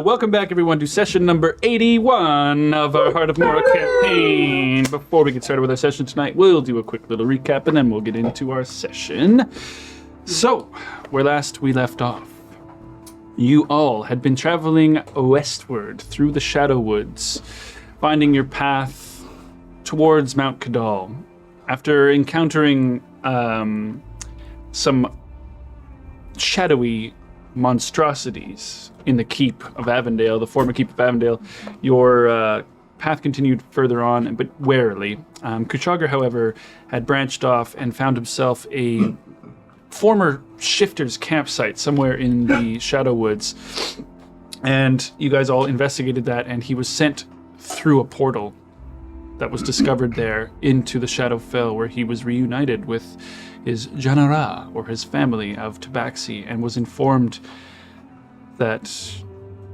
Welcome back, everyone, to session number 81 of our Heart of Mora campaign. Before we get started with our session tonight, we'll do a quick little recap, and then we'll get into our session. So, where last we left off, you all had been traveling westward through the Shadow Woods, finding your path towards Mount Kiddal. After encountering some shadowy monstrosities in the Keep of Avondale, the former Keep of Avondale, your path continued further on, but warily. Kushagar, however, had branched off and found himself a former shifter's campsite somewhere in the Shadow Woods. And you guys all investigated that, and he was sent through a portal that was discovered there into the Shadowfell, where he was reunited with his Janara, or his family of Tabaxi, and was informed that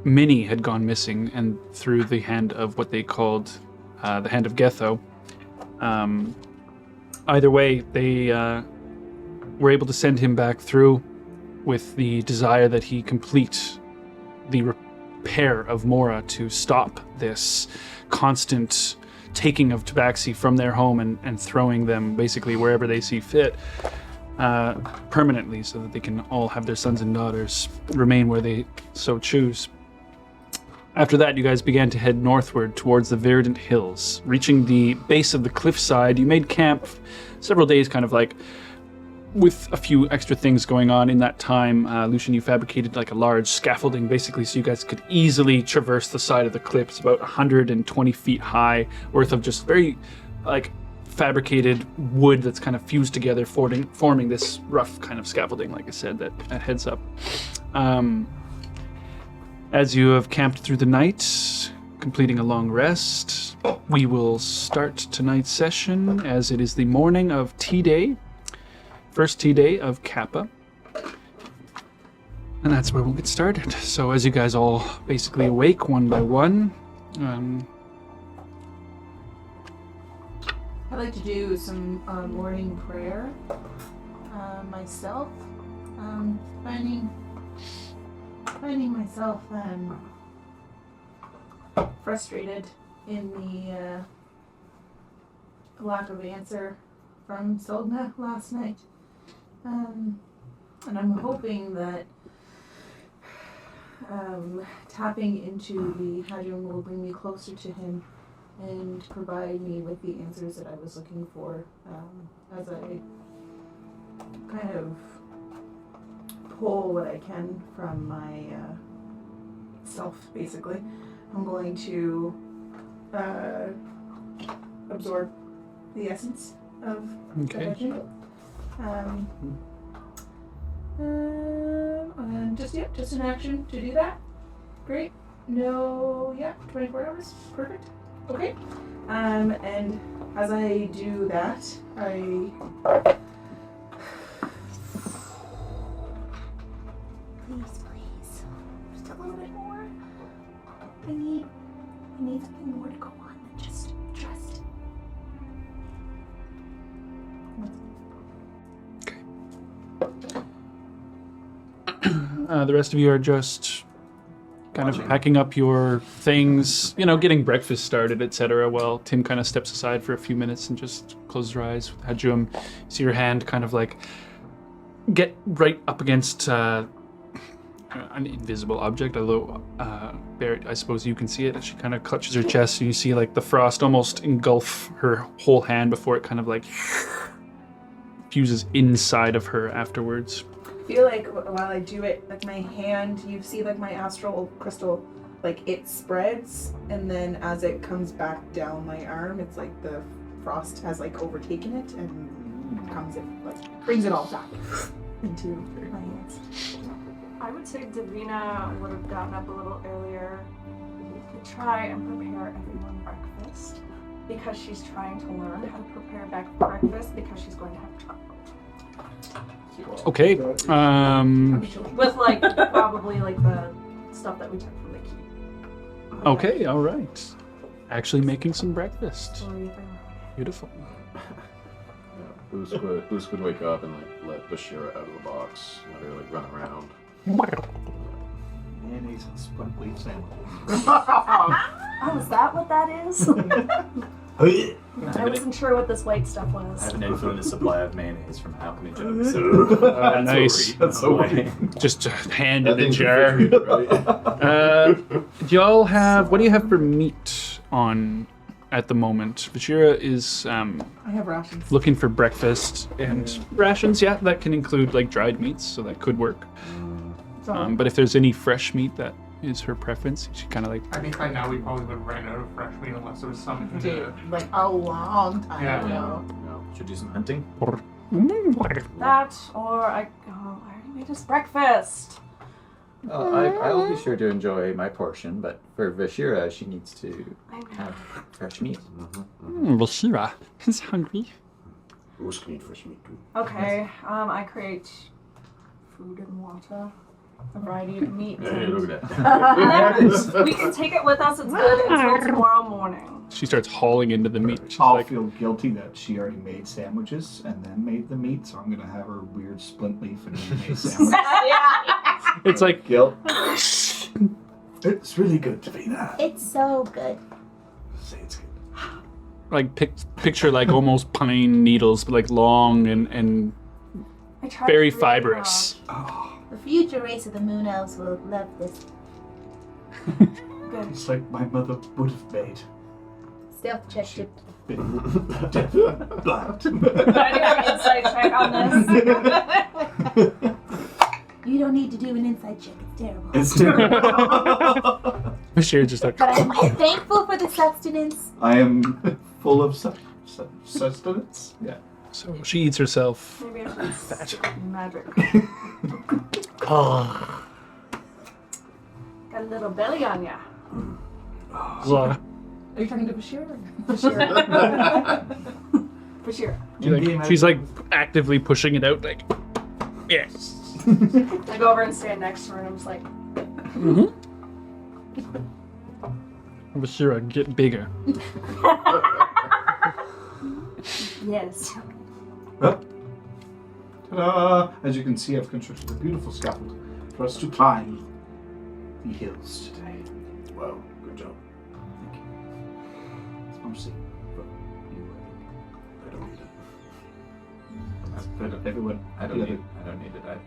many had gone missing, and through the hand of what they called the Hand of Getho. Either way, they were able to send him back through with the desire that he complete the repair of Mora to stop this constant taking of Tabaxi from their home and throwing them basically wherever they see fit, permanently, so that they can all have their sons and daughters remain where they so choose. After that, you guys began to head northward towards the Verdant Hills. Reaching the base of the cliffside, you made camp several days, kind of like with a few extra things going on in that time. Lucian, you fabricated like a large scaffolding, basically, so you guys could easily traverse the side of the cliff. It's about 120 feet high, worth of just very, like, fabricated wood that's kind of fused together, forming this rough kind of scaffolding, like I said, that heads up. As you have camped through the night, completing a long rest, we will start tonight's session, as it is the morning of Tea Day. First tea day of Kappa. And that's where we'll get started. So as you guys all basically awake one by one, I'd like to do some morning prayer myself. Finding myself frustrated in the lack of answer from Soldna last night. And I'm hoping that tapping into the Hadron will bring me closer to him and provide me with the answers that I was looking for, as I kind of pull what I can from my self, basically. I'm going to absorb the essence of the Hadron. Just an action to do that. Great. 24 hours. Perfect. Okay. And as I do that, please. Just a little bit more. I need something more to go on than just trust. The rest of you are just kind of packing up your things, getting breakfast started, etc. While Tim kind of steps aside for a few minutes and just closes her eyes. Hadjum, see your hand kind of like get right up against an invisible object, although Barrett, I suppose you can see it. She kind of clutches her chest, and you see like the frost almost engulf her whole hand before it kind of like fuses inside of her afterwards. I feel like while I do it, like my hand, you see like my astral crystal, like it spreads, and then as it comes back down my arm, it's like the frost has like overtaken it and brings it all back into my hands. I would say Davina would have gotten up a little earlier to try and prepare everyone breakfast, because she's trying to learn how to prepare breakfast because she's going to have trouble. Okay. With like probably like the stuff that we took from the keep. Okay, all right. Actually making some breakfast. Beautiful. Boosk would wake up and like let Bashira out of the box, let her like run around. mayonnaise and split leaf sandwich. Oh, is that what that is? I wasn't sure what this white stuff I was. have an infinite supply of mayonnaise from Alchemy Jugs. So Nice. That's so weird. Just a hand I in the think jar. Do y'all have? What do you have for meat on at the moment? Bashira is I have rations. looking for breakfast and rations. Yeah, that can include like dried meats, so that could work. So, But if there's any fresh meat, that is her preference. She kind of like. I think by now we probably would have ran out of fresh meat unless there was something to. like a long time Yeah. ago. Should do some hunting. That, or I already made us breakfast. I'll be sure to enjoy my portion, but for Vashira, she needs to I know. have fresh meat. Bashira is hungry. Who's can eat fresh meat too? Okay, I create food and water, a variety of meat. Hey, look at that. And then we can take it with us. It's good until tomorrow morning. She starts hauling into the meat. She's I'll like, feel guilty that she already made sandwiches and then made the meat, so I'm gonna have her weird splint leaf and mayonnaise sandwich. it's like Guilt. It's really good to be that. It's so good. Say it's good. picture like almost pine needles, but like long and I tried very really fibrous. The future race of the Moon Elves will love this. hard. Good. It's like my mother would have made. Stealth check to Been blacked. I need an insight check on this. You don't need to do an inside check. It's terrible. It's terrible. Bashir just like. But I'm thankful for the sustenance. I am full of sustenance. Yeah. So she eats herself. Maybe I should stick with magic. Oh. Got a little belly on ya. Are you talking to Bashir? For sure. She's like actively pushing it out, like, yes. I go over and stand next to her and I'm just like, Bashira, get bigger. yes. Ta-da! As you can see, I've constructed a beautiful scaffold for us to climb the hills today. Wow, good job. Thank you. It's mercy, but you, I don't need it. but everyone, I don't need it either.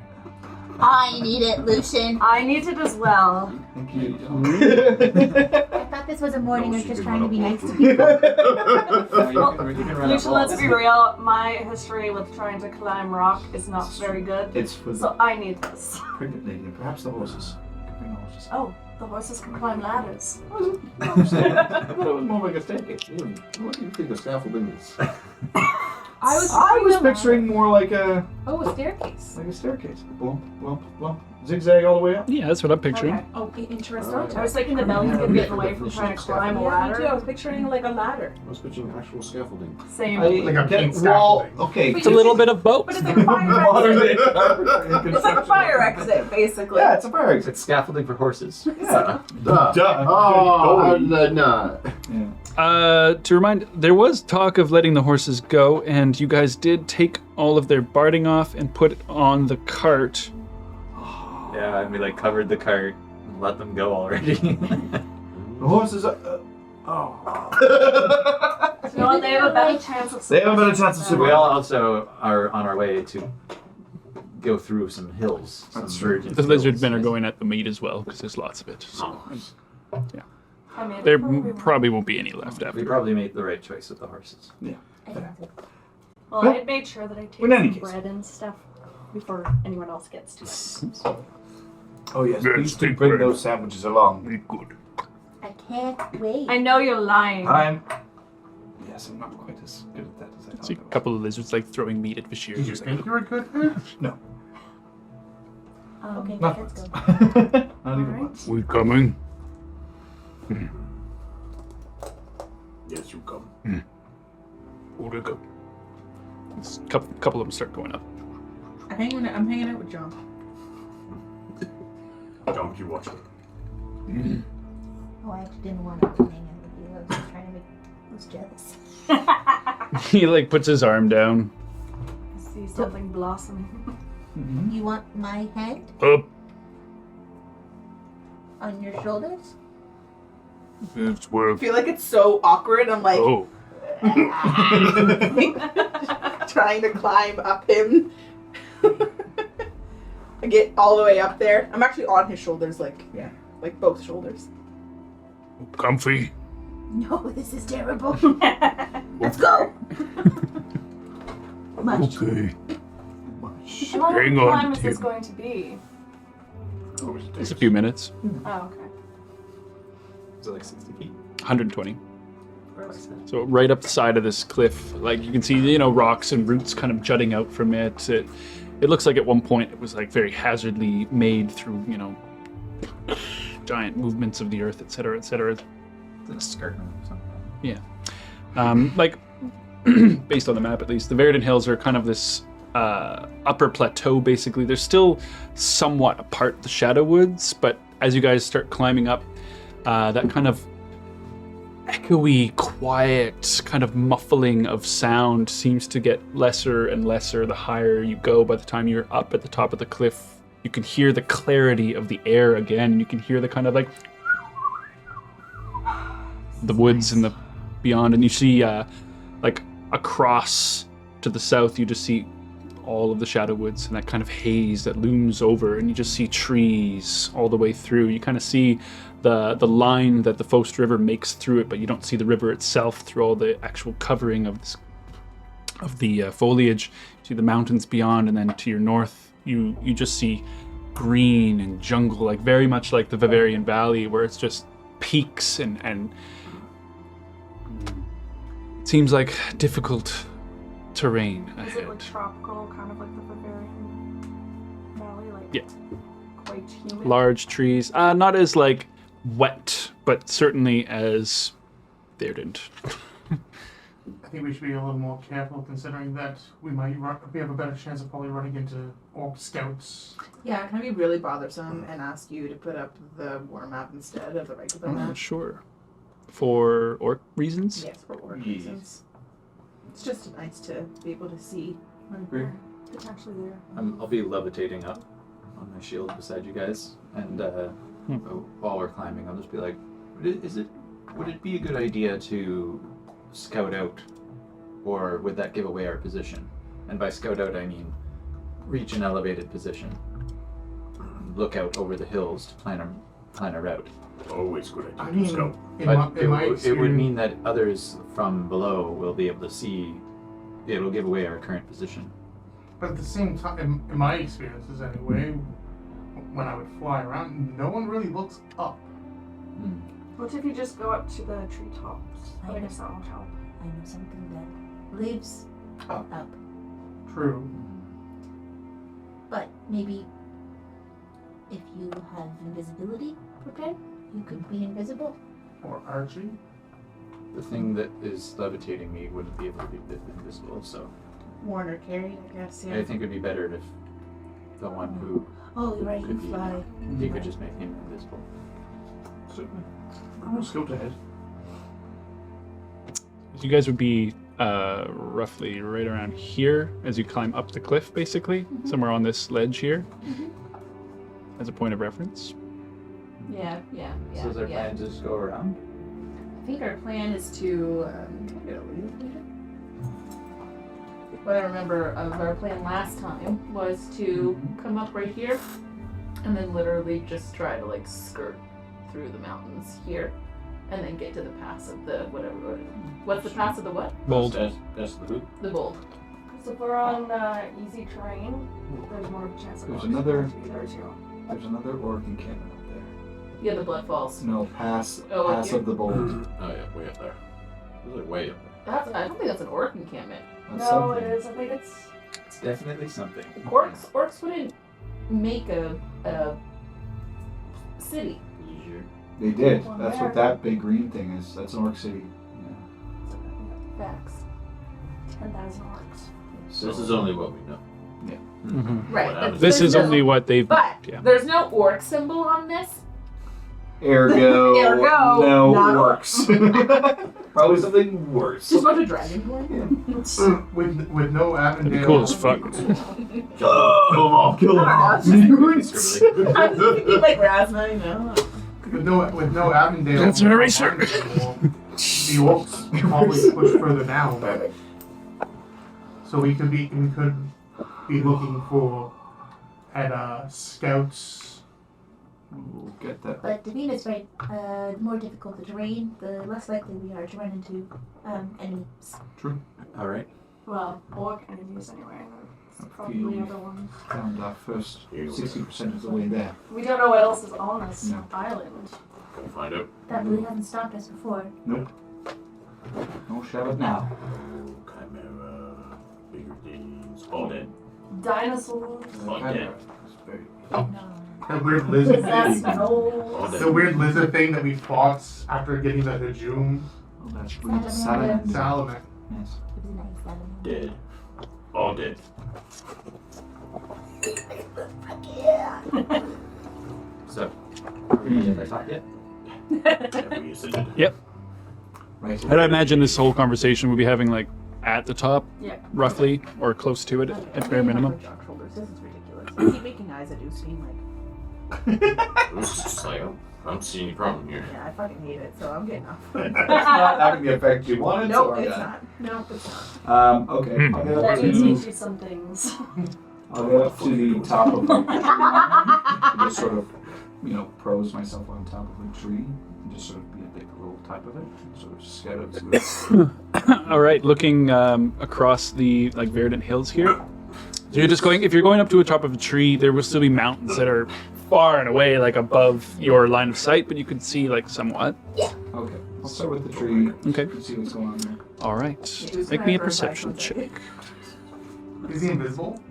I need it, Lucian. I need it as well. Thank you. I thought this was a morning No, of she just can trying to run be up nice to all people. You can run Lucian, up let's walls. be real. My history with trying to climb rock is not very good. It's for the So I need this. pregnant lady and perhaps the horses. Could bring the horses. Oh, the horses can climb ladders. That was more like a staircase. What do you think the scaffolding is? I I was picturing more like a Oh, a staircase. staircase. Blump, blump, blump. Zigzag all the way up. Yeah, that's what I'm picturing. Okay. Oh, interesting. I was thinking the belly's gonna get away from trying to climb a Yeah, me too. I ladder. was picturing like a ladder. I was pitching actual scaffolding. Same. Like a pink well, scaffolding. okay. It's a little bit of both. But it's like a fire Modern exit. day carpentry and It's like a fire construction. exit, basically. Yeah, it's a fire exit. It's scaffolding for horses. Yeah. Duh. Duh. Oh, how did I not? Yeah. To remind, there was talk of letting the horses go, and you guys did take all of their barding off and put it on the cart. Yeah, and we like covered the cart and let them go already. The horses are. Oh. You know what? They have a better chance of They have a better chance of we all also are on our way to go through some hills. Some That's true. verdant The lizard hills. men are going at the meat as well, because there's lots of it. So I made it there for everyone. probably won't be any left We after. probably made the right choice with the horses. Well, I made sure that I take In any some case. bread and stuff before anyone else gets to it. Oh yes, Let's please do take bring bread. those sandwiches along. Good. I can't wait. I know you're lying. Yes, I'm not quite as good at that as I thought. See a I was. couple of lizards like throwing meat at Bashir. Did you He's like, think you were good at it? No, Okay, not let's go. once. Not even Alright. once. we coming? Yes, you come. Where'd it go? Couple of them start going up. I'm hanging out with John. Don't you watch it. Oh, I actually didn't want to hang out with you. I was just trying to make I was jealous. He like puts his arm down. See something blossom. Mm-hmm. You want my hand? Up. on your shoulders? It's where. I feel like it's so awkward. I'm like Oh. trying to climb up him. I get all the way up there. I'm actually on his shoulders, like both shoulders. Comfy. No, this is terrible. Let's go. Much. Okay. How long Hang of a on, climb is this Tim. going to be? It's a few minutes. Oh, okay. Is it like 60 feet? 120. So right up the side of this cliff, like you can see, rocks and roots kind of jutting out from it. It looks like at one point it was like very hazardly made through, giant movements of the earth, et cetera, et cetera. It's an escarpment or something. Like based on the map at least, the Verdant Hills are kind of this upper plateau basically. They're still somewhat apart the Shadow Woods, but as you guys start climbing up, that kind of echoey, quiet, kind of muffling of sound seems to get lesser and lesser the higher you go. By the time you're up at the top of the cliff, you can hear the clarity of the air again. You can hear the kind of like the woods and the beyond, and you see like across to the south, you just see all of the Shadow Woods and that kind of haze that looms over, and you just see trees all the way through. You kind of see the line that the Fost River makes through it, but you don't see the river itself through all the actual covering of the foliage. You see the mountains beyond, and then to your north, you just see green and jungle, like very much like the Bavarian Valley, where it's just peaks and it seems like difficult terrain Is it ahead. like tropical, kind of like the Bavarian Valley? Like Yeah. quite humid? Large trees, not as like wet, but certainly as verdant. I think we should be a little more careful, considering that we have a better chance of probably running into orc scouts. Yeah, can I be really bothersome and ask you to put up the war map instead of the regular map? Sure. For orc reasons? Yes, for war Yes. reasons. It's just nice to be able to see. I agree. Potentially there. I'll be levitating up on my shield beside you guys, and while we're climbing, I'll just be like, would it be a good idea to scout out, or would that give away our position? And by scout out, I mean reach an elevated position, look out over the hills to plan a route. Always good idea I to mean, scout. in But my it would experience, mean that others from below will be able to see. It'll give away our current position. but at the same time, in my experiences anyway, when I would fly around, no one really looks up. Hmm. What if you just go up to the treetops? I I know. guess that won't help. I know something that lives Up. up. True. But maybe if you have invisibility prepared, you could be invisible. Or Archie. The thing that is levitating me wouldn't be able to be invisible, so Warner carried, I guess, yeah. I think it'd be better if the one who Oh, you're right, you could be, fly. he could just make him invisible. Certainly. We'll scout ahead. You guys would be roughly right around here as you climb up the cliff, basically, somewhere on this ledge here, as a point of reference. Yeah. So is our plan to just go around? I think our plan is to. What I remember of our plan last time was to come up right here and then literally just try to like skirt through the mountains here and then get to the pass of the whatever. What's the pass of the what? Bold. That's the hoop. The Bold. So if we're on easy terrain, there's more of a chance of There's orcs another- to be there too. There's another orc encampment up there. Yeah, the Blood Falls. No, pass Oh, pass here? of the bold. Oh yeah, way up there. Those are way up there. I don't think that's an orc encampment. That's No, something. it is. I think it's. It's definitely something. Orcs wouldn't make a city. They did. Well, That's there. what that big green thing is. That's Orc City. Facts. 10,000 orcs. So this is only what we know. Right. What happens This there's is no- only what they've. But Yeah. there's no orc symbol on this. Ergo, Ergo, no not orcs. Probably something worse. Just want a dragonborn. With no Avondale. That'd be cool as fuck. Kill them all. Kill them all. I don't know, it's just- Scribbling. I'm thinking like Razna, you know. With no Avondale, That's an eraser. The orcs can probably push further down. So we could be looking for at scouts. We'll get that. But Davina's right. The more difficult the terrain, the less likely we are to run into enemies. True. All right. Well, orc enemies anyway. That's probably Few other ones. Found our first 60% of the way there. We don't know what else is on this No. island. We'll find out. That really hasn't stopped us before. Nope. No shadow now. Chimera, bigger things, all dead. Dinosaurs. All dead. Very That weird lizard That's thing. All The dead. weird lizard thing that we fought after getting the Hajoom Oh, that's Salamander. salamander. Yes. It was a nice salamander. Dead. All dead. So, are we at the top yet? Have we ascended? Right. I'd imagine this whole conversation we'll be having like at the top, Yeah. roughly, or close to it at bare minimum. This is ridiculous. I keep making eyes at Ustein, like, It's just like, I don't see any problem here. yeah, I fucking hate it, so I'm getting off. It's not having the effect you wanted. Nope, so it's yeah. not. Nope, it's not. Okay. I'll get up Let me to teach you some things. I'll get up to the top of the tree. Just sort of, pose myself on top of a tree and just sort of be a big little type of it. Sort of scout out to it. All right, looking across the Verdant Hills here. So you're just going. If you're going up to the top of a tree, there will still be mountains that are far and away, like above your line of sight, but you can see like somewhat. Okay. I'll start with the tree. Okay. And see what's going on there. All right. Make me a perception check. Is he invisible?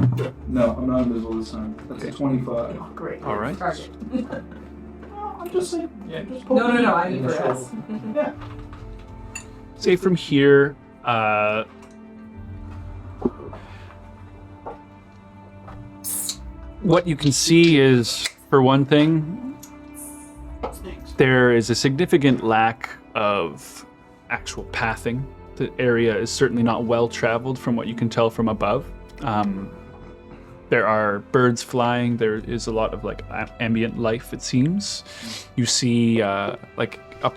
No, I'm not invisible this time. That's a 25. Oh, great. All right. Target. I'm just saying. Yeah, just No, poking I in mean the for shoulder. us. Yeah. Say from here. What you can see is, for one thing, there is a significant lack of actual pathing. The area is certainly not well traveled from what you can tell from above. There are birds flying. There is a lot of ambient life, it seems. You see, up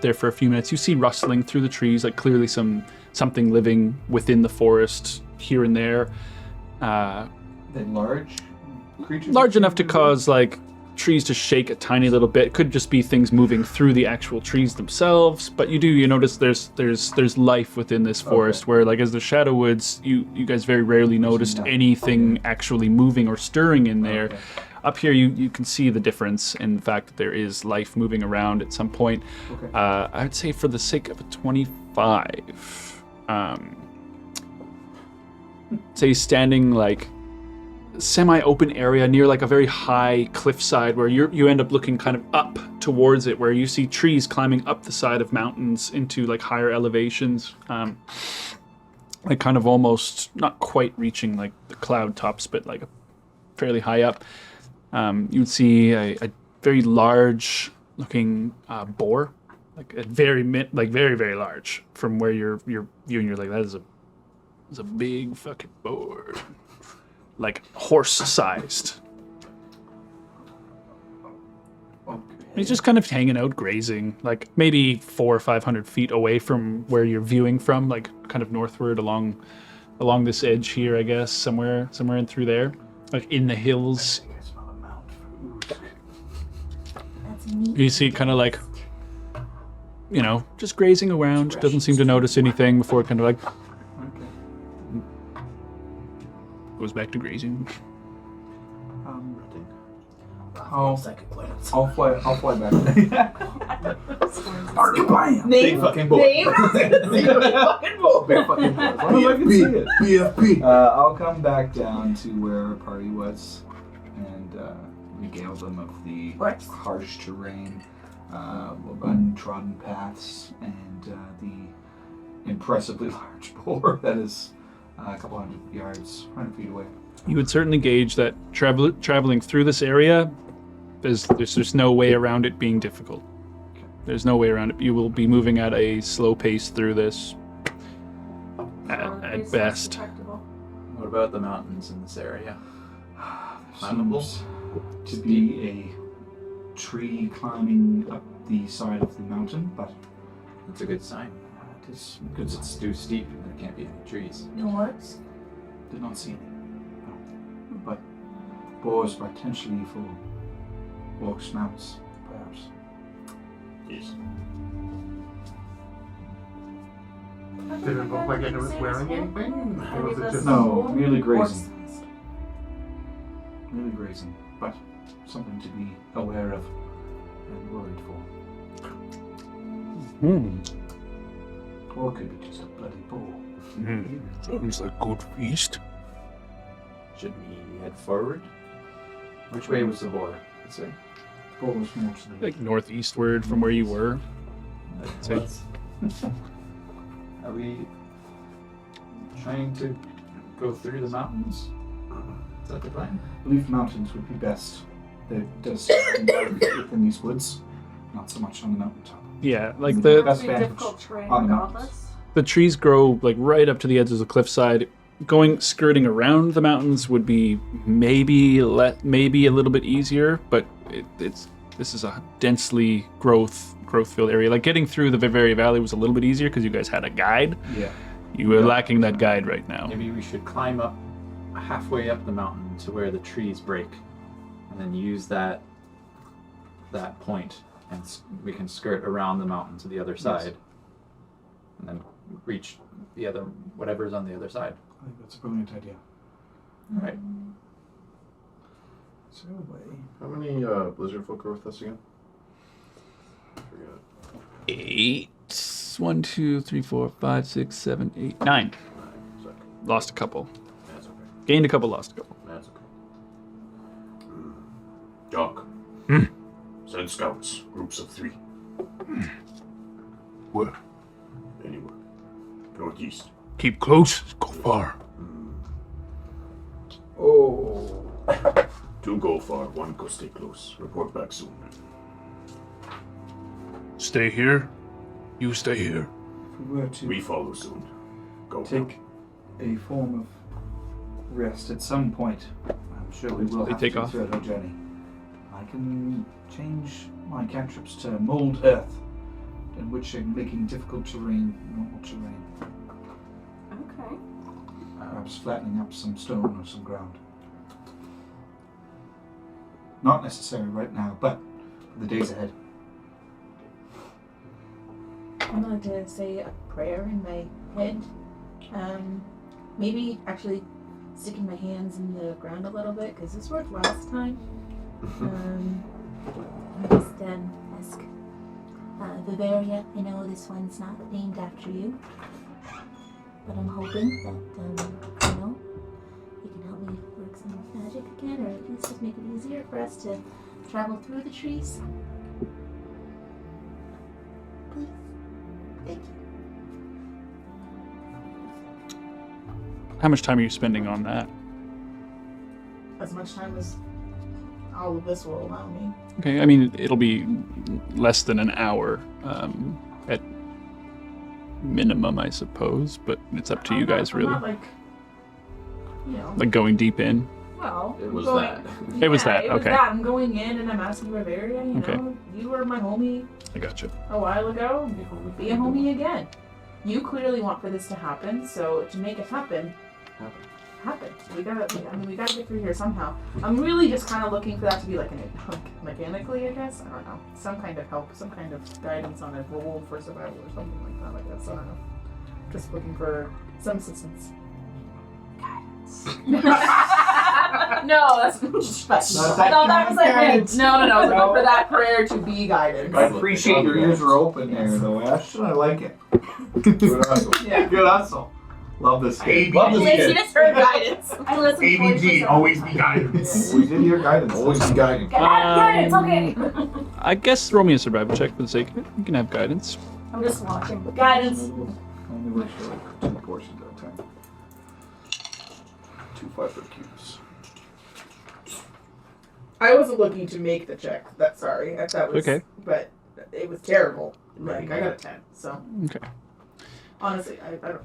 there for a few minutes, you see rustling through the trees, clearly something living within the forest here and there. They large creatures? Large enough to cause trees to shake a tiny little bit. It could just be things moving through the actual trees themselves, but you notice there's life within this forest where as the Shadow Woods, you guys very rarely noticed anything actually moving or stirring in there. Okay. Up here you can see the difference in the fact that there is life moving around at some point. Okay. I would say for the sake of a 25, say standing semi-open area near a very high cliffside where you end up looking kind of up towards it, where you see trees climbing up the side of mountains into higher elevations, kind of almost not quite reaching the cloud tops, but fairly high up. You would see a very large looking boar, very very large from where you're viewing. You're that is a big fucking boar. Horse-sized. He's just kind of hanging out, grazing, maybe 400 or 500 feet away from where you're viewing from, kind of northward along this edge here, I guess, somewhere in through there, in the hills. I smell a mount for That's neat. You see, kind of just grazing around. Doesn't seem to notice anything before it kind of Okay. goes back to grazing. I'll fly back. Big fucking boy. Big fucking bull. As long as I can see it. BFP. I'll come back down to where our party was and regale them of the harsh terrain, untrodden paths, and the impressively large boar that is a couple 100 feet away. You would certainly gauge that traveling through this area, there's no way around it being difficult. There's no way around it. You will be moving at a slow pace through this at best. What about the mountains in this area? There Climbable? seems to be tree climbing up the side of the mountain, but That's a good sign. it is Because it's too steep and there can't be any trees. No orcs? did not see any. No. But boars potentially for orcs' mounts, perhaps. Yes. Did it look like it was wearing anything? Or was it just No, merely Orcs. grazing. Merely grazing, but something to be aware of and worried for. Or it could be just a bloody boar. Sounds like good feast. Should we head forward? Which way was the boar? This way? Boar was more to the Like northeastward from where you were. Say- Are we trying to go through the mountains? Is that the plan? I believe mountains would be best. There does something within these woods, not so much on the mountaintop. Yeah, like The the best It'll be vantage difficult terrain on the regardless. the trees grow like right up to the edges of the cliffside. Going skirting around the mountains would be maybe a little bit easier, but this is a densely growth filled area. Like getting through the Viveria Valley was a little bit easier because you guys had a guide. Yeah. You were lacking that guide right now. Maybe we should climb up halfway up the mountain to where the trees break, and then use that point, and we can skirt around the mountain to the other side, and then reach the other whatever's on the other side. I think that's a brilliant idea. All right. So away. How many blizzard folk are with us again? I forget. 8. 1, 2, 3, 4, 5, 6, 7, 8, 9. Second. Lost a couple. That's okay. Gained a couple, lost a couple. That's okay. Doc. Send scouts. Groups of 3. Where? Anywhere. Northeast. Keep close, go far. Oh. 2 go far, 1 go stay close. Report back soon. Stay here. You stay here. If we were to We follow soon. Go. take a form of rest at some point, I'm sure we will They have take to off? throughout our journey. I can change my cantrips to mold earth, in which I'm making difficult terrain normal terrain. Okay. Perhaps flattening up some stone or some ground. Not necessary right now, but for the days ahead. I'm going to say a prayer in my head. Maybe actually sticking my hands in the ground a little bit, because this worked last time. Just ask Viveria. I know this one's not named after you, but I'm hoping that you can help me work some magic again, or at least just make it easier for us to travel through the trees. Please. Thank you. How much time are you spending on that? As much time as all of this will allow me. Okay, I mean, it'll be less than an hour at minimum, I suppose, but it's up to you guys, I'm really. not like, Like going deep in. well, It was going- that. It was that, It was okay. that. I'm going in and I'm asking Bavaria, Okay. you were my homie I gotcha. a while ago. Be a homie again. You clearly want for this to happen, so to make it happen. We gotta get through here somehow. I'm really just kind of looking for that to be like mechanically, I guess. I don't know. Some kind of help, some kind of guidance on a roll for survival or something like that. I guess I don't know. Just looking for some assistance. Guidance. No, that's that was like guidance. no. I was looking for that prayer to be guidance. I appreciate your ears are open there, though, Ash. I like it. Good hustle. Yeah. Good hustle. Love this game. ABG. Love this game. Laziness or guidance. I listen ABG, always be guidance. We did your guidance. Always be guiding. Guidance, okay. I guess throw me a survival check for the sake of it. You can have guidance. I'm just watching. Guidance. Only works for like 2 portions at a time. 2 5-foot cubes. I wasn't looking to make the check. That was Okay. But it was terrible. Like I got a 10. So Okay. honestly,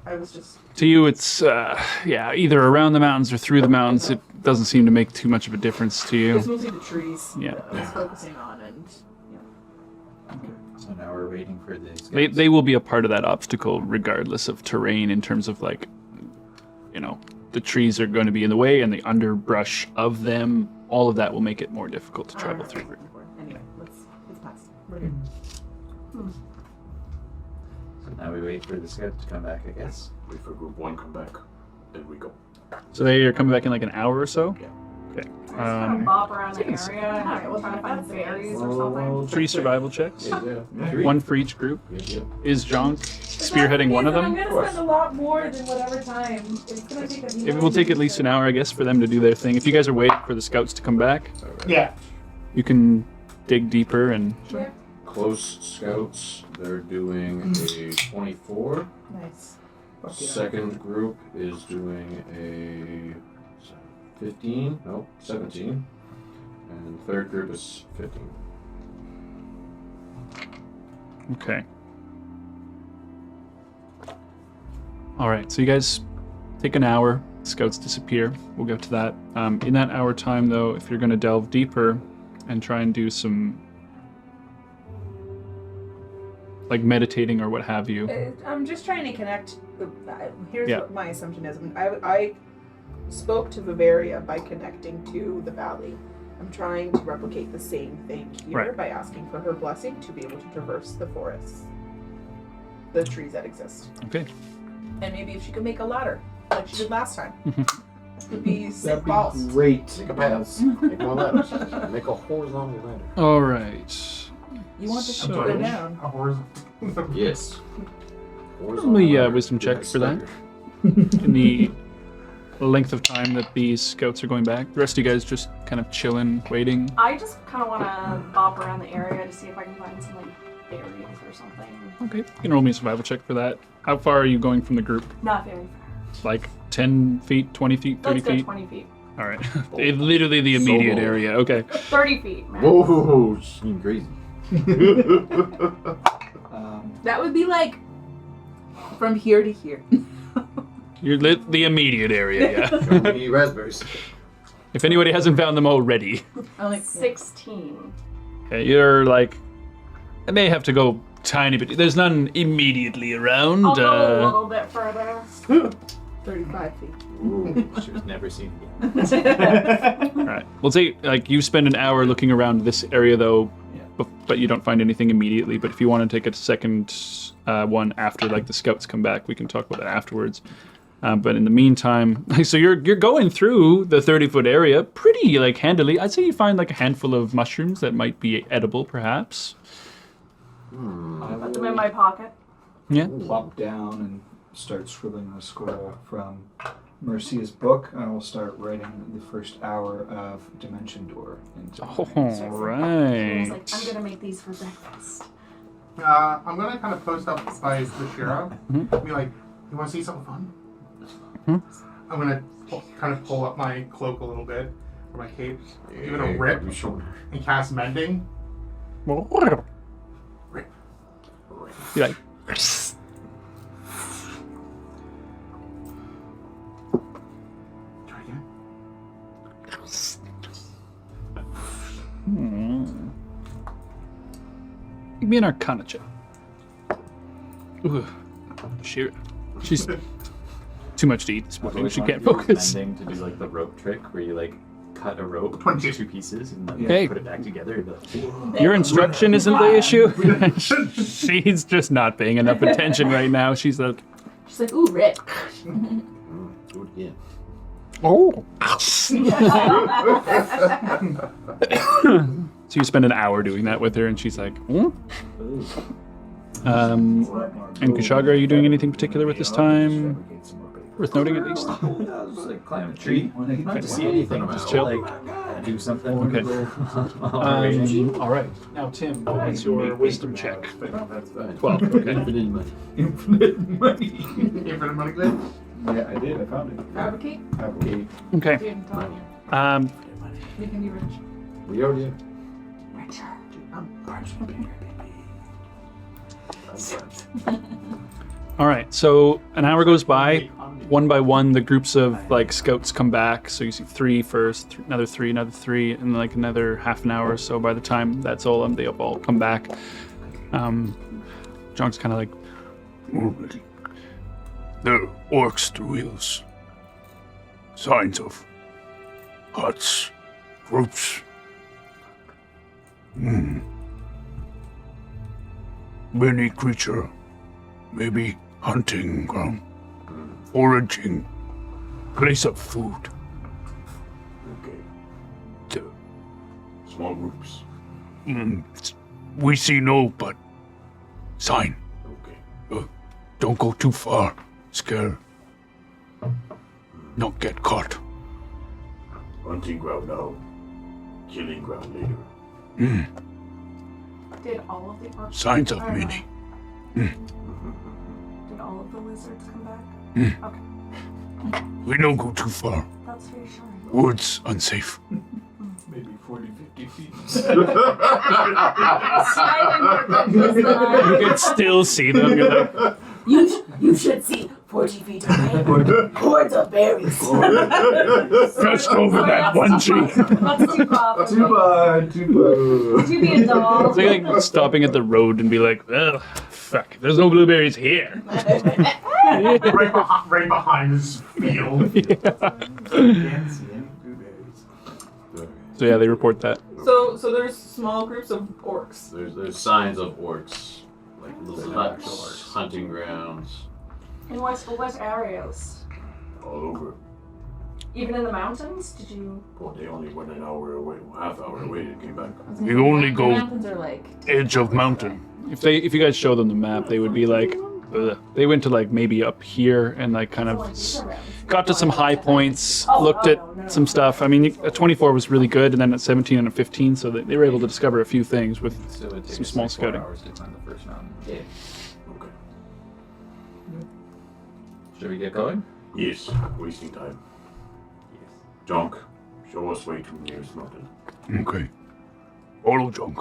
I was just To you, it's, either around the mountains or through the mountains. It doesn't seem to make too much of a difference to you. it's mostly the trees Yeah. that I was focusing on, and So now we're waiting for the scouts. They will be a part of that obstacle regardless of terrain in terms of like, the trees are going to be in the way and the underbrush of them. All of that will make it more difficult to travel through. Anyway, it's past. We're here. So now we wait for the scout to come back, I guess. Wait for group 1 come back, then we go. So they are coming back in like an hour or so? Yeah. Okay. Kind of bop around the yes. area and Alright, we'll try to find find that berries space. or something. 3 survival checks. Yeah. One for each group. Yeah. Is John spearheading one of I'm them? gonna spend a lot more than whatever time. It's gonna take a It will take at least an hour, I guess, for them to do their thing. If you guys are waiting for the scouts to come back, Yeah. you can dig deeper and Yeah. Close scouts, they're doing a 24. Nice. Second group is doing a 15, no, 17. And third group is 15. okay. All right, so you guys take an hour. Scouts disappear. We'll get to that. In that hour time, though, if you're going to delve deeper and try and do some like meditating or what have you. I'm just trying to connect. Here's Yeah. what my assumption is. I spoke to Bavaria by connecting to the valley. I'm trying to replicate the same thing here Right. by asking for her blessing to be able to traverse the forests, the trees that exist. Okay. And maybe if she could make a ladder, like she did last time. Mhm. That would be sick That'd be balls. great. Make a pass. Make more ladders. Make a horizontal ladder. All right. You want this to So- go down. A horizontal. Yes. Roll me a wisdom check for that. In the length of time that these scouts are going back. The rest of you guys just kind of chilling, waiting. I just kind of want to bop around the area to see if I can find some like berries or something. Okay. You can roll me a survival check for that. How far are you going from the group? Not very far. Like 10 feet, 20 feet, 30 Let's go feet? 20 feet. All right. Literally the immediate Solo. area. Okay. 30 feet, man. Whoa, she's crazy. That would be like from here to here. You're the immediate area, yeah. Show me raspberries. If anybody hasn't found them already. Only 16. Okay, you're like, I may have to go tiny bit. There's none immediately around. I'll go a little bit further. 35 feet. She was never seen again. All right. We'll say like you spend an hour looking around this area though, but you don't find anything immediately. But if you want to take a second one after like the scouts come back, we can talk about that afterwards. But in the meantime, so you're going through the 30-foot area pretty like handily. I'd say you find like a handful of mushrooms that might be edible, perhaps. Put them in my pocket. Yeah. Plop down and start scribbling a scroll from Mercia's book, and I will start writing the first hour of Dimension Door into All I was right. like, I'm gonna make these for breakfast. I'm gonna kind of post up by the Shira. Mhm. Be like, you want to see something fun? Hmm? I'm gonna kind of pull up my cloak a little bit, or my cape, give it a rip, and cast Mending. You're like, Try again. give me an Arcana check. Ooh, she's too much to eat this morning. She can't focus. Mending to do like the rope trick where you like cut a rope 20. into 2 pieces and then Okay. put it back together. And be like, Your instruction isn't the issue. She's just not paying enough attention right now. She's like, She's like, ooh, rip. Do it again. oh. So you spend an hour doing that with her, and she's like, hmm? And Kushagra, are you doing anything particular with this time? Worth noting at least. just like climb a tree. Not to see anything, just chill. like do something. Okay. All right. Now, Tim, what's your wisdom check? That's fine. 12. Okay. Infinite money. Infinite money. Infinite money glitch. Yeah, I did. I found it. Fabricate? Fabricate. Okay. Dude, I'm telling you. You can be rich. We already have. Richer. I'm All right. So an hour goes by. One by one, the groups of like scouts come back. So you see 3 first, another 3, and like another half an hour or so. By the time that's all, they'll all come back. Jonk's kind of like, There are orcs through hills. Signs of huts, groups. Many creature, maybe hunting ground, foraging, place of food. Okay. The- Small groups. We see no, but sign. Okay. Don't go too far. Scare. Not get caught. Hunting ground now. Killing ground later. Did all of the orcs Signs of I don't know. many. Did all of the lizards come back? Okay. We don't go too far. That's reassuring. Woods unsafe. Maybe 40, 50 feet. you can still see them. You're like, You should see 40 feet away. Hordes of berries. Just over that one tree. That's too far. Too bad. To be a doll. it's like stopping at the road and be like, oh, fuck, there's no blueberries here. Right behind this field. Can't see any blueberries. So yeah, they report that. So there's small groups of orcs. There's signs of orcs, like little They're huts, actual orcs. hunting grounds. In what areas? All over. Even in the mountains? Did you? Well, they only went an hour away, half hour away and came back. You only The go mountains are like edge of mountain. If you guys show them the map, they would be like, ugh. They went to like maybe up here and like kind of got to some high points, looked at some stuff. I mean, a 24 was really good, and then at 17 and a 15, so they were able to discover a few things with So it takes some small like 4 scouting. hours to climb the first mountain. Okay. Should we get going? Yes, wasting time. Junk, show us way to nearest mountain. Okay. Follow junk.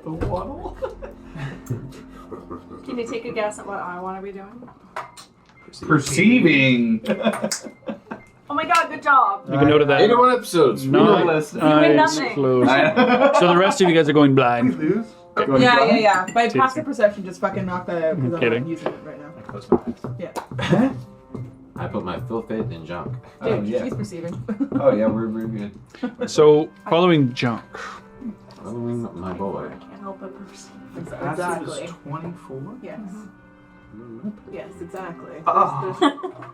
The waddle? Can you take a guess at what I want to be doing? Perceiving. Oh my god, good job! Make a note of that. 81 episodes. Not list. win eyes nothing. closed. So the rest of you guys are going blind. Lose? yeah. My Seriously. passive perception just fucking knocked that out because I'm Kidding. not using it right now. I close my eyes. Yeah. I put my full faith in junk. Dude, Oh, yeah. she's perceiving. Oh, yeah, we're good. So following Junk. Following my boy. I can't help but perceive. Exactly. Is 24? Yes. Yes, exactly. Ah.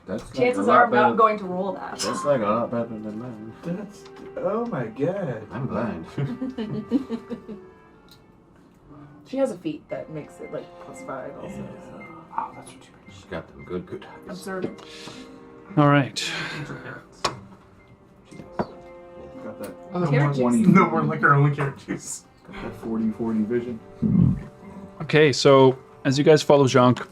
That's Chances are I'm not going to roll that. That's like a lot better than mine. That's. Oh my god. I'm blind. She has a feat that makes it like +5 also. So. Oh, that's what you mean. She's got them good eyes. Observant. All right. Got that. Oh, carrot juice. 20. No more liquor, only carrot juice. Got that 40-40 vision. Okay, so as you guys follow Junk,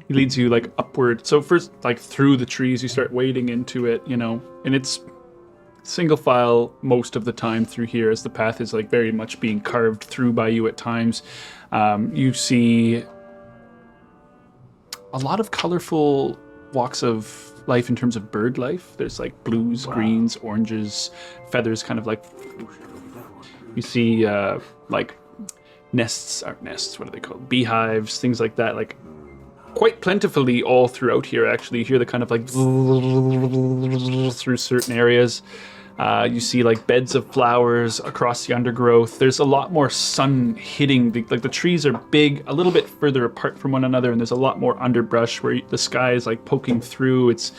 he leads you like upward. So first, like through the trees, you start wading into it, you know, and it's single file most of the time through here, as the path is like very much being carved through by you at times. You see a lot of colorful walks of life in terms of bird life. There's like blues, greens, oranges, feathers, kind of like. You see like nests, what are they called? Beehives, things like that, like quite plentifully all throughout here, actually. You hear the kind of like through certain areas. You see like beds of flowers across the undergrowth. There's a lot more sun hitting. The trees are big, a little bit further apart from one another, and there's a lot more underbrush where the sky is like poking through. It's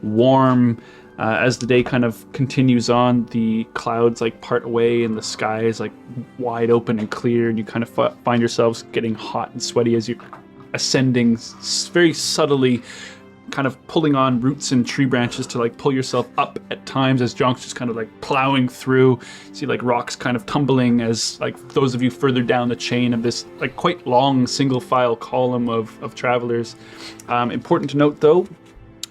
warm. As the day kind of continues on, the clouds like part away and the sky is like wide open and clear, and you kind of find yourselves getting hot and sweaty as you're ascending very subtly, kind of pulling on roots and tree branches to like pull yourself up at times as Jonk's just kind of like plowing through. You see like rocks kind of tumbling as like those of you further down the chain of this like quite long single file column of travelers. Important to note though,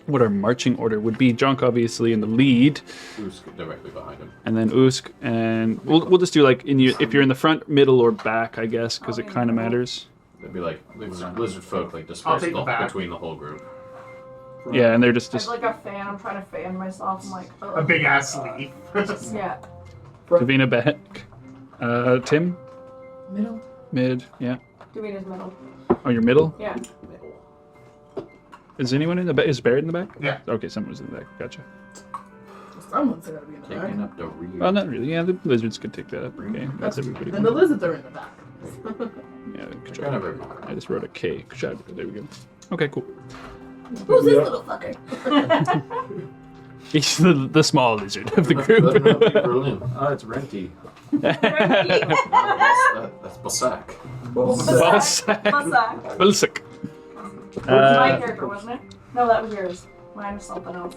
what our marching order would be. Jonk obviously in the lead, Usk directly behind him. and then Usk, and we'll just do like if you're in the front, middle, or back, I guess, because it kind of matters. They'd be like lizard folk, like dispersed take the back. between the whole group. Yeah, and they're just As like a fan, I'm trying to fan myself. I'm like, A big ass leaf. yeah. Davina back. Tim? Middle. Mid, yeah. Davina's middle. Oh, you're middle? Yeah. Is anyone in the back? Is Barrett in the back? Yeah. Okay, someone's in the back. Gotcha. Someone's gotta be in the back. Taking up the rear. Well, not really. Yeah, the lizards could take that up. Okay, that's everybody. Then the lizards are in the back. Yeah, good Kind job. of I just wrote a K. Good job. There we go. Okay, cool. Who's this little fucker? He's the small lizard of the group. Berlin. Oh, it's Renty. Balsac. That's Balsac. Balsac. Balsac. Balsac. That was my character, wasn't it? No, that was yours. Mine was something else.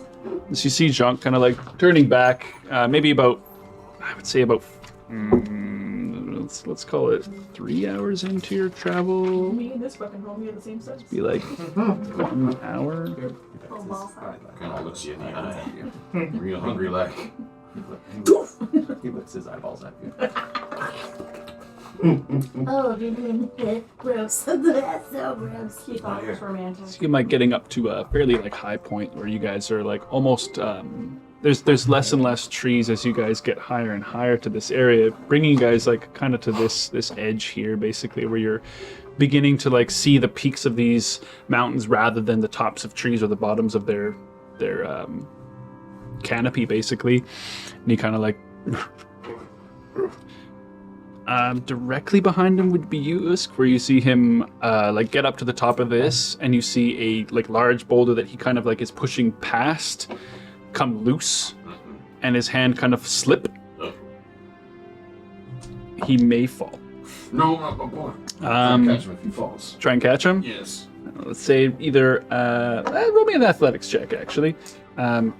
So you see Jean kind of like turning back, maybe about, I would say about, let's call it 3 hours into your travel. Me and this fucking homie are the same size. Be like 1 hour. Oh, Balsac. Kind of looks you in the eye. Real hungry like. He licks his eyeballs at you. Oh, you're doing it. Gross. That's so gross. He thought it was romantic. So you're like getting up to a fairly like high point where you guys are like almost, there's less and less trees as you guys get higher and higher to this area, bringing you guys like kind of to this edge here, basically, where you're beginning to like see the peaks of these mountains rather than the tops of trees or the bottoms of their canopy, basically. And you kind of like directly behind him would be you, Usk, where you see him like get up to the top of this, and you see a like large boulder that he kind of like is pushing past come loose, and his hand kind of slip. He may fall. No, not my boy. Catch him if he falls. Try and catch him. Yes. Let's say either roll me an athletics check, actually. You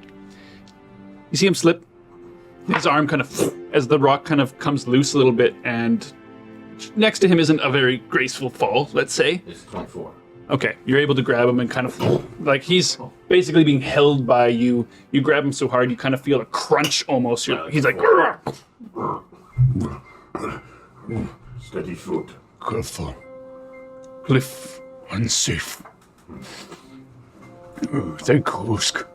see him slip. His arm kind of, as the rock kind of comes loose a little bit, and next to him isn't a very graceful fall, let's say. It's 24. Okay, you're able to grab him and kind of, like he's basically being held by you. You grab him so hard, you kind of feel a crunch almost. He's like, Steady foot. Careful. Cliff. Unsafe. Oh, thank you, Usk.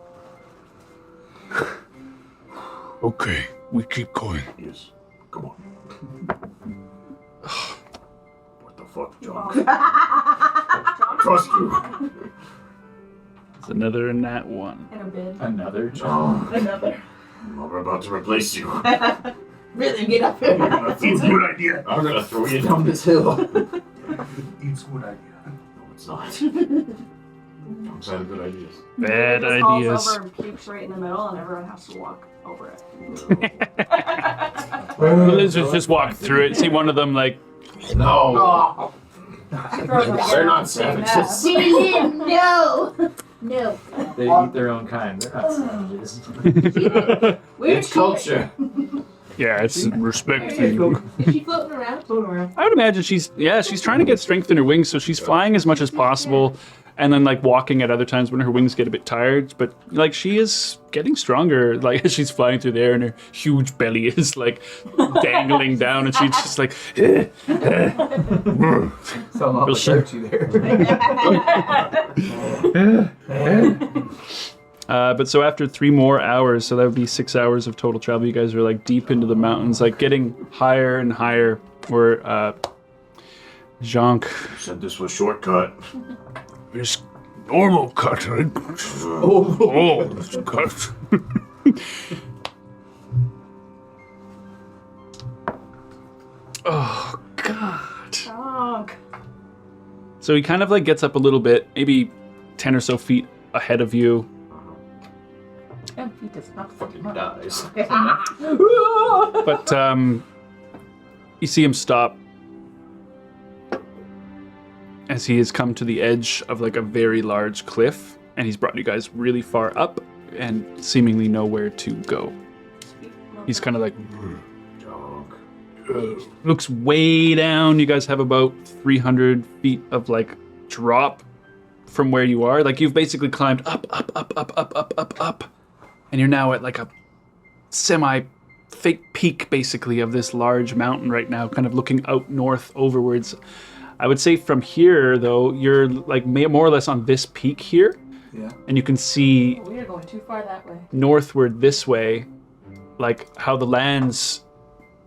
Okay, we keep going. Yes. Come on. What the fuck, John? Trust you. it's another nat one. In a bid. Another John. Another. I'm about to replace you. Really, get up here. It's a good idea. I'm gonna throw you down this hill. It's a good idea. No, it's not. Don't say good ideas. Bad It just falls ideas. over and peaks right in the middle, and everyone has to walk over it. The lizards just walk through it. See one of them like, No. They're not savages. No! No. They eat their own kind. They're not savages. It's culture. yeah, it's respect for you. Is she floating around? Floating around. I would imagine she's trying to get strength in her wings, so she's flying as much as possible, and then like walking at other times when her wings get a bit tired. But like she is getting stronger, like as she's flying through the air, and her huge belly is like dangling down, and she's just like. So I'm up without you there. But so after 3 more hours, so that would be 6 hours of total travel, you guys are like deep into the mountains, like getting higher and higher. Where Jonk. Said this was shortcut. It's normal cut, right? Oh, it's cut. Oh God. Dog. So he kind of like gets up a little bit, maybe 10 or so feet ahead of you. 10 feet is not Fucking dies. But you see him stop as he has come to the edge of like a very large cliff, and he's brought you guys really far up and seemingly nowhere to go. He's kind of like looks way down. You guys have about 300 feet of like drop from where you are. Like you've basically climbed up, and you're now at like a semi-fake peak, basically, of this large mountain right now, kind of looking out north overwards. I would say from here, though, you're like more or less on this peak here, Yeah. and you can see We are going too far that way. northward this way, like how the lands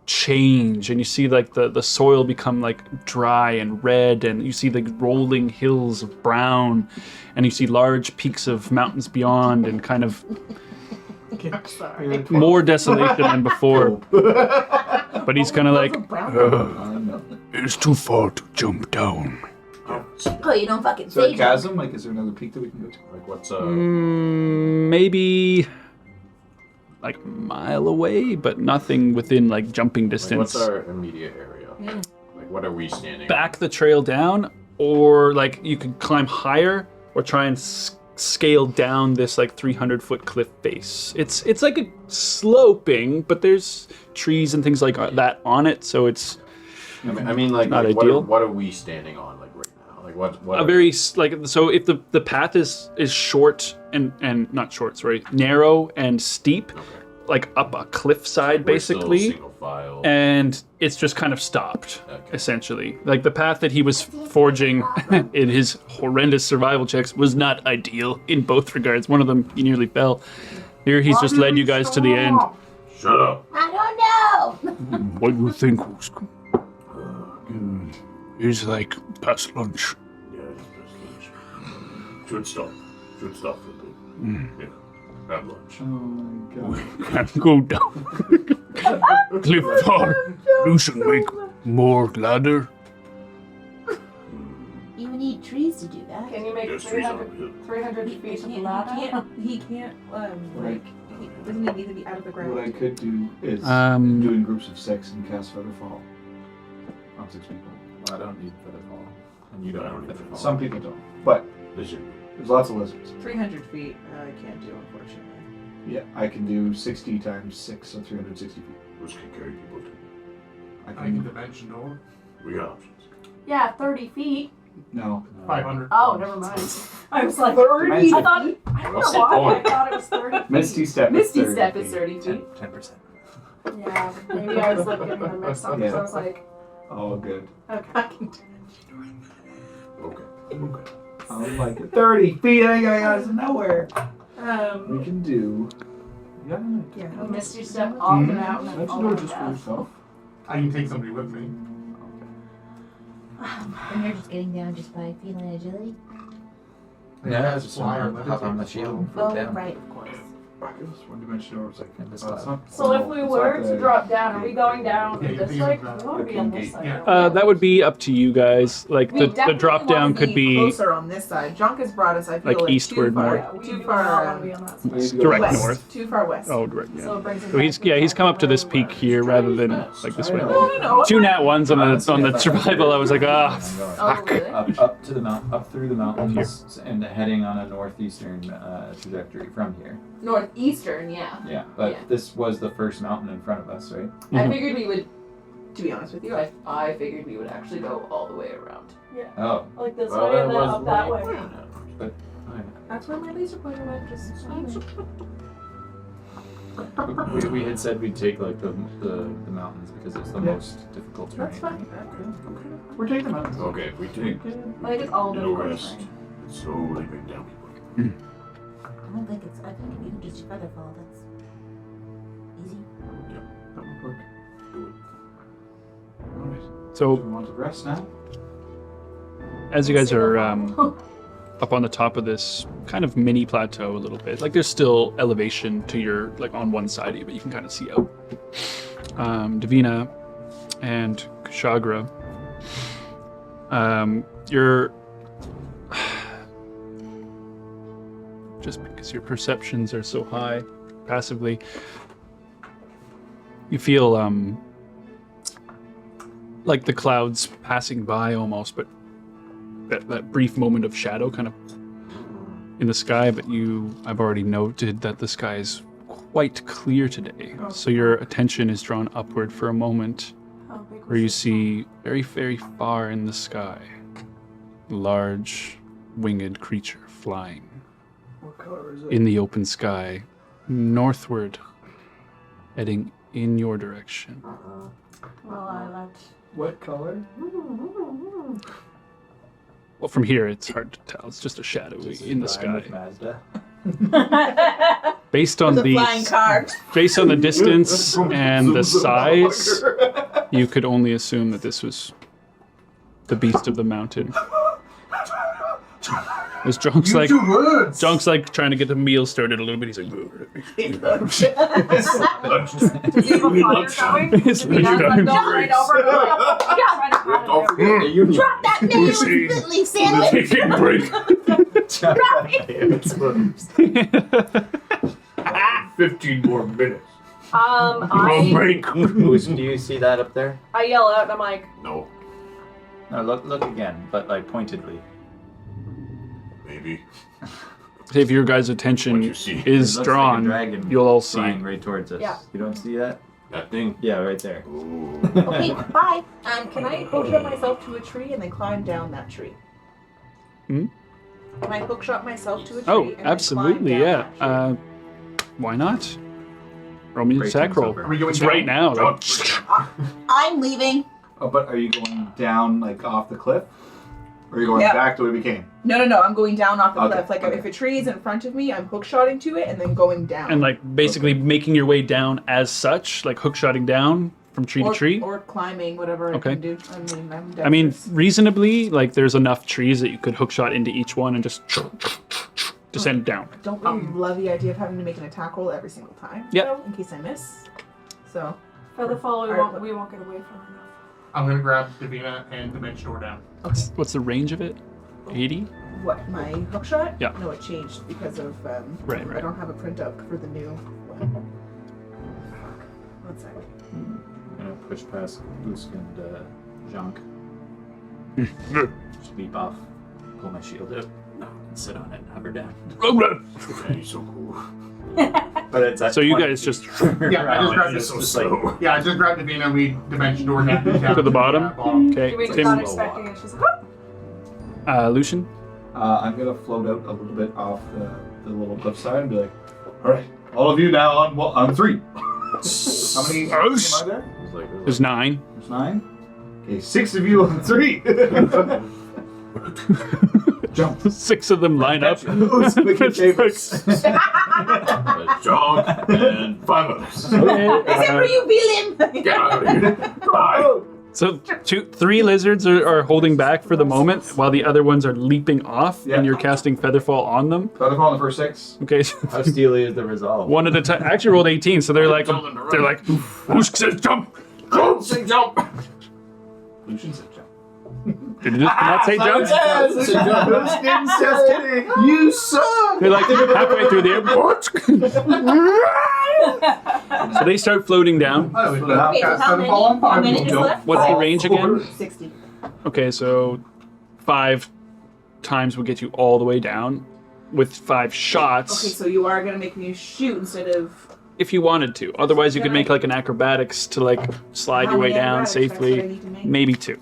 change, and you see like the soil become like dry and red, and you see the rolling hills of brown, and you see large peaks of mountains beyond, and kind of Sorry. more desolation than before. But he's kind of like, It's too far to jump down. Oh, you don't fucking Is there a say chasm? Like, is there another peak that we can go to? Like, what's maybe like a mile away, but nothing within like jumping like, distance. what's our immediate area? Like, what are we standing? Back the trail down, or like you could climb higher, or try and scale down this like 300-foot cliff face. It's like a sloping, but there's trees and things like that on it, so it's I mean, like, not like ideal. What are we standing on, like right now? Like, what? a very like, so if the path is short and not short, sorry, narrow and steep, Okay. like up a cliffside We're still basically, single file. and it's just kind of stopped. Okay. Essentially, like the path that he was forging in his horrendous survival checks was not ideal in both regards. One of them, he nearly fell. Here, he's just led you guys to the end. Shut up. I don't know. What do you think, Usk? It's like past lunch. Yeah, that's lunch. Should stop. Should stop for a bit. Yeah. Have lunch. Oh my god. We can't go down. Cliff far. You should make more ladder. You need trees to do that. Can you make There's trees on 300, the hill. 300 feet of ladder? He can't, doesn't it need to be out of the ground? What I could do is do in groups of 6 and cast Featherfall on 6 people. I don't need Featherfall. And you don't need Featherfall. Some people don't, but Listen. there's lots of lizards. 300 feet, I can't do, unfortunately. Yeah, I can do 60 times 6, so 360 feet. Who's can carry people to? I I can can. dimension door. We got options. Yeah, 30 feet. No. 500. Oh, never mind. I was like, 30 I Dimension. thought, I don't know What's the why, I point? thought it was 30 feet. Misty Step. Misty is 30 Step feet. is 30 feet. 10%. Yeah, maybe I was like getting them mixed up because I was like, Oh, good. okay. Okay. I was like 30 feet. I got us nowhere. Um, We can do. Yeah. yeah. A misty step off the mountain and Let's all do it the way just for down. yourself. I can take somebody with me. And you're just getting down just by feeling agility? Yeah, just Fly or hop on the levitate. shield and Oh, float down. right, of course. It was one dimension over. It's like, And this it's cloud. not- So if we it's were not to the- drop down, are we going down Yeah, you this think way? of that. We want to be on this side. Yeah. That would be up to you guys. Like We the definitely drop down wanna could be closer on this side. Jonk has brought us, I feel like like eastward too far, more. Yeah, we too do far not want to be on that We side. need to go direct west. north. Too far west. Oh, direct. Yeah. So it brings it So he's back he's come up to this where we peak were. here rather than like this way. No. 2 nat ones on the survival. I was like, ah, Oh, fuck. really? Up to the mount, up through the mountains, and heading on a northeastern trajectory from here. Northeastern, yeah. Yeah, but Yeah. this was the first mountain in front of us, right? I figured we would, to be honest with you, I figured we would actually go all the way around. Oh, Like this Well, way that and then was up that right. way. but That's where my laser pointer went, just we had said we'd take like the mountains because it's the Yeah. most difficult terrain. That's fine. We're taking them out. Okay, we take I think it's all the difficult. rest. terrain. Slowly bring down people. I don't think it's. I think if you can just featherfall, that's easy. That would work. Alright. So Do we want to rest now? as you guys are up on the top of this kind of mini plateau a little bit, like there's still elevation to your like on one side of you, but you can kind of see out. Davina and Kshagra, you're just because your perceptions are so high passively, you feel like the clouds passing by almost, but that brief moment of shadow kind of in the sky, but I've already noted that the sky is quite clear today. So your attention is drawn upward for a moment How big was where you this see very, very far in the sky, a large winged creature flying What color is it? in the open sky, northward, heading in your direction. one? Well, I left. What color? Well, from here, it's hard to tell. It's just a shadow Just in the rhyme sky. with Mazda. Based on With a flying car. based on the distance and the size, you could only assume that this was the beast of the mountain. As Jonk's like, Jonk's like trying to get the meal started a little bit. He's like, Does he have a fire going? It's He has lunchtime. one going right over. Trying to cut Don't it. forget the union. Drop that mayo instantly, sandwich! Taking a break. 15 more minutes. I break. Who's, do you see that up there? yell out and I'm like, No, No, look again, but like pointedly. maybe. If your guys' attention What you see? It is looks drawn, like a dragon you'll all see. flying right towards us. Yeah. You don't see that? That thing. Yeah, right there. Ooh. Okay, bye. Can I hookshot myself to a tree and then climb down that tree? Hmm? Can I hookshot myself to a tree? Oh, and then absolutely, climb down yeah. that tree? Why not? Roll me an Break attack things roll. over. Are we going It's down? right now. Like, I'm leaving. Oh, but are you going down like off the cliff? Or are you going Yeah. back the way we came? No. I'm going down off the Okay, cliff. Like okay. if a tree is in front of me, I'm hookshotting to it and then going down. and like basically making your way down as such, like hookshotting down from tree or, to tree. or climbing, whatever Okay. I can do. I mean, dexterous. reasonably, like there's enough trees that you could hookshot into each one and just descend down. I don't really love the idea of having to make an attack roll every single time. Yep. though, in case I miss. So feather fall, Alright, we won't get away from her. I'm gonna grab Davina and dimension door down. What's the range of it? 80? what, my hookshot? Yeah. No, it changed because of Right, I right. don't have a printout for the new one. One second. I'm gonna push past Usk and Jonk. Just leap off, pull my shield out, and sit on it and hover down. Man, he's so cool. But it's at So you 20 guys just Yeah, I just grabbed It's this. just like, Yeah, I just grabbed Davina and we dimension door down To the bottom? bottom. okay. We just Tim, not expecting it. She's like, oh! Lucian. I'm gonna float out a little bit off the little cliffside and be like, all right, all of you now on 3. How many am I there? it's like, There's 9. There's 9. Okay, 6 of you on 3. Jump. 6 of them line up. Who's wicked favorites? John and 5 others. Except for you, Belim! Get out of here. Bye. So 3 lizards are holding back for the moment while the other ones are leaping off Yeah. and you're casting Featherfall on them. Better fall on the first 6. Okay, how steely is the resolve? one at a time. Actually rolled 18, so they're like, Usk says jump. Don't say jump. Lucian said jump. Did you not say jump? Just kidding. You suck. They're like halfway through the air. So they start floating down. Oh, Okay, so how many minutes left? What's the range again? 60. Okay, so 5 times will get you all the way down with 5 shots Okay, so you are gonna make me shoot instead of. if you wanted to. Otherwise, you could make like an acrobatics to like slide How your way many down acrobatics checks do I safely. need to make? Maybe 2.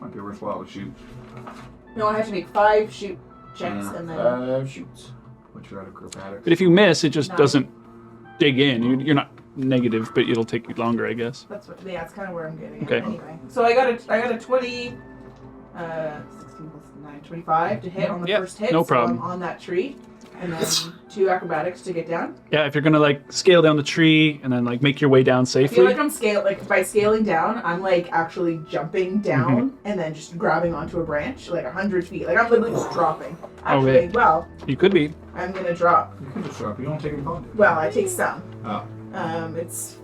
Might be worthwhile to shoot. No, I have to make 5 shoot checks and then. Shoots. What's your acrobatics? But if you miss, it just 9. doesn't dig in. You're not negative, but it'll take you longer, I guess. That's what. Yeah, that's kind of where I'm getting. Okay. At. Anyway, so I got a 20. 16 plus 9, 25 to hit on the Yeah, first hit. no so problem. I'm on that tree, and then 2 acrobatics to get down. Yeah, if you're gonna like scale down the tree and then like make your way down I feel safely. like I'm by scaling down, I'm like actually jumping down and then just grabbing onto a branch, like 100 feet. Like I'm literally just dropping. Actually, Okay. well, You could be. I'm gonna drop. You can just drop. You don't take any fun. Well, I take some. Oh. It's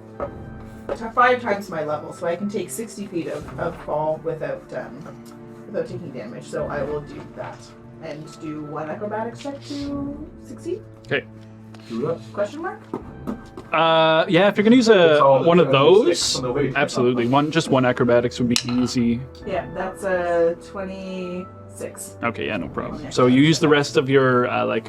5 times my level, so I can take 60 feet of fall without taking damage. So I will do that and do 1 acrobatics check to succeed. Okay. Do that. Question mark? Yeah, if you're gonna use It's all one of the sticks those, on the way. absolutely. Just one acrobatics would be easy. Yeah, that's 26. Okay, yeah, no problem. So you use the rest of your I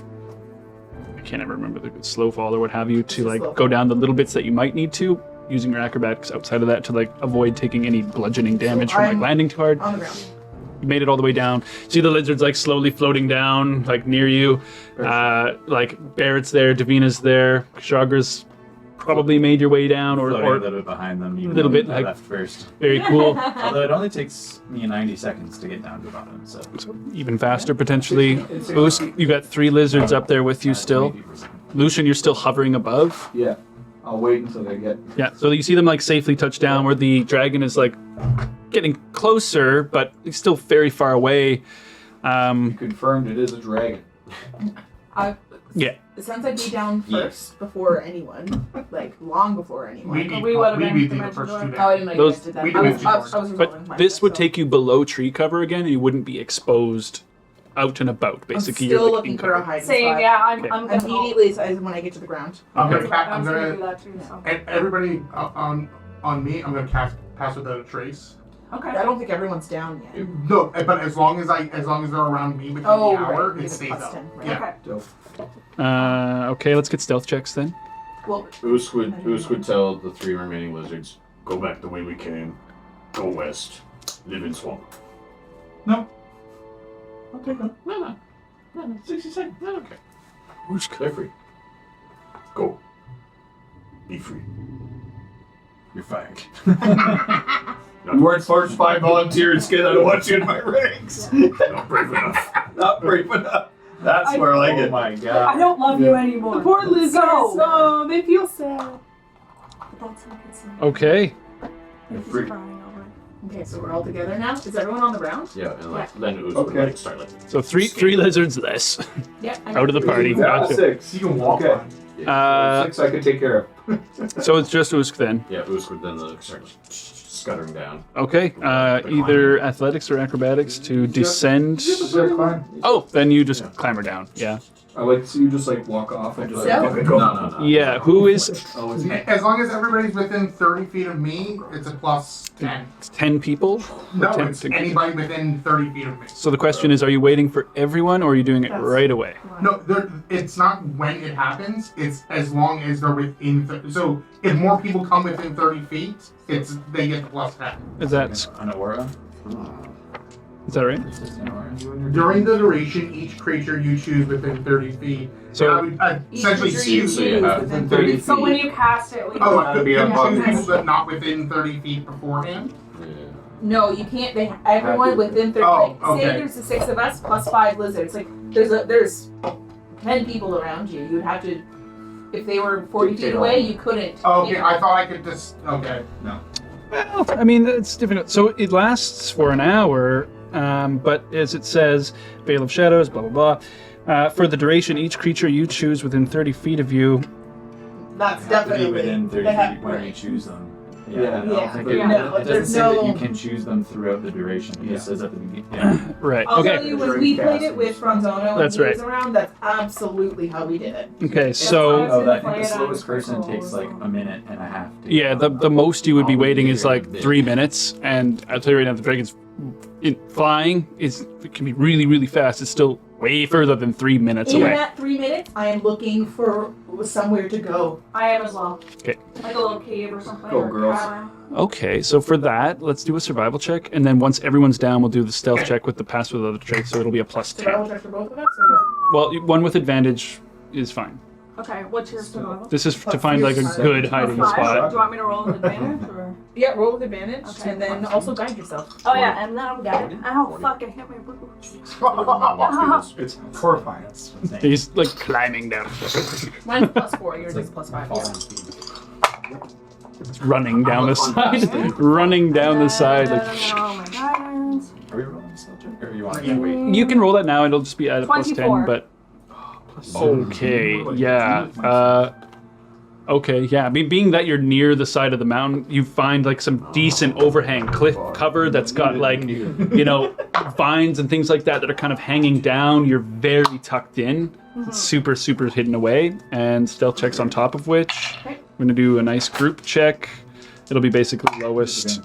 can't ever remember the slow fall or what have you to a like slow go fall. down the little bits that you might need to, using your acrobatics outside of that to like avoid taking any bludgeoning damage from like I'm- landing too hard. On the ground. You made it all the way down. See the lizards like slowly floating down, like near you. Like Barrett's there, Davina's there, Kshagra's probably made your way down, or Floating a little bit behind them. a little bit I like left first. very cool. Although it only takes me 90 seconds to get down to the bottom, so. Even faster potentially. Usk, you got 3 lizards up there with you still. Lucian, you're still hovering above. Yeah. I'll wait until they get. Yeah, so you see them like safely touch down where the dragon is like getting closer, but he's still very far away. Confirmed it is a dragon. Yeah. Since I'd be down first before anyone, like long before anyone. We would have been beat the the first dimension two Oh, I days. didn't know Those- you guys did that. we I did was, it I was resolving But my this would so take you below tree cover again, and you wouldn't be exposed out and about. I'm Basically, still you're like looking in for a cover. hiding Same, spot. yeah, I'm Okay. gonna Immediately as when I get to the ground. I'm Go. gonna I was gonna do that too, so. everybody on me. I'm gonna cast pass without a trace. Okay. I don't think everyone's down yet. No, but as long as they're around me within Oh, the hour, right. it You get stays plus up. 10, right. Yeah. Okay. Okay, let's get stealth checks then. Well, Usk would tell the 3 remaining lizards, go back the way we came, go west, live in swamp. I'll take them. No. 60 seconds. No, okay. They're free. Go. Be free. You're fired. You weren't forced by volunteers, kid. I don't want you in my ranks. Not brave enough. Not brave enough. That's where I Oh get. my I god. don't love you anymore. the poor lizards. Go. Oh, they feel sad. But that's not good sign. Okay. He's free. crying over. Okay, so we're all together now. Is everyone on the ground? Yeah, and then Usk Okay. would start like. So three lizards less Yeah. out of the party. Yeah, Gotcha. 6. You can walk Okay. on. 6 I could take care of. So it's just Usk then. Yeah, Usk would then start scuttering down. Okay. Either athletics or acrobatics to descend. Zip line. Oh, then you just clamber down. Yeah. I like to see you just like walk off and just Yeah. like fucking go. No. Yeah. Who is Oh, is it? As long as everybody's within 30 feet of me, it's a plus 10. 10 people? No, Or 10 it's to- anybody within 30 feet of me. So the question is, are you waiting for everyone, or are you doing it right away? No, it's not when it happens. It's as long as they're within. So if more people come within 30 feet, they get the plus 10. Is that An aura? right? It's just an aura. During the duration, each creature you choose within 30 feet. So- I would essentially Each creature you choose. so you choose have within 30 feet. So when you cast it, we Oh, That'd be you a can bug. choose people that not within 30 feet beforehand. Yeah. No, you can't. Everyone within 30. Oh, like, say okay. there's the 6 of us plus 5 lizards. Like there's 10 people around you. You'd have to. If they were 40 feet away, you couldn't. Oh, okay, you know. I thought I could just. Okay. Well, I mean, it's difficult. So it lasts for an hour, but as it says, Veil of Shadows, blah, blah, blah. For the duration, each creature you choose within 30 feet of you. That's Have to be definitely. within 30 they have- feet when you choose them. Yeah. I don't Yeah. think Yeah. it, No, it doesn't there's say that you no- can choose them throughout the duration. It just Yeah. says at the beginning. Yeah. Right. I'll Okay. tell you, when we played it with Franzono That's and he right. was around, that's absolutely how we did it. Okay. So Oh, I think Play the it slowest on person circles. takes like a minute and a half. To yeah, the most you would be waiting is like 3 minutes, and I'll tell you right now, the dragon's flying it can be really, really fast. It's still way further than 3 minutes In away. that 3 minutes, I am looking for somewhere to go. I am as well. Okay. Like a little cave or something. Go, or girls. cavern. Okay, so for that, let's do a survival check, and then once everyone's down, we'll do the stealth check with the pass with other traits, so it'll be a plus 10. Survival check for both of us, or what? Well, one with advantage is fine. Okay, what's your survival? This is to find like a good hiding Plus 5. spot. Do you want me to roll with advantage or? Yeah, roll with advantage, Okay. and then also guide yourself. Oh yeah, and then I'm good. Ow, fuck! I hit my boo. It's horrifying. He's like climbing down, Mine's plus 4, yours is plus 5. Yeah. running down the side, running down the side. Like, Oh my god. Are we rolling a stealth check? Or you want Yeah. to wait? you can roll that now, it'll just be at a plus 10, 24. but okay, yeah. Okay, yeah. I mean, being that you're near the side of the mountain, you find like some decent overhang cliff cover that's got like, you know, vines and things like that are kind of hanging down. You're very tucked in, super, super hidden away, and stealth checks on top of which. Okay. I'm gonna do a nice group check. It'll be basically lowest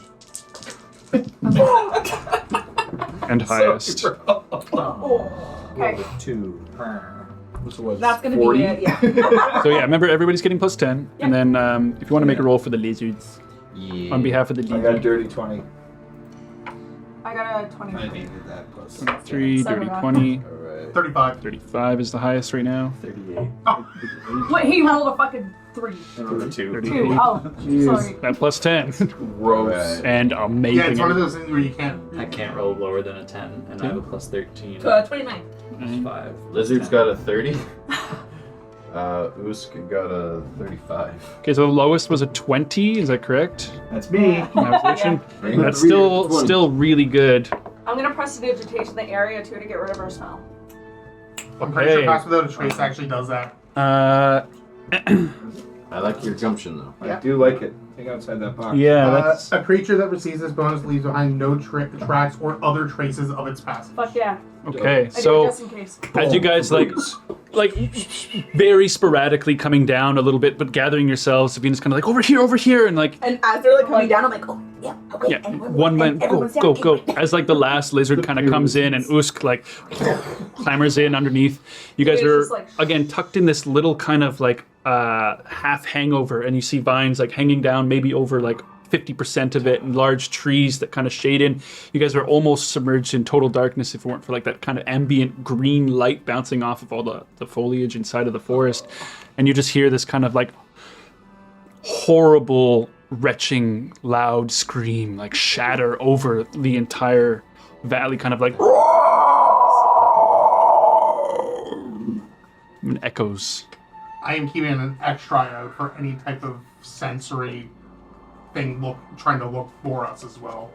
and highest. Okay. 2. That's gonna 40? be it, yeah. So yeah, remember everybody's getting plus 10, and then if you want to make a roll for the lizards Yeah. on behalf of the I got a dirty 20. I got a 20. I needed that plus. 3, So dirty did I. 20. Alright. Alright. 35. 35 is the highest right now. 38. Wait, he rolled a fucking 3. 32. 38. 2. Oh, sorry. That plus 10. Gross. And amazing. Yeah, it's one of those things where you can't. I can't roll lower than a 10, and I have a plus 13. 29. Mm. 5. Lizard's got a 30. Usk got a 35. Okay, so the lowest was a 20, is that correct? That's me. Navigation? Yeah. That's still really good. I'm gonna prestidigitation the area too to get rid of our smell. I'm pretty sure Okay. Pass Without a Trace actually does that. I like your gumption though. I do like it. Think outside that box. Yeah, that's A creature that receives this bonus leaves behind no tracks or other traces of its past. Fuck yeah. okay. I do it So just in case. as you guys like very sporadically coming down a little bit, but gathering yourselves, Savina's kind of like over here, and like And as they're like coming down, I'm like, oh, yeah, okay. yeah, and one man, go, everyone's go, down. go. As like the last lizard kind of comes in, and Usk like clambers in underneath. You guys It's are just like- again tucked in this little kind of like half hangover, and you see vines like hanging down, maybe over like 50% of it, and large trees that kind of shade in. You guys are almost submerged in total darkness if it weren't for like that kind of ambient green light bouncing off of all the foliage inside of the forest. And you just hear this kind of like horrible, retching, loud scream like shatter over the entire valley, kind of like and echoes. I am keeping an extra eye out for any type of sensory thing trying to look for us as well.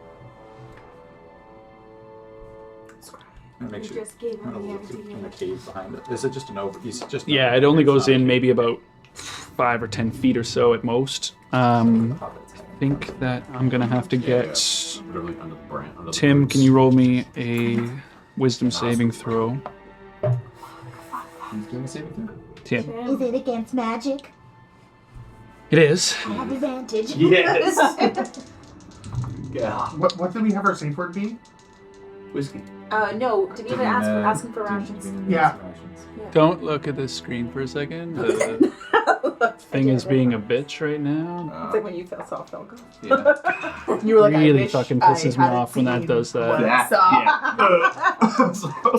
And make You sure just gave I'm him gonna the look in the idea. cave behind it. Is it just an over? Is it just Yeah, it only goes in maybe about 5 or 10 feet or so at most. I think that I'm gonna have to get Literally under the branch. Under the Tim. roots. Can you roll me a wisdom saving throw? He's doing a saving throw. Tim. Is it against magic? It is. I have advantage. Yes. Yeah. What did we have our safe word be? Whiskey. No, Davina asked for asking for rations. Yeah. Don't look at the screen for a second. The thing is being a bitch right now. It's like when you felt soft, felt good. Yeah. You were like, I Really wish fucking I pisses me hadn't off when that seen does that. what I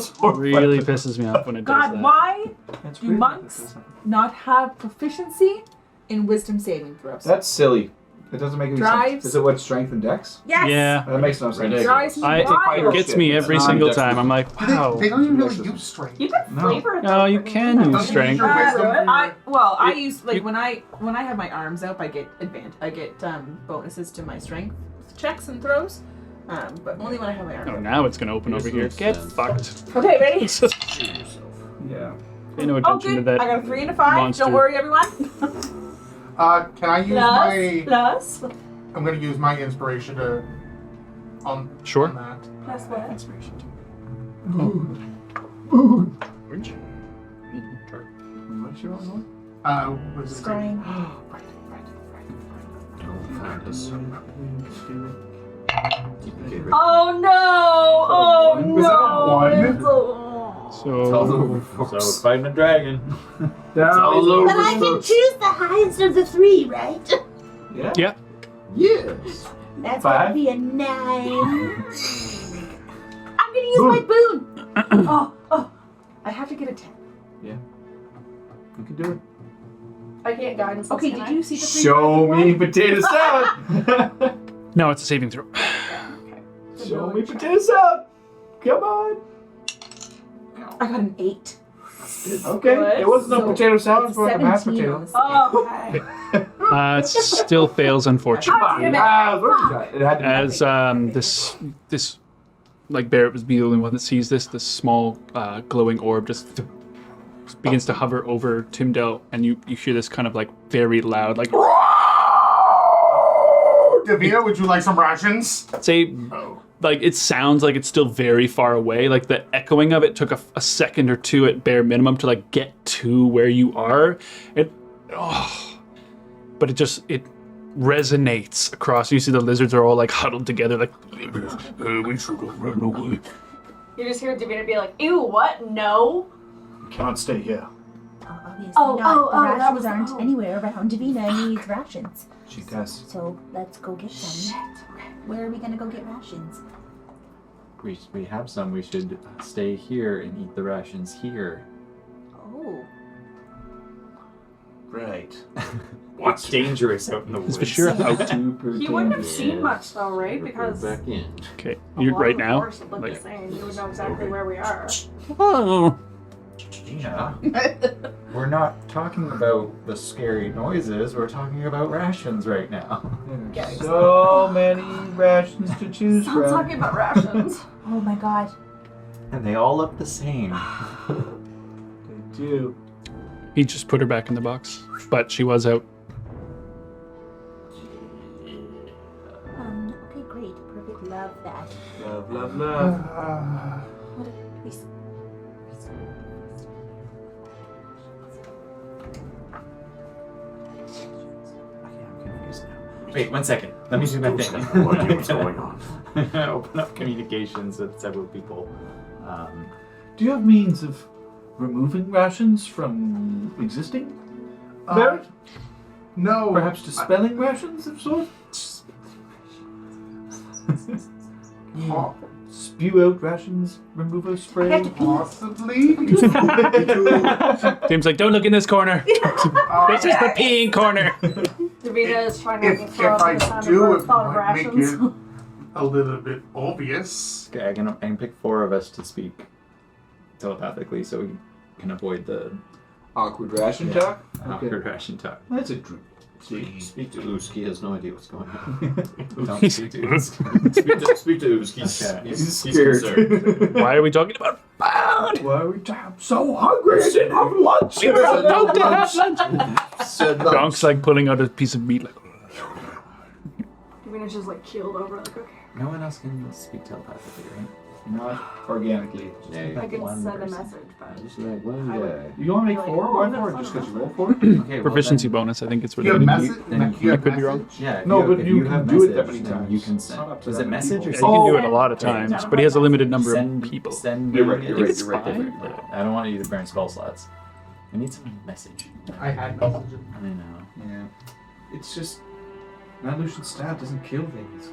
saw. Really pisses me off when it does God, that. why That's do weird. monks not have proficiency in wisdom saving throws? That's silly. It doesn't make any Drives. sense. Is it what, strength and dex? Yes. Yeah. That makes no sense. Ridiculous. Drives me It wild. gets me every It's single not time. I'm like, wow. They don't even really use strength. You can No. flavor it. No, though, you pretty can well. use Don't you strength. use your wisdom for your- I It- use like you- when I have my arms up, I get bonuses to my strength checks and throws, but only when I have my arms Oh, up. now it's gonna open over here. Get fucked. Okay, ready? Yeah. Pay no attention Okay, to that. I got a 3 and a 5. monster. Don't worry, everyone. Can I use Plus. I'm going to use my inspiration to on Sure. on that. Plus what? Inspiration too. Orange. What's your one? Was it Scrying. Don't find us. Oh no! Oh no! Was that a 1? It's a- So So fighting a dragon. all over. But I can choose the highest of the 3, right? Yeah. yeah. Yes. That's 5. gonna be a 9. I'm gonna use my boon. Oh, I have to get a 10. You can do it. I can't guidance. Okay, can did I? you see the 3? Show me potato salad. No, it's a saving throw. Show me potato salad. Come on. I got an 8. Okay. Good. It wasn't So a potato salad. It it's was like a mashed 17 on potato. the Oh, okay. It still fails, unfortunately. God damn it. Ah, what you got? It had to be As this like Barrett was the only one that sees this small glowing orb just begins to hover over Timdale, and you hear this kind of like very loud like Davina, would you like some rations? say like it sounds like it's still very far away. Like the echoing of it took a second or two at bare minimum to like get to where you are. But it resonates across. You see the lizards are all like huddled together like We should run away. You just hear Davina be like, "Ew, what? No." Can't stay here. Obviously Oh, not. oh, The oh, that rations was- aren't oh. anywhere around. Davina needs rations. She does. So let's go get some. Where are we gonna go get rations? we have some. We should stay here and eat the rations here. Oh. Right. It's dangerous out in the Is woods. Bashir out? Super He wouldn't have dangerous. seen much though, right? We're Because back in. Okay, a you're lot right of the now. forest would look Like, the same. You would know exactly where we are. oh, Gina, we're not talking about the scary noises. We're talking about rations right now. Yeah, So many rations to choose Sounds from. talking about rations. Oh my god. And they all look the same. They do. he just put her back in the box, but she was out. Okay, great. Perfect. Love that. Love, love, love. What a please. I'm confused now. Wait, 1 second. Let me do my Still thing. have no idea what's going on. Open up communications with several people. Do you have means of removing rations from existing? Barrett? No. Perhaps dispelling rations of sorts? Po- Spew out rations remover spray? Possibly. Tim's like, don't look in this corner. This is the peeing corner. Davina is trying not to If throw up I the sound do, of it the thought of might make rations. it a little bit obvious. Okay, I can pick 4 of us to speak telepathically so we can avoid the Awkward ration talk? awkward ration talk. That's a true. Speak to Oosk. He has no idea what's going on. Don't speak to us. speak to Oosk. Okay. He's scared. concerned. Why are we talking about food? Why are we so hungry? I didn't have lunch. We were about to have lunch. Said Donk's like pulling out a piece of meat. Like, Davina's just like keeled over, like, okay. No one else can speak telepathically, right? Not organically. Yeah. I can One send a person. message, but Just like one I would- guy. You want to make Like, 4? oh, Why that's 4? not Just because you enough. roll 4? Okay, well, proficiency then- bonus, I think it's what You it have is. message. then You I have could be wrong. message? Yeah, if No, you, but if you have can do it that message, many then times. You can It's not send. up to Is that it many message people. or Yeah, send? you can do Oh, it a lot of okay. times, but he has a limited number Send, of people. Send You're right, me- you're I think right, it's you're right, fine, you're right. but I don't want you to burn spell slots. I need some message. I had messages. I know. Yeah. It's just. Non-lucian stab doesn't kill things.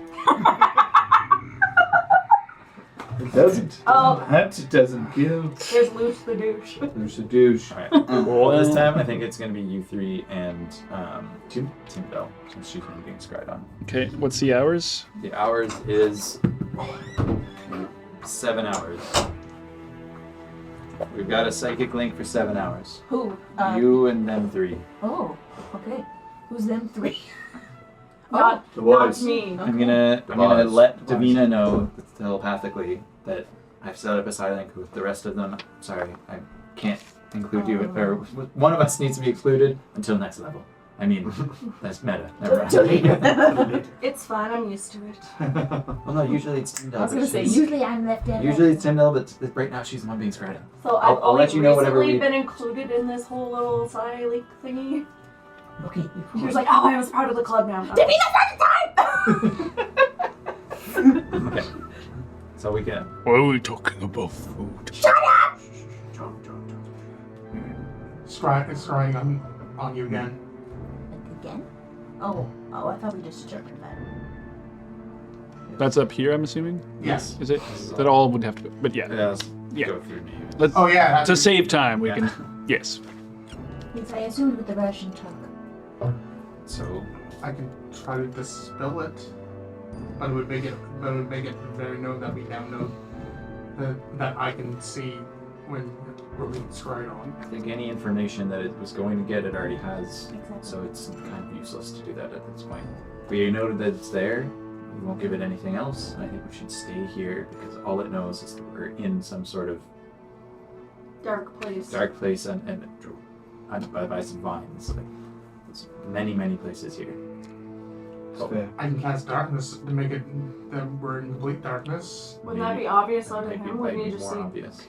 It doesn't. Oh. It doesn't kill. there's Luce the douche. There's a douche. Alright. Well, this time I think it's going to be you 3 and Tim Bell, since she's going to be being scried on. Okay, what's the hours? The hours is 7 hours. We've got a psychic link for 7 hours. Who? You and them 3. Oh, okay. Who's them 3? Not, The not wise. me. I'm gonna Lies. let Davina know telepathically that I've set up a silent with the rest of them. Sorry, I can't include you, or one of us needs to be excluded until next level. I mean, that's meta. Never mind. It's fine, I'm used to it. Well, no, usually it's Tyndall. I was gonna but say, she's- usually I'm left out. Usually it's Tyndall, but right now she's the one being scried on. So I'll I've only let you know whatever recently we- been included in this whole little side leak thingy. Okay, She was like, oh, I was part of the club now. Okay. So we can. Why are we talking about food? Scrying on you again. Like again? Oh, I thought we just determined that. That's up here, I'm assuming? Yes. Is it? That all would have to be. But yeah. Yeah. Go through me. Let's, Oh yeah. to save time, we Yeah. can. Yes. Yes, I assumed with the Russian talk. So I can try to dispel it, but it would make it very known that we now know that I can see when we're being scryed on. I think any information that it was going to get, it already has. Exactly. So it's kind of useless to do that at this point. We noted that it's there. We won't give it anything else. And I think we should stay here because all it knows is that we're in some sort of Dark place. dark place and by some vines. Like, there's many places here. Fair. I can cast darkness to make it that we're in complete darkness. Wouldn't that be obvious though to Might be- him? might Wouldn't be you just more see? obvious.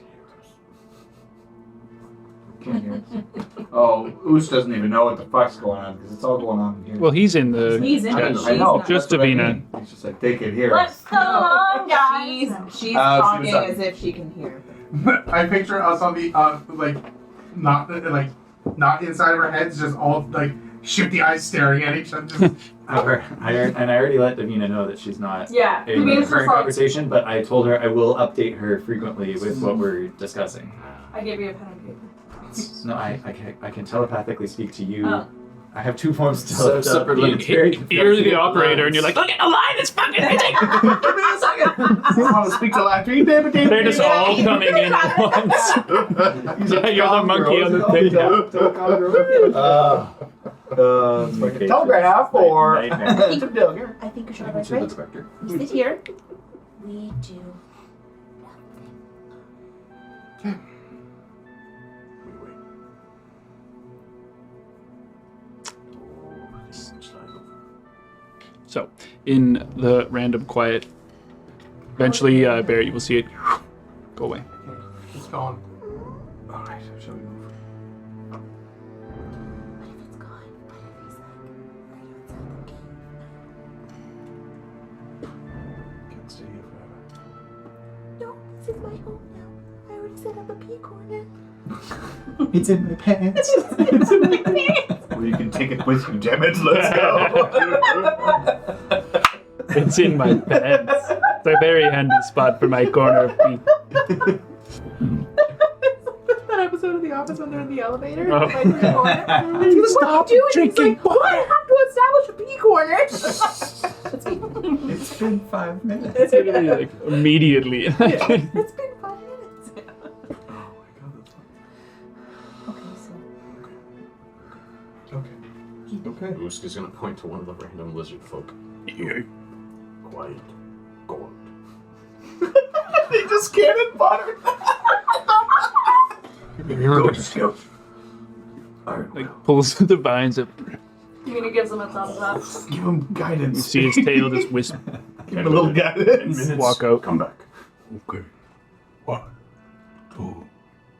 Can't hear it. Oh, Oos doesn't even know what the fuck's going on because it's all going on here. Well, he's in the. He's in chat. it. I know. Just that's what I Davina. mean. He's just like, they can hear Let's us. go on, guys! She's She talking was talking. as if she can hear. I picture us on the not inside of our heads, just all like shifty eyes staring at each other. I already let Davina know that she's not Yeah, in the Davina's current just like, conversation, but I told her I will update her frequently with what we're discussing. I gave you a pen and paper. No, I can telepathically speak to you. Oh. I have 2 forms to So separate It's very You're the operator, and you're like, look at the line, it's fucking amazing. Give me a second. I want to speak to last week. They're just all coming in at once. Yeah, you're the monkey on the thing. Telegram for. I think Kushagra's To the right. director. We sit here. We do nothing. We wait. Oh, this is not over. So, in the random quiet, eventually, Barrett, you will see it go away. It's gone. Alright, shall we move? What if it's gone? What if he's like right outside the gate? Can't stay here forever. No, this is my home now. I already set up a pee corner. It's in my pants. Well, you can take it with you, damn it. Let's go. It's in my pants. It's a very handy spot for my corner of pee. That episode of The Office when they're in the elevator. Oh. Like, in the corner. And he's like, what are you doing? drinking He's like, well, I have to establish a pee corner. That's me. It's been 5 minutes. It's literally like immediately. It's been 5 minutes. Oh my god, that's Okay, so Okay. Usk is gonna point to one of the random lizard folk. Quiet. Gord. They just cannon butter. Go to scout. Alright, Like pulls the vines up. Davina gives him a thumbs up. give him You guidance. see his tail just wisp, Give him a little guidance. walk out, Come back. Okay. 1, 2.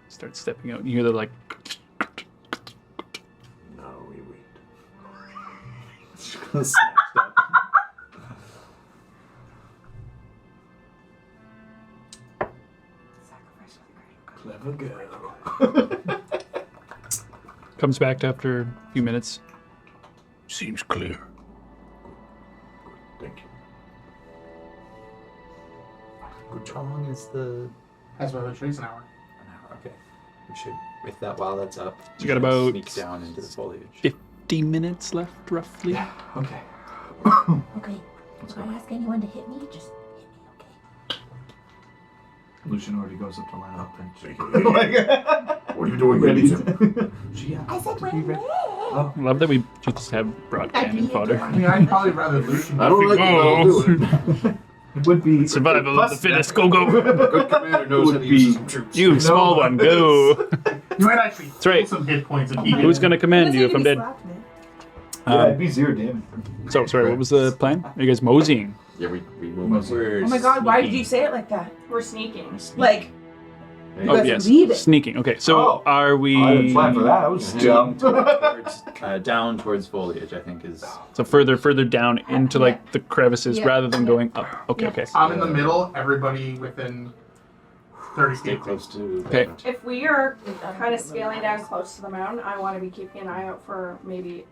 start stepping out. And you hear the like. Now we wait. Sacrifice for the greater good. Clever girl. Comes back after a few minutes. Seems clear. Thank you. How long is the That's why the tree's an hour. an hour? Okay. We should, with that while that's up, You got about sneak down into the foliage. 50 minutes left, roughly. Okay. okay. If I ask anyone to hit me, just hit me, okay? Lucian already goes up to line up and Thank you. What are you doing, ready ready to. She I said to be when ready. oh. Love that we just have broad cannon fodder. I mean, I'd probably rather Lucian. I don't like it, but I'll do it. It would be Survival of the fittest. Go, go. Good commander knows how to use some troops. You small one, go. You might actually That's right. steal some hit points if he Who's gonna command you if I'm dead? Yeah, it'd be 0 damage. So sorry, what was the plan? Are you guys moseying? Yeah, we move. Mostly. We're Oh my god, why did sneaking. you say it like that? We're sneaking. Like, Hey, Oh guys yes, leave it. sneaking. Okay, so Oh. are we? I didn't plan for that. I was dumb. towards, down towards foliage, I think is. So further down into like the crevices Yeah. rather than going up. Okay, Yeah. okay. I'm in the middle, everybody within 30 Stay feet. close to. Okay. If we are kind of scaling down close to the mountain, I want to be keeping an eye out for maybe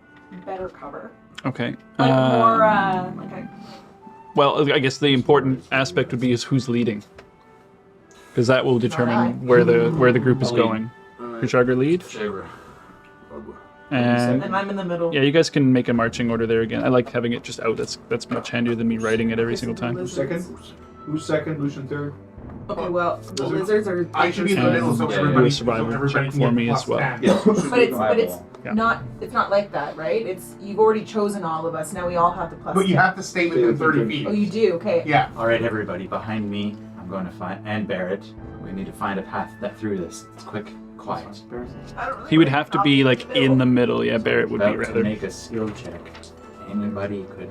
better cover. Okay. Like more, like a Well, I guess the important aspect would be is who's leading, because that will determine where the group is I'll lead. going. Kushagra lead, Shaver. and and I'm in the middle. yeah, you guys can make a marching order there again. I like having it just out. That's much handier than me writing it every single time. Who's second? Who's second? Lucian third? Okay, well, the lizards are. I should be in the And middle so yeah, everybody, do a survival so everybody check can for get me plus as well. 10. Yeah. But it's Yeah. not like that, right? It's you've already chosen all of us. Now we all have the plus. But you 10. have to stay within 30 feet. Oh, you do. Okay. Yeah. All right, everybody, behind me. I'm going to find and Barrett. We need to find a path that through this. It's quick, quiet. I don't really He would like have to not be being like in the middle. Yeah, Barrett would be About to rather. make a skill check. Anybody could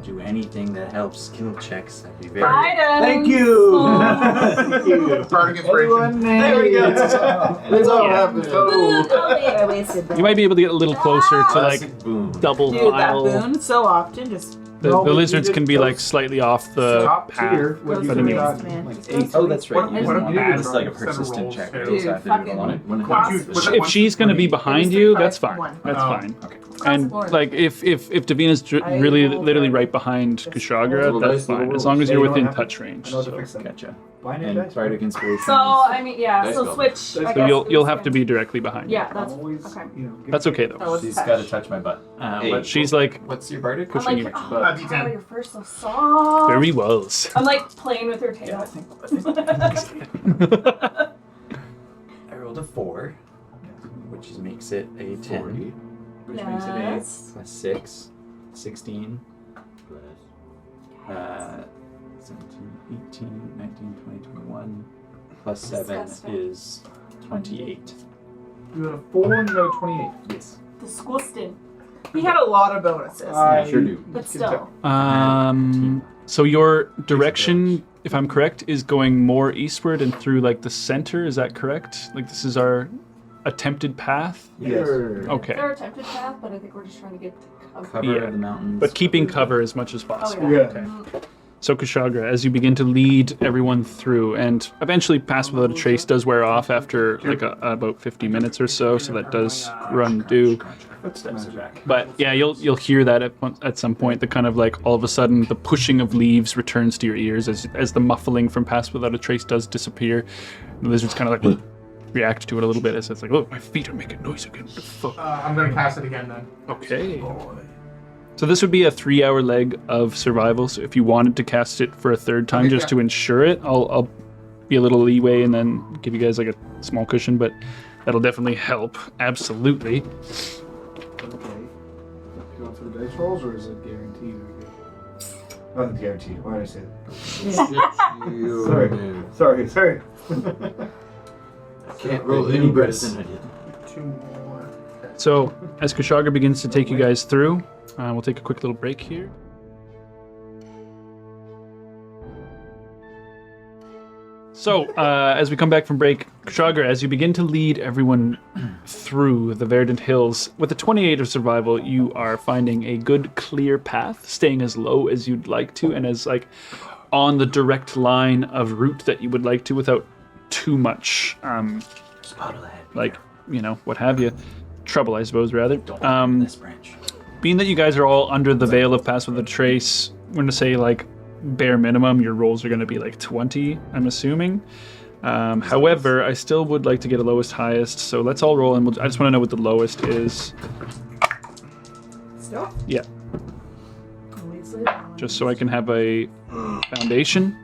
do anything that helps skill checks. That'd be very. Biden. Thank you! Thank you. Starting inspiration. There we go. That's all happened. Oh, wait, I wasted that. You might be able to get a little closer to like Classic boom. double Do that file. boon so often. Just The No, but lizards you can be did like those slightly off the top path. tier. What Those you but are anyway. got, man. like Just 8. goes Oh, to that's me. right. What You a didn't bad this is like a roll. Set of persistent rolls, check, dude. right? So I have to do it Fucking- one at What you- was it If one, she's two, going to be three? behind It was you, 3, that's 5, fine. 1. That's Oh, fine. okay. And More. like if Davina's I really rolled literally a- right behind Just Kushagra, little that's dice, little fine. As rolls. long as Yeah, you're you know within what touch happened? range. I know what to So, fix that. Gotcha. Binary And dice. bardic inspiration. So I mean, yeah. Dice So goblin. switch. I so guess you'll is have to good. be directly behind. Yeah, I'm that's always, okay. you know, That's okay though. That was She's touch. got to touch my butt. Hey. She's like What's your bardic? I'm pushing like, you. oh, D10. you're first so soft. Very wells. I'm like playing with her tail. Yeah, I think I rolled a 4, which makes it a 10, 40. which makes it a Yes. plus 6, 16, 17, 18, 19, 20, 21, plus 7 Disgusting. is 28. You got a 4 and you got a 28. Yes. Disgusting. He had a lot of bonuses. I sure do. But still. So your direction, if I'm correct, is going more eastward and through like the center. Is that correct? Like this is our attempted path. Yes. Okay. They're attempted path, but I think we're just trying to get to cover. Cover Yeah. of the mountains. But keeping cover as much as Oh possible. yeah. Yeah. Okay. So Kushagra, as you begin to lead everyone through, and eventually Pass Without a Trace does wear off after like about 50 minutes or so, so that does run due. Footsteps are back. But yeah, you'll hear that at some point. The kind of like all of a sudden the pushing of leaves returns to your ears as the muffling from Pass Without a Trace does disappear. The lizards kind of like react to it a little bit as it's like, oh, my feet are making noise again. What the fuck? I'm gonna cast it again then. Okay. So this would be a 3-hour leg of survival. So if you wanted to cast it for a third time Okay, just yeah. to ensure it, I'll be a little leeway and then give you guys like a small cushion, but that'll definitely help. Absolutely. Okay. Going for the dice rolls, or is it guaranteed? Nothing's guaranteed. Why did I say that? Sorry. Can't roll any Better dice. than I did. 2 more. So as Kushagra begins to take you guys through, we'll take a quick little break here. So, as we come back from break, Kushagra, as you begin to lead everyone through the Verdant Hills, with a 28 of survival, you are finding a good, clear path, staying as low as you'd like to, and as like on the direct line of route that you would like to, without too much, Spottle ahead. like what have you, trouble, I suppose, rather. Don't this branch. Being that you guys are all under the veil of Pass Without a Trace, we're going to say like bare minimum, your rolls are going to be like 20, I'm assuming. However, I still would like to get a lowest highest, so let's all roll, and I just want to know what the lowest is. Still? Yeah, Always live. just so I can have a foundation.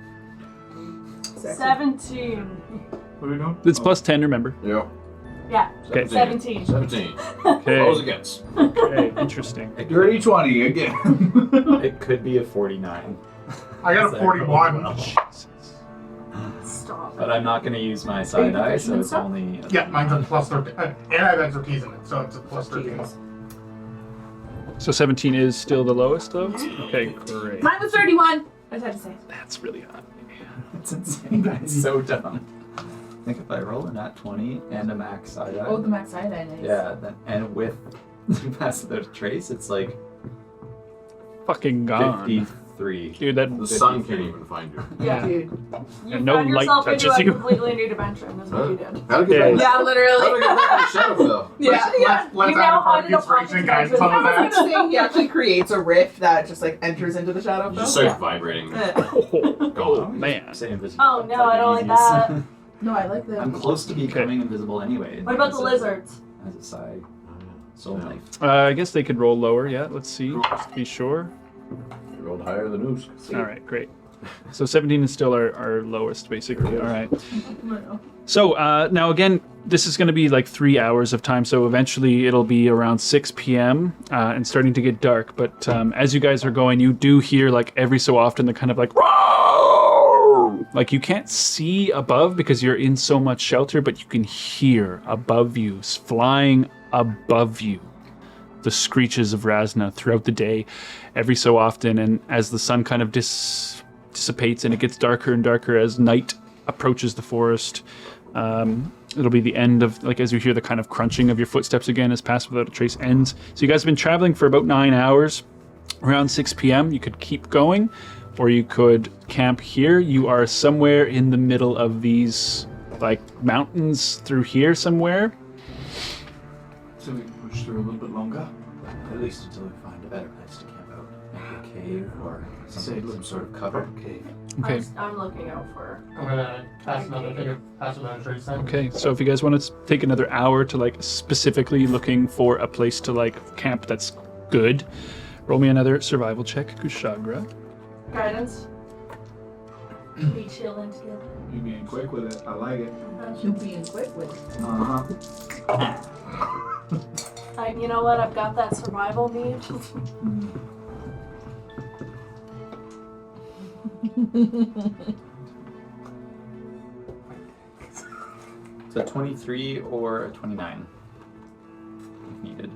17. What are we doing? It's plus 10, remember. Yep. Yeah. Okay. 17. 17. Okay, Rolls against. okay, interesting. Dirty 20 again. It could be a 49. I got a 41. Stop. But I'm not going to use my side die, so it's only. Yeah, mine's a plus 13. And I have expertise in it, so it's a plus 13. So 17 is still the lowest, though? Okay, great. Mine was 31. I just had to say. That's really hot. It's insane. It's so dumb. I think if I roll a nat 20 and a max side die. Oh, the max side, nice. Yeah, then, and with Pass Without a Trace, it's like Fucking gone. 53. Dude, that... The sun can't even find you. Yeah. Dude. You And no found light yourself into touches a you. completely new dimension, is what you did. How to get back? Yeah. Yeah, How to literally. get back in the Shadowfell? Yeah. Let's You add now a part haunted a inspiration pocket guide dimension. some of I was that. gonna say he actually creates a rift that just like enters into the shadow. You just start vibrating. Oh, Gone. man. Say invisible. Oh That's no, I don't like easiest. that. No, I like the. I'm close to becoming invisible anyway. What about the as a- lizards? As a side soul Yeah. knife. I guess they could roll lower, yeah. Let's see, just to be sure. You rolled higher than Oosk. All right, great. So 17 is still our lowest, basically. All right. So now, again, this is going to be like 3 hours of time. So eventually it'll be around 6 p.m. And starting to get dark. But as you guys are going, you do hear like every so often the kind of like, like you can't see above because you're in so much shelter, but you can hear above you, flying above you, the screeches of Razna throughout the day, every so often. And as the sun kind of dissipates and it gets darker and darker as night approaches the forest, it'll be the end of, like, as you hear the kind of crunching of your footsteps again as Pass Without a Trace ends. So you guys have been traveling for about 9 hours. around 6 p.m. You could keep going, or you could camp here. You are somewhere in the middle of these like mountains through here somewhere. So we can push through a little bit longer. At least until we find a better place to camp out. Maybe a cave or some sort of cover. Cave. Okay. I'm looking out for. I'm gonna pass another trace then. Okay, so if you guys want to take another hour to like specifically looking for a place to like camp that's good, roll me another survival check, Kushagra. Guidance. We chilling together. You being quick with it. I like it. You being quick with it. You know what? I've got that survival need. So 23 or a 29 if needed.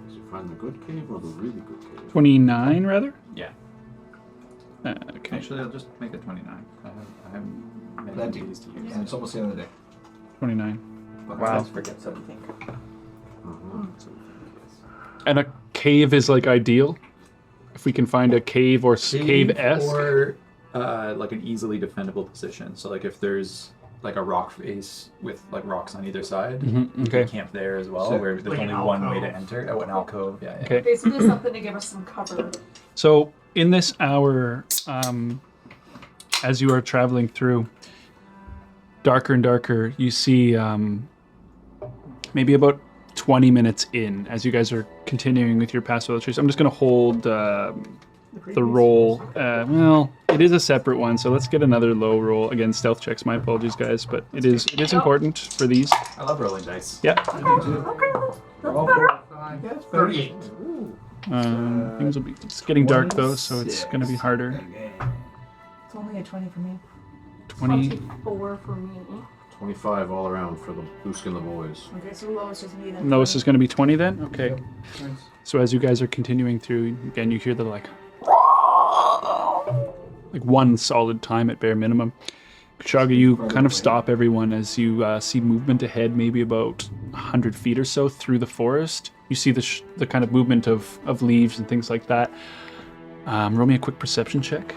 Did you find the good cave or the really good cave? 29 rather? Yeah. Okay. Actually, I'll just make it 29. I haven't many Plenty. days to use. And it's almost the end of the day. 29. But Wow. let's forget something. And a cave is like ideal. If we can find a cave or cave-esque. Or like an easily defendable position. So like if there's like a rock face with like rocks on either side, Mhm, you okay. can camp there as well, So, where there's like only an one way alcove. to enter. Oh, an alcove, yeah. Okay. Basically something to give us some cover. So in this hour, as you are traveling through, darker and darker, you see maybe about 20 minutes in, as you guys are continuing with your pass without trace. I'm just going to hold the roll. Well, it is a separate one, so let's get another low roll. Again, stealth checks. My apologies, guys, but it is important for these. I love rolling dice. Yeah. All four. 38. Things will be. It's getting dark though, so it's going to be harder. It's only a 20 for me. 20. 24 for me. 25 all around for the Boosk and the boys. Okay, so lowest is me then. Lowest is going to be 20 then. Okay. Nice. So as you guys are continuing through, again, you hear the like one solid time at bare minimum. Kushaga, you kind of stop everyone as you see movement ahead, maybe about 100 feet or so through the forest. You see the kind of movement of leaves and things like that. Roll me a quick perception check.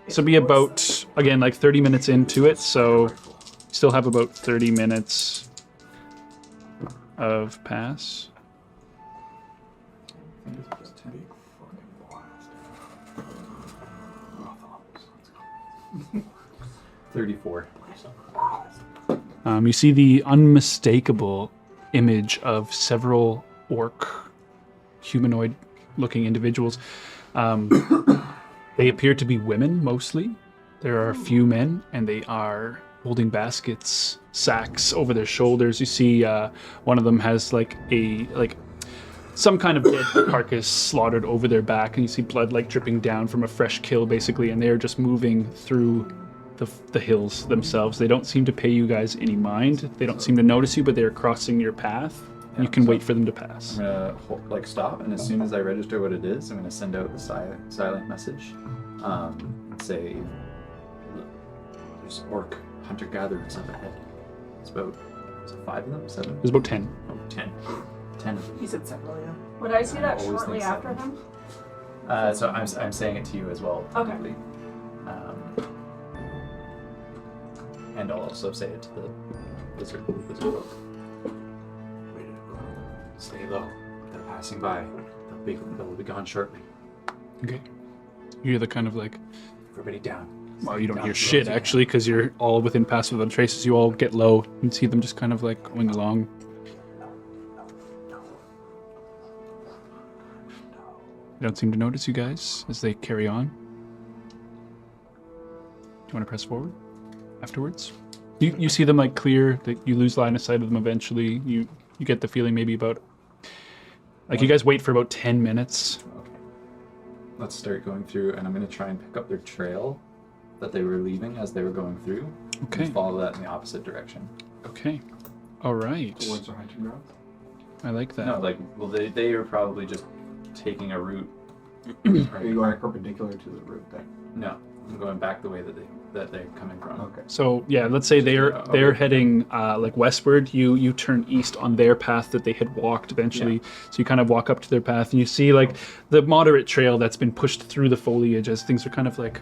So be about, again, like 30 minutes into it, so you still have about 30 minutes of pass. 34. You see the unmistakable image of several orc humanoid-looking individuals. They appear to be women, mostly. There are a few men, and they are holding baskets, sacks over their shoulders. You see one of them has some kind of dead carcass slaughtered over their back, and you see blood dripping down from a fresh kill, basically, and they are just moving through the hills themselves. They don't seem to pay you guys any mind. They don't seem to notice you, but they are crossing your path. You can wait for them to pass. I'm gonna stop, and as soon as I register what it is, I'm gonna send out the silent message, and say, "There's orc hunter-gatherers up ahead. It's about 5 of them, 7. There's about 10. Oh, 10. 10 of them. He said several, yeah. Would I see that always shortly think after so. him? So I'm saying it to you as well. Okay. Probably. And I'll also say it to the lizard folk. Stay low. They're passing by. They'll be gone shortly. Okay. You hear the kind of Everybody down. well, you don't Down hear to shit rotate. actually, because you're all within pass without traces. You all get low and see them just kind of going along. They don't seem to notice you guys as they carry on. Do you want to press forward afterwards? You see them clear, that you lose line of sight of them eventually. You get the feeling maybe about you guys wait for about 10 minutes. Okay. Let's start going through, and I'm going to try and pick up their trail that they were leaving as they were going through. Okay. And follow that in the opposite direction. Okay. All right. Towards our hunting ground. I like that. No, they are probably just taking a route. Are you going perpendicular to the route then? No, I'm going back the way that they're coming from. Okay. So yeah, let's say they're heading like westward. You turn east on their path that they had walked eventually. Yeah. So you kind of walk up to their path and you see like the moderate trail that's been pushed through the foliage as things are kind of like,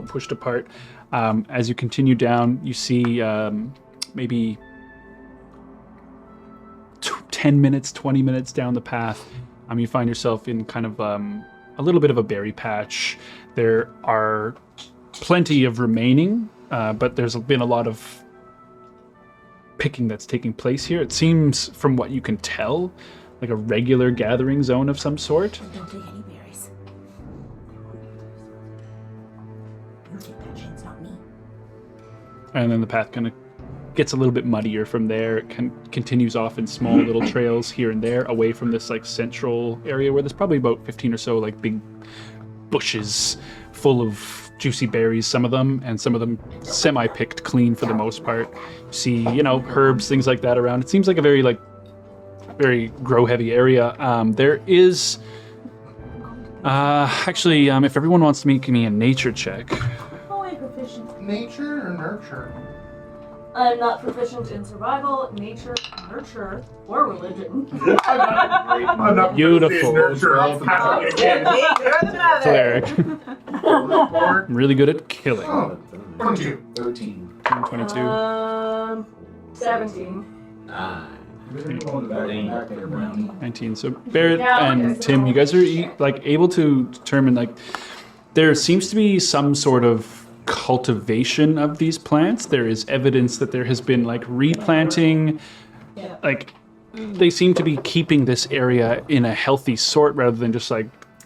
pushed apart. As you continue down, you see maybe 10 minutes, 20 minutes down the path, you find yourself in kind of a little bit of a berry patch. There are plenty of remaining, but there's been a lot of picking that's taking place here. It seems, from what you can tell, like a regular gathering zone of some sort. Don't take any berries. You take that chance, not me. And then the path kind of gets a little bit muddier from there. It continues off in small little trails here and there away from this like central area where there's probably about 15 or so like big bushes full of juicy berries, some of them, and some of them semi-picked clean for the most part. You see, herbs, things like that around. It seems like a very grow-heavy area. There is... actually, if everyone wants to make me a nature check... Oh, I'm proficient. Nature or nurture? I'm not proficient in survival, nature, nurture, or religion. I'm not Beautiful. Nurture. I'll pass it again. Cleric. I'm really good at killing. Oh, 22. 13. 22. 17. 9. 19. So Barrett and Tim, you guys are able to determine there seems to be some sort of cultivation of these plants. There is evidence that there has been replanting. They seem to be keeping this area in a healthy sort rather than just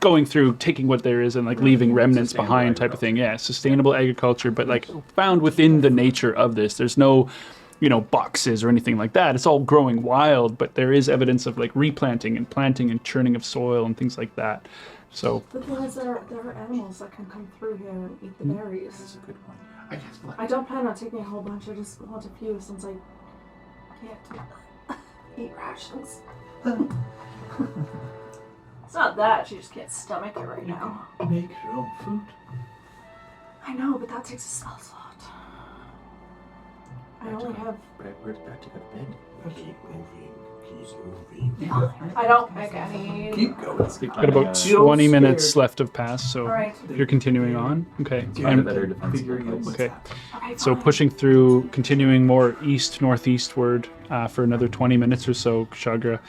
going through, taking what there is and leaving remnants behind type of thing. Yeah, sustainable agriculture, but found within the nature of this. There's no boxes or anything like that. It's all growing wild, but there is evidence of replanting and planting and churning of soil and things like that. So The thing is, there are animals that can come through here and eat the berries. That's a good one. I guess what? I don't plan on taking a whole bunch. I just want a few since I can't eat rations. It's not that, she just can't stomach it right now. Make your own food. I know, but that takes a spell slot. I only have... Where's back to go to bed? Keep moving. I don't pick any. Keep going. Let's keep got about climbing, 20 minutes left of pass, so Alright. you're continuing on. Okay. find a better defensive Figuring out place. what's Okay. happening. Okay, So fine. pushing through, continuing more northeastward for another 20 minutes or so, Kshagra.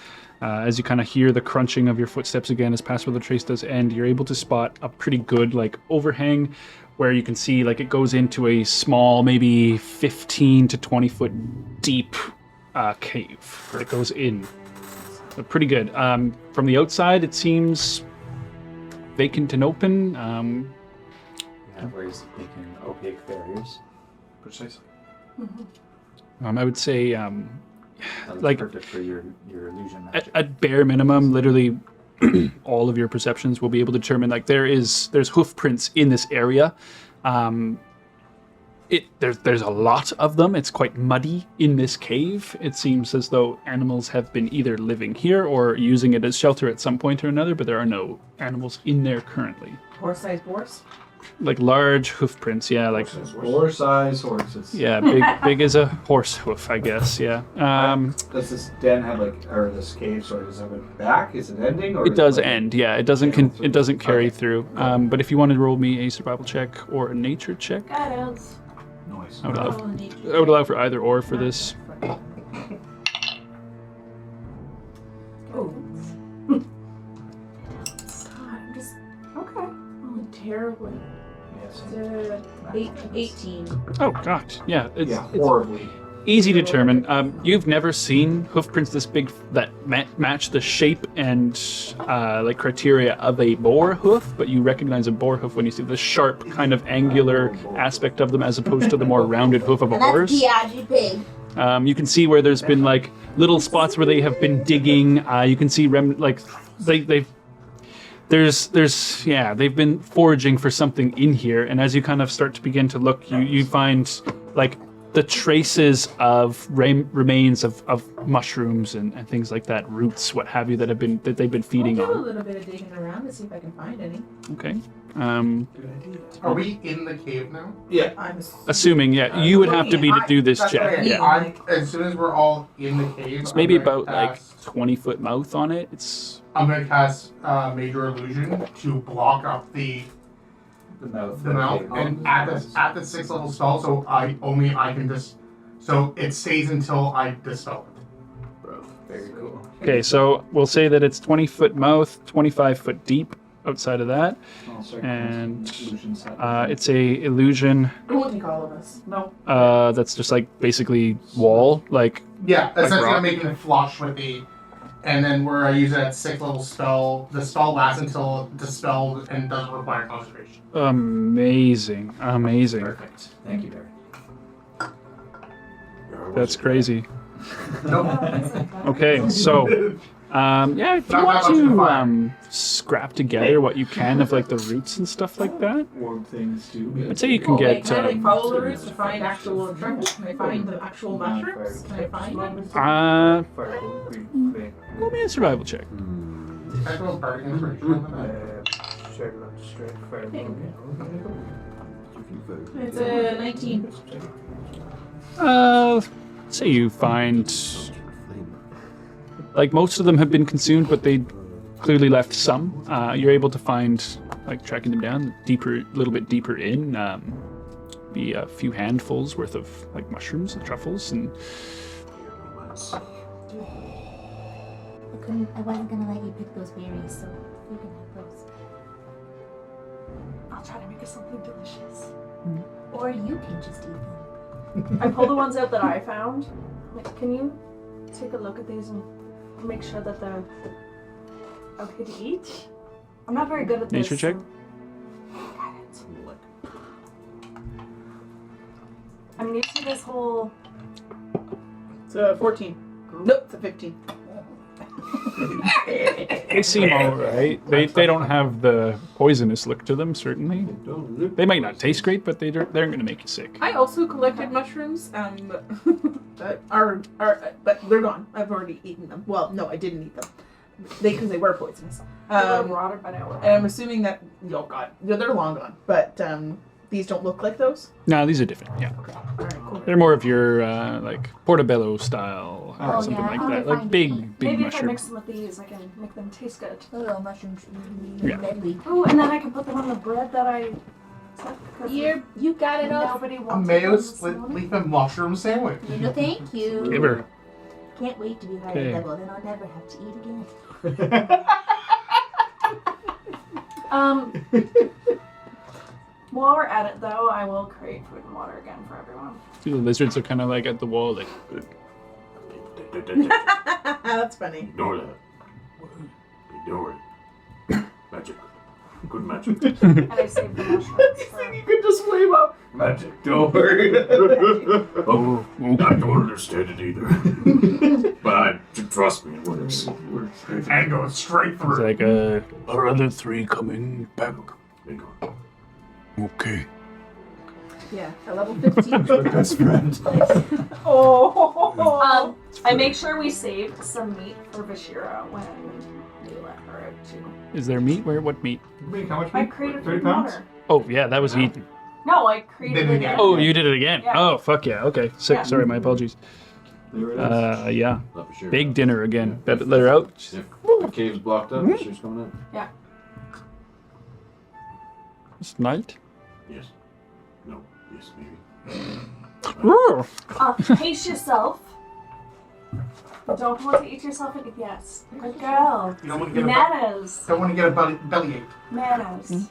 As you kind of hear the crunching of your footsteps again as Pass Without a Trace does end, you're able to spot a pretty good overhang where you can see it goes into a small, maybe 15 to 20 foot deep cave that goes in. So pretty good. From the outside, it seems vacant and open. Yeah, where he's making opaque barriers. Precisely. I would say That's Like- perfect for your illusion magic. at bare minimum, literally all of your perceptions will be able to determine there's hoof prints in this area. There's a lot of them. It's quite muddy in this cave. It seems as though animals have been either living here or using it as shelter at some point or another, but there are no animals in there currently. Horse-sized horse. Large hoof prints, yeah, Boar-sized horses. yeah, big as a horse hoof, I guess, yeah. Does this den have or this cave? Sorry, does it have a back? Is it ending? Or It is does it end, yeah. It doesn't it doesn't carry through. But if you wanted to roll me a survival check or a nature check, Guidance. Noise. I would allow, Oh, nature. I would allow for either or for this. Oh, I'm just... Okay. oh, terribly. Yes. 18. Oh god, yeah. It's Horribly. easy to determine. You've never seen hoof prints this big that match the shape and criteria of a boar hoof, but you recognize a boar hoof when you see the sharp kind of angular aspect of them as opposed to the more rounded hoof of a And that's horse. Piaget pig. You can see where there's been little spots where they have been digging. You can see they've been foraging for something in here. And as you kind of start to begin to look, you find the traces of remains of mushrooms and things like that, roots, what have you, that they've been feeding I'll do a on. little bit of digging around to see if I can find any. Okay. Are we in the cave now? Yeah. I'm Assuming, yeah, you would have to be to do this That's check. okay. Yeah. As soon as we're all in the cave, It's maybe I'm gonna about like cast- 20-foot mouth on it. It's I'm gonna cast Major Illusion to block up the mouth. and at the 6th level spell, so I can just so it stays until I dispel it. Bro, very cool. okay. So we'll say that it's 20-foot mouth, 25-foot deep. Outside of that, I'll start and casting illusion side. it's a illusion. It won't take all of us. No. That's just like basically wall, like Yeah, essentially rock? I'm making it flush with the, and then where I use it at 6th level spell, the spell lasts until dispelled and doesn't require concentration. amazing. Perfect. Thank you, Barry. That's crazy. Nope. Okay, so yeah, if you Not want that much of a fire. to scrap together what you can of like the roots and stuff like that, Warm things too. I'd say you can Can get. I like follow the roots to find actual treasure? Can I find the actual mushrooms? Can I find them? Roll me a survival check. I throw bardic inspiration. It's a 19. Say you find, like most of them have been consumed, but they clearly left some. You're able to find, like tracking them down deeper, a little bit deeper in, be a few handfuls worth of like mushrooms and truffles, and I wasn't gonna let you pick those berries, so you can have those. I'll try to make us something delicious. Or you can just eat them. I pull the ones out that I found. Like, can you take a look at these and make sure that they're okay to eat? I'm not very good at this. Nature check? Guidance. I'm new to this whole. It's a 14. Nope, it's a 15. they seem alright. They don't have the poisonous look to them, certainly. They might not taste great, but they aren't going to make you sick. I also collected mushrooms, that are but they're gone. I've already eaten them. Well, no, I didn't eat them. Because they were poisonous. They were rotted by now. And I'm assuming that oh god, they're long gone. But these don't look like those. No, these are different. Yeah, Okay. All right, cool. they're more of your like portobello style or Oh, something yeah, like how that, they like find big it. big Maybe if I mushroom. mix them with these, I can make them taste good. The little mushrooms. Yeah. Deadly. Oh, and then I can put them on the bread that I took. 'cause You got it all. Nobody A wants mayo it this split morning. leaf and mushroom sandwich. No, thank you. Give her. Can't wait to be hard Okay. to double, then I'll never have to eat again. While we're at it, though, I will create food and water again for everyone. The lizards are kind of like at the wall, like That's funny. Ignore that. Ignore it. Magic. Good magic. And I saved the mushrooms for... You could just wave up. Magic, don't worry. Oh, I don't understand it either. But trust me, it works. And go straight it's through. like Are other three coming back? Bingo. Okay. Yeah, at level 15. Best friend. Oh. I make sure we saved some meat for Vashira when we let her out, too. is there meat? What meat? Wait, how much? I meat? created 30 food and pounds? water. Oh yeah, that was eaten. No, I created Did it it again. again. Oh, you did it again. Yeah. Oh fuck yeah. Okay, sick. Yeah. Sorry, my apologies. There it is. Yeah, Not for sure. big dinner again. Let her out. If the cave's blocked up, she's coming out. Snalt. Yes. No. Yes, maybe. Pace yourself. Don't want to eat yourself again. Yes. Good girl. You don't want to get a Manners. don't want to get a bellyache. Manners.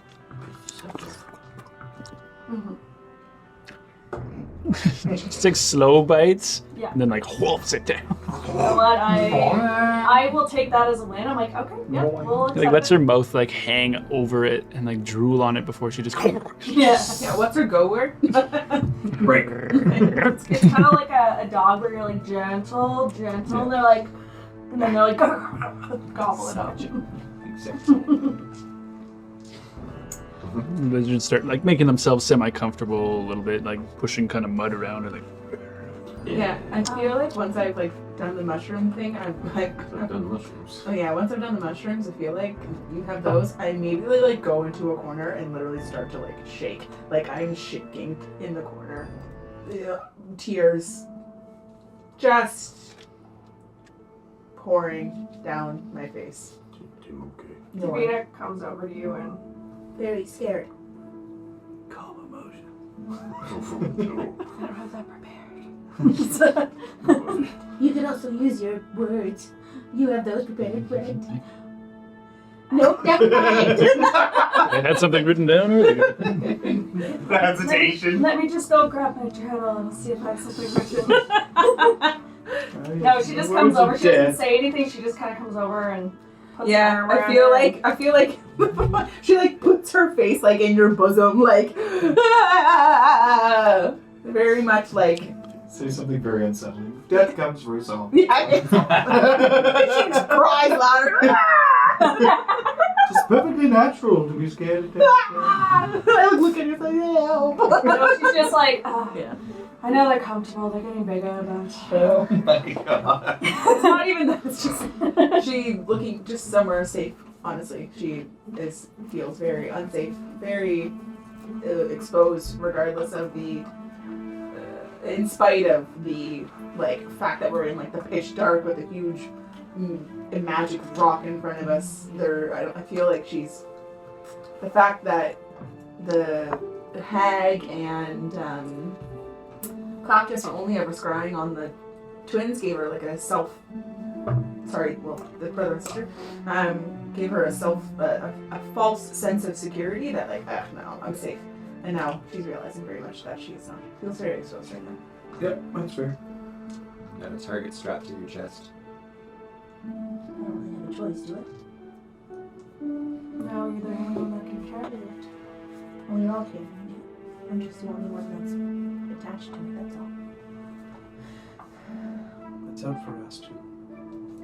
Just takes slow bites Yeah. and then like wolfs it down. You know what? I will take that as a win. I'm like, okay, yeah, we'll accept Like lets it. her mouth like hang over it and like drool on it before she just. Yeah. Yeah, what's her go word? Break. It's kind of like a dog where you're like gentle, and they're like, and then they're like gobble it up. Lizards start like making themselves semi-comfortable a little bit, like pushing kind of mud around and like. Yeah, I feel like once I've like done the mushroom thing, I'm like, I've done mushrooms. oh yeah, once I've done the mushrooms, I feel like you have those. I immediately like go into a corner and literally start to like shake. Like I'm shaking in the corner. Ugh, tears just pouring down my face. I'm okay. Davina comes over to you and Very scared. Calm emotion. No. I don't have that prepared. You can also use your words. You have those prepared, right? Nope, never mind. They had something written down earlier. The hesitation. Let me just go grab my journal and see if I have something written. No, she just comes over. She doesn't say anything. She just kind of comes over and puts her arm around her. I feel like she like puts her face like in your bosom, like very much like. Say something very unsettling. Death comes for us all. Yeah, she just cries louder. It's perfectly natural to be scared of death. I look at her like, help. No, she's just like, Yeah. I know they're comfortable. They're getting bigger, but Oh my god. It's not even that. It's just she looking just somewhere safe. Honestly, she feels very unsafe, very exposed, regardless of the. In spite of the like fact that we're in like the pitch dark with a huge magic rock in front of us, I feel like she's the fact that the hag and Cactus are only ever scrying on the twins gave her like a the brother and sister gave her a false sense of security that like no, I'm safe. And now she's realizing very much that she's not. Feels very exposed right now. Yep, that's fair. Got a target strapped to your chest. I don't really have a choice, do I? no, you're the only one that can carry it. Well, you're all carrying it. I'm just the only one that's attached to it, that's all. It's out for us too.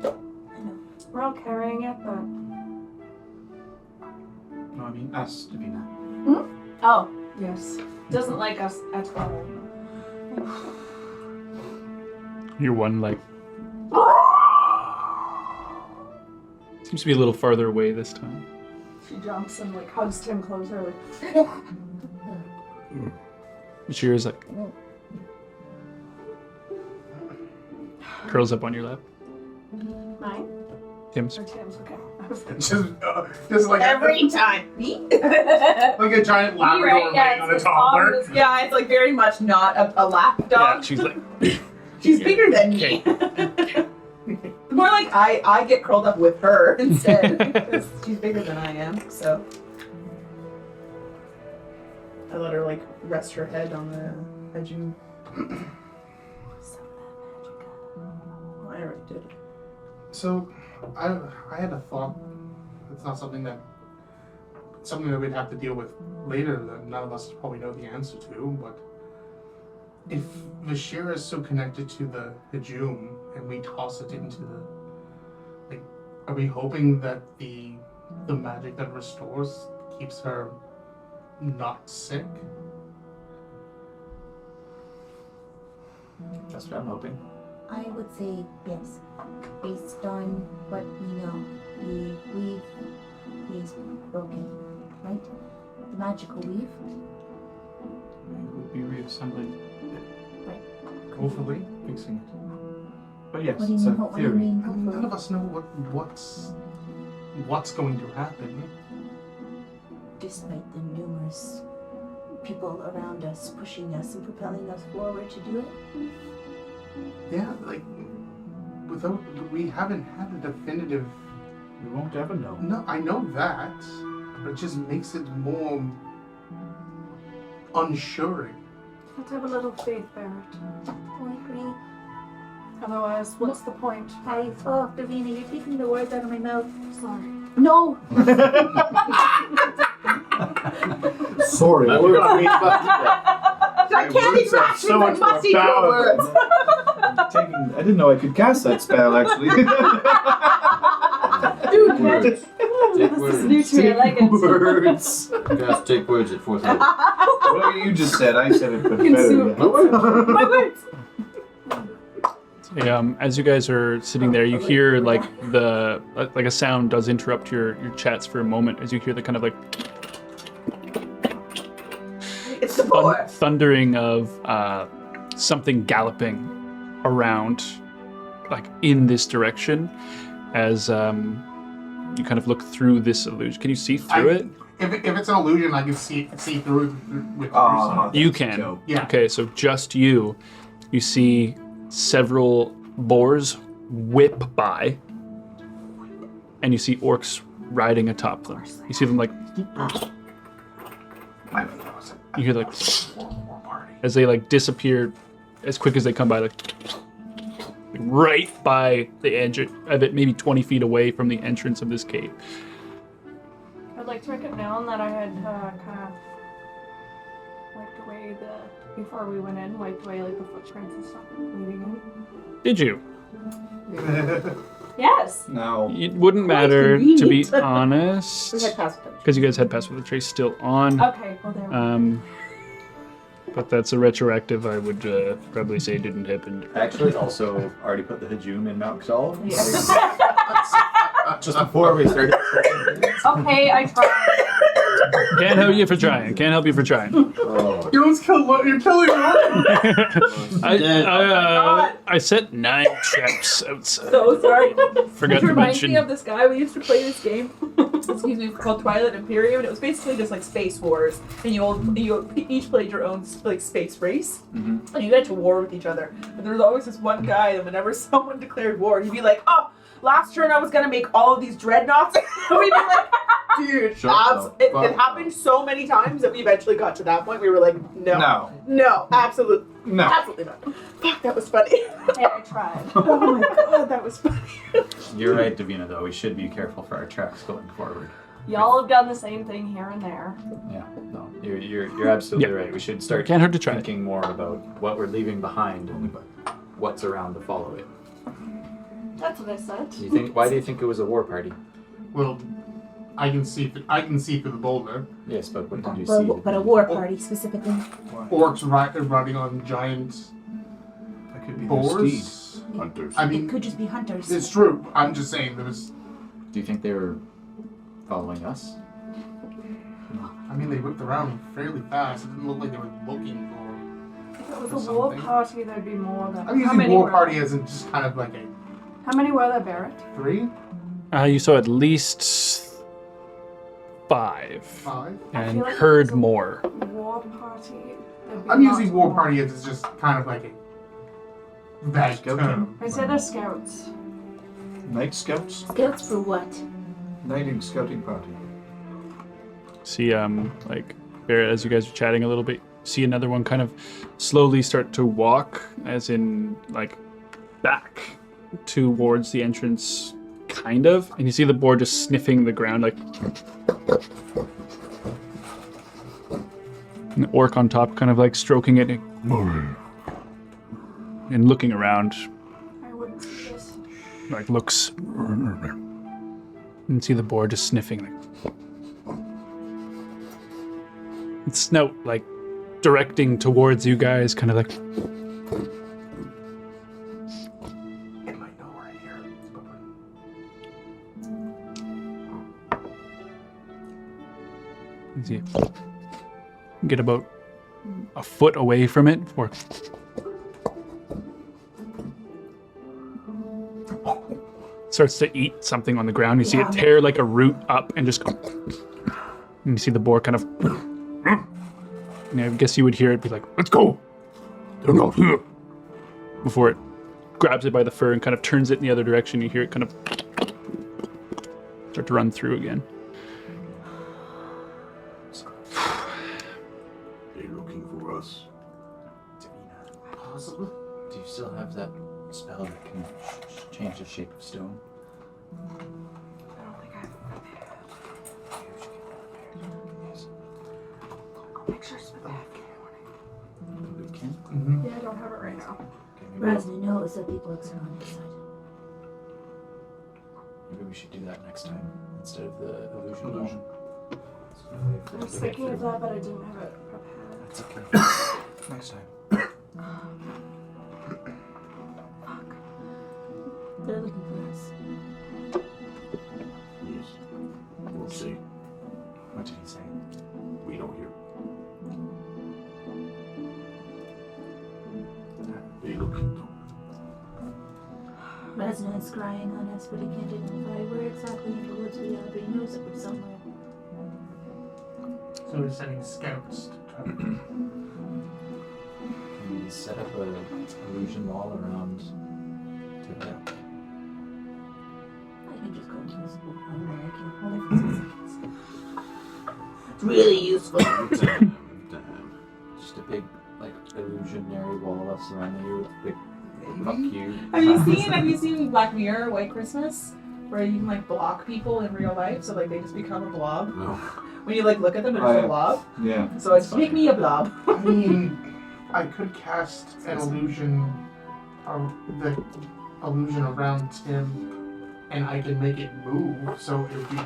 I know. We're all carrying it, but No, I mean us, Davina. oh yes, doesn't like us at all. You're one like. Seems to be a little farther away this time. She jumps and like hugs Tim closer, like. Shira's like. Curls up on your lap. Mine Tim's. or Tim's? Okay. Just like Every time. like a giant Labrador laying on a toddler. Yeah, it's like very much not a lap Yeah, dog. she's like. She's bigger than me. More like I get curled up with her instead because she's bigger than I am. So I let her like rest her head on the edge of. I already did. So, I had a thought. It's not something that we'd have to deal with later that none of us probably know the answer to. But if Vashira is so connected to the Hajum and we toss it into the, like, are we hoping that the magic that restores keeps her not sick? That's what I'm hoping. I would say yes. Based on what we know, the weave is broken, right? The magical weave. We would be reassembling. Right. Hopefully. Fixing it. But yes, What do you it's a mean? What do you theory. mean? None Hopefully? of us know what's going to happen. Despite the numerous people around us pushing us and propelling us forward to do it. Yeah, like we haven't had a definitive. We won't ever know. No, I know that, but it just makes it more unsuring. You have to have a little faith, Barrett. I agree. Otherwise, what's the point? Davina, you're taking the words out of my mouth. Sorry. No! Sorry. My words are being fucked I can't words are even so much more musty your powerful. words. I didn't know I could cast that spell, actually. Dude, Take This is new to me. I like it. Words. Guys, take words at fourth level. Whatever you just said, I said it, but Consume. better. my words. As you guys are sitting there, you hear like a sound does interrupt your chats for a moment as you hear the kind of like It's the boar. thundering of something galloping around, like in this direction, as you kind of look through this illusion. Can you see through it? If it's an illusion, I can see through it with You can. dope. Yeah. Okay, so just you see several boars whip by, and you see orcs riding atop them. You see them like, you hear like, as they like disappear as quick as they come by, like right by the edge of it, maybe 20 feet away from the entrance of this cave. I'd like to make it known that I had kind of wiped away before we went in, wiped away like the footprints and stuff leading in. Did you? Yes. No. It wouldn't matter, to be convenient. honest, We had passed it. because you guys had passed with the trace still on. Okay, well there we go. But that's a retroactive. I would probably say didn't happen. I actually also already put the Hajum in Mount Kiddal. Yes. Just before we started. Okay, I tried. Can't help you for trying. Can't help you for trying. You're killing me. I set 9 traps outside. So sorry. Forgot It to reminds me mention. of this guy. We used to play this game. Excuse me, called Twilight Imperium, and it was basically just like Space Wars, and you each played your own like space race, and you got to war with each other. And there was always this one guy that whenever someone declared war, he'd be like, "Oh, last turn I was gonna make all of these dreadnoughts." And we'd be like, "Dude, it happened so many times that we eventually got to that point. We were like, no, absolutely not. Fuck, that was funny. Hey, I tried. Oh my god, that was funny." You're right, Davina, though. We should be careful for our tracks going forward. Y'all have done the same thing here and there. Yeah, no, you're absolutely right. We should start Can't hurt to try. thinking more about what we're leaving behind and what's around to follow it. That's what I said. Why do you think it was a war party? Well, I can see through the boulder. Yes, but what did you see? Well, but a war party specifically. Orcs riding on giant That could be boars. Hunters. I It mean, could just be hunters. it's true. I'm just saying there was. Do you think they were following us? I mean, they whipped around fairly fast. It didn't look like they were looking for. If it was Or a war something. party, there'd be more than. I'm using war party as in just kind of like a How many were there, Barrett? 3, You saw at least 5, 5. I and feel like heard it was a more. War party. there'd be I'm lots using war more. party as just kind of like a vague Scout term. I'd say they're scouts. Night scouts? Scouts for what? Nighting scouting party. See, like, Barrett, as you guys are chatting a little bit, see another one kind of slowly start to walk, as in, like, back towards the entrance, kind of. And you see the boar just sniffing the ground, like. And the orc on top kind of like stroking it and looking around, I wouldn't see this. like looks. And see the boar just sniffing, like. Its snout, like, directing towards you guys, kind of like. It might know we're here. You see, get about a foot away from it before it starts to eat something on the ground. You see it tear like a root up and just go. And you see the boar kind of. And I guess you would hear it be like, "Let's go! They're not here!" Before it grabs it by the fur and kind of turns it in the other direction. You hear it kind of start to run through again. They looking for us. Possibly. Do you still have that spell that can change the shape of stone? I don't think I've prepared. You should get prepared. Yes. Pictures for that. We can? Mm-hmm. Yeah, I don't have it right now. Okay, maybe, Razna knows that people are on his side. maybe we should do that next time instead of the illusion. I was thinking of that, but I didn't have it prepared. That's okay. Next time. Fuck. They're looking for us. Yes. We'll see. What did he say? We don't hear. They looking though. Razna is scrying on us, but he can't identify where exactly in the woods we are, but he knows that we're somewhere. So we're sending scouts to try to. Can we set up an illusion wall around Tippah? I can just go invisible. I'm working for 6 seconds. It's really useful. Damn. Just a big, like, illusionary wall surrounding you with a big fuck you. Have you seen Black Mirror, White Christmas? Where you can like block people in real life, so like they just become a blob. No. When you like look at them, it's a blob. Yeah. So it's make me a blob. I mean, I could cast an illusion, the illusion around Tim, and I can make it move, so it would be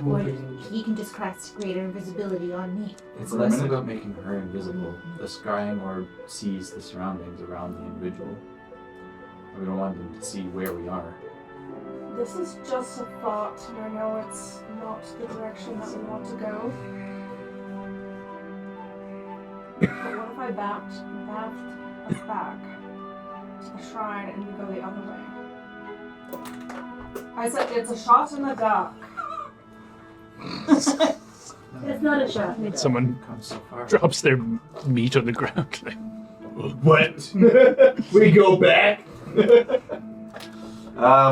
Or moving. he can just cast greater invisibility on me. It's For a less minute? about making her invisible. The scrying or sees the surroundings around the individual. We don't want them to see where we are. This is just a thought, and I know it's not the direction that we want to go. But what if I bathed us back to the shrine and we go the other way? I said it's a shot in the dark. It's not a shot. Someone Come so far. drops their meat on the ground. Like, What? We go back?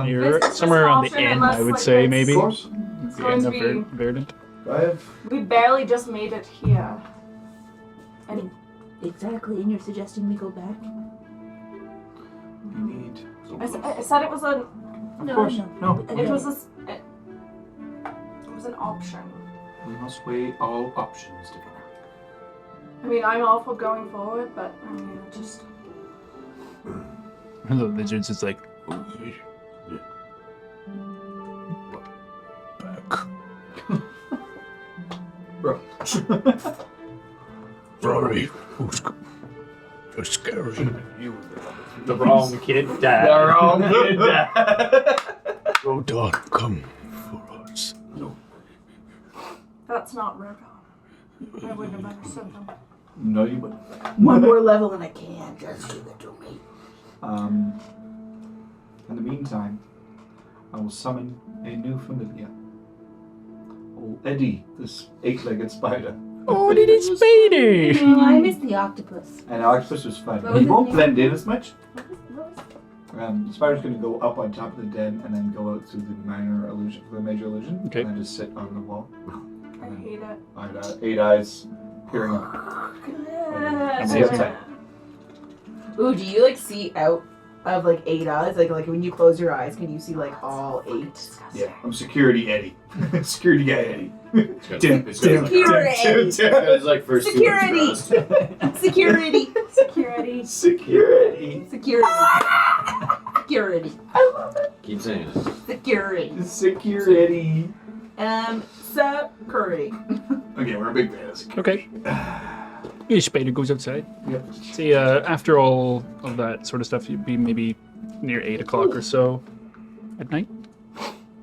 you're It's just somewhere an around the option end, unless, I would like, say, it's- maybe. Of course. The going end to of be- Verdant. I have. We barely just made it here. And exactly, and you're suggesting we go back? We need. I said it was a. No, course. no. No. It was it was an option. We must weigh all options together. I mean, I'm all for going forward, but I mean, just The lizard's just like, back. Bro. Sorry. Who's just scaring you? The wrong kid died. They're all good. Rodon, come for us. that's not Rodon. I wouldn't have understood them. No, you wouldn't. One more level and I can't. Just give it to me. In the meantime, I will summon a new familiar. Old Eddie, this 8-legged spider. Oh, it is Speedy! No, I missed the octopus. And octopus was fun. What was He his won't name? blend in as much. What was The spider's going to go up on top of the den and then go out through the minor illusion, the major illusion, Okay. and then just sit on the wall. I hate it. 8 eyes, peering up. Amazing. Ooh, do you like see out of like 8 eyes? Like when you close your eyes, can you see like all 8? Yeah, I'm security Eddie. Security guy Eddie. It's got It's like first Security! Security! Security. Security. Security. Security. Keep saying it. Security. Security. Security. Okay, we're a big fan of security. Okay. Yeah, Spider goes outside. Yep. See, after all of that sort of stuff, you'd be maybe near 8 o'clock or so at night.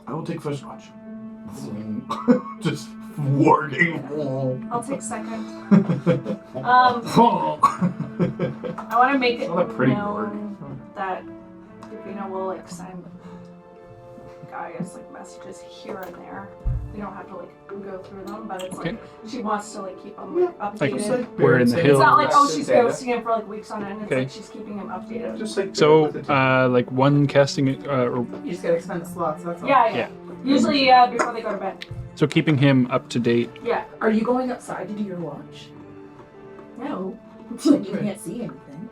I will take first watch. Just warding. I'll take second. I want to make it Not a pretty known that Davina will like send Gaius like messages here and there. We don't have to like go through them, but it's like she wants to like keep them like updated. We're in the It's hills. not like oh she's Santa. ghosting him for like weeks on end. It's Okay. like she's keeping him updated. Just like So, like one casting, or You just gotta expend the slots, that's all. Yeah. Yeah. Usually before they go to bed. so keeping him up to date. Yeah. Are you going outside to do your watch? No. You can't see anything.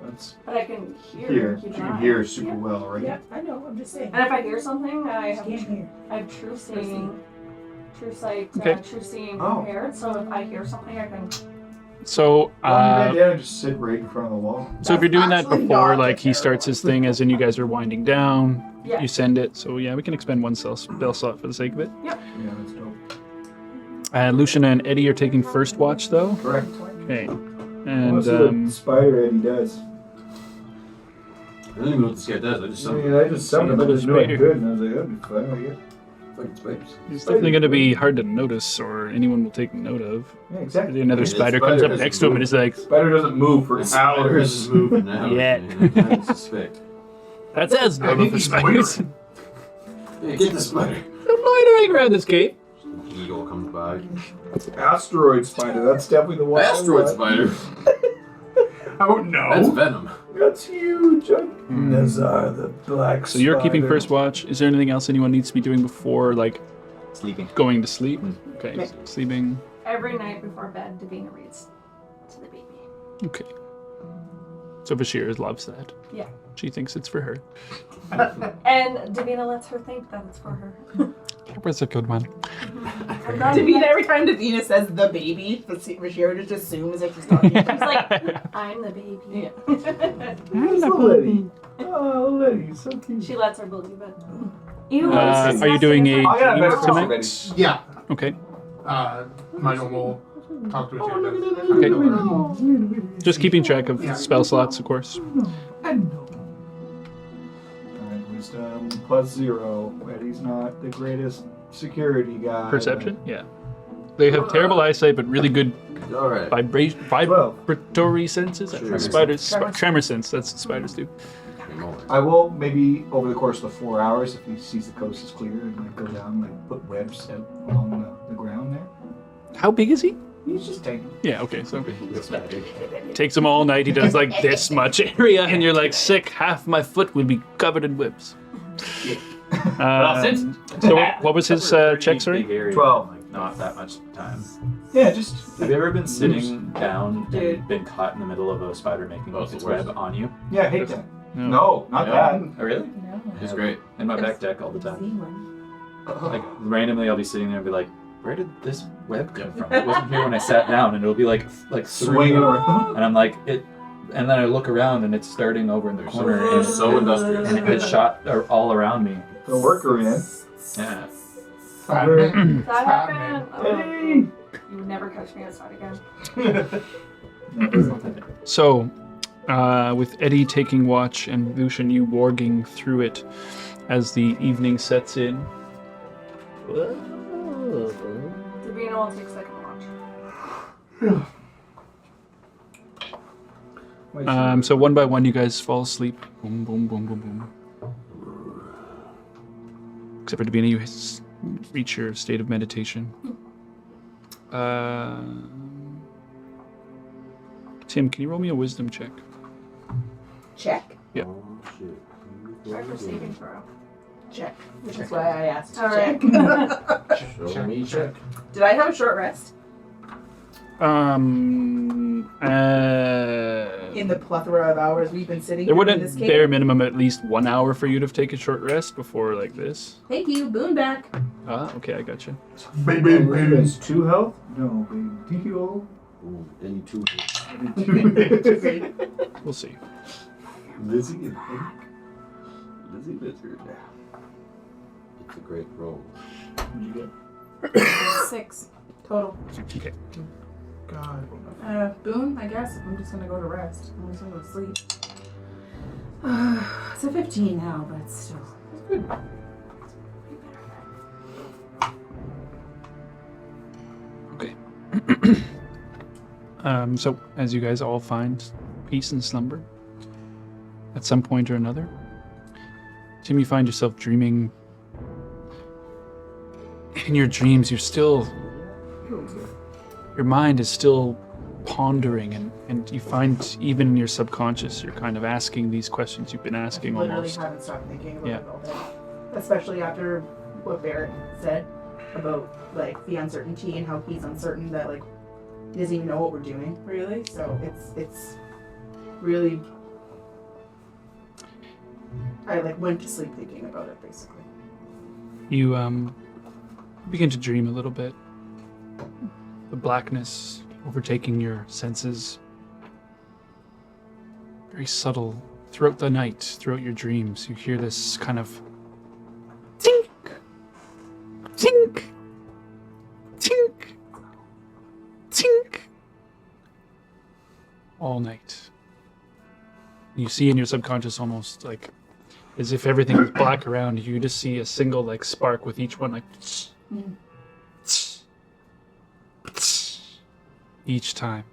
That's But I can hear. here. Keep She an can eye. hear super Yeah. well already. Yeah, I know, I'm just saying. And if I hear something, I have Can't hear. true seeing, true sight, Okay. true seeing Oh. prepared. So if I hear something, I can. So, Well, you lay down and just sit right in front of the wall. so if you're doing that Actually before, not like he a starts his thing, as in you guys are winding down, Yeah. you send it. So yeah, we can expend one spell slot for the sake of it. Yeah, that's dope. Lucian and Eddie are taking first watch though. Correct. Okay. Well, And that's what Spider Eddie does. don't even know what this guy does. I just I mean, I just summoned him. I just knew I Spider. could, and I was like, that'd be fun, I guess. fucking spiders. It's definitely going to be hard to notice, or anyone will take note of. Yeah, exactly. Another Yeah, spider spider comes up doesn't next to him and is like, Spider doesn't move for This spider hours. doesn't move now. Yeah. I suspect. "That's as normal for spiders." Hey, get the spider. They're loitering around this cave. Eagle comes by. Asteroid spider. That's definitely the one. I Asteroid want. spider. Oh no! That's venom. That's huge. Those are the black. So you're keeping spider. first watch. Is there anything else anyone needs to be doing before, like, Sleeping. going to sleep? Okay, so sleeping. Every night before bed, Davina reads to the baby. Okay. So Bashir loves that. Yeah. She thinks it's for her. And Davina lets her think that it's for her. That was a good one. Davina, every time Davina says the baby, Bashir just assumes that she's talking about She's like, I'm the baby. Letty. Oh, Letty, so cute. She lets her believe it. You Are you doing a I got a dream better tonight? Yeah. Okay. My normal talk to a Okay. Just keeping track of spell slots, of course. Alright, wisdom +0. Letty's not the greatest security guy. Perception? Yeah. They have terrible eyesight, but really good All right. vibratory senses. I don't know. Tremor Spiders. Tremor sense. That's what spiders do. I will maybe over the course of the 4 hours, if he sees the coast is clear, and like go down, like put webs out along the ground there. How big is he? He's just taking. Yeah, okay, so takes him all night. He does like this much area, and you're like, sick. Half my foot will be covered in webs. So what was his check, sorry? Big area, 12. Like, not that much time. Yeah, just. Have you ever been sitting down and been caught in the middle of a spider making Oh, it's its the worst. web on you? Yeah, I hate that. No. No, not Yeah. that. Oh, really? It's great. In my back deck all the time. See one. Like randomly, I'll be sitting there and be like, "Where did this web come from? It wasn't here when I sat down." And it'll be like Swinging through, around. and I'm like it. And then I look around and it's starting over in the corner, and So industrious. and it's shot all around me. The worker in. Yeah. Batman. That happened. Oh, Hey! you would never catch me outside again. So, with Eddie taking watch and Lucian, you warging through it as the evening sets in. Davina will take second watch. So one by one, you guys fall asleep. Boom, boom, boom, boom, boom. Except for Davina, you reach your state of meditation. Tim, can you roll me a wisdom check? check. Yeah. Try for saving throw. Check. Which is why I asked to All right. check. Show me check. Did I have a short rest? In the plethora of hours we've been sitting There here would in this have cave? bare minimum at least 1 hour for you to take a short rest before like this. Thank you. Boon back. Ah, okay, I got you. Baby, baby. It's 2 health? No, baby. Deal. Ooh, any two. We'll see. Lizzie and Hank. Lizzie Lizard. It's a great roll. What'd you get? 6 total. Okay. God. Boon, I guess, if I'm just gonna go to rest. I'm just gonna go to sleep. It's a 15 now, but it's still. Okay. So as you guys all find peace and slumber at some point or another, Tim, you find yourself dreaming. In your dreams, your mind is still pondering, and you find even in your subconscious, you're kind of asking these questions you've been asking Literally almost. haven't stopped thinking about Yeah. it all day. Especially after what Barrett said about like the uncertainty and how he's uncertain that like he doesn't even know what we're doing really. So it's really I like went to sleep thinking about it basically. You begin to dream a little bit. The blackness overtaking your senses. Very subtle. Throughout the night, throughout your dreams, you hear this kind of tink, tink, tink, tink all night. You see in your subconscious almost like as if everything is black around you. You just see a single like spark with each one, like each time.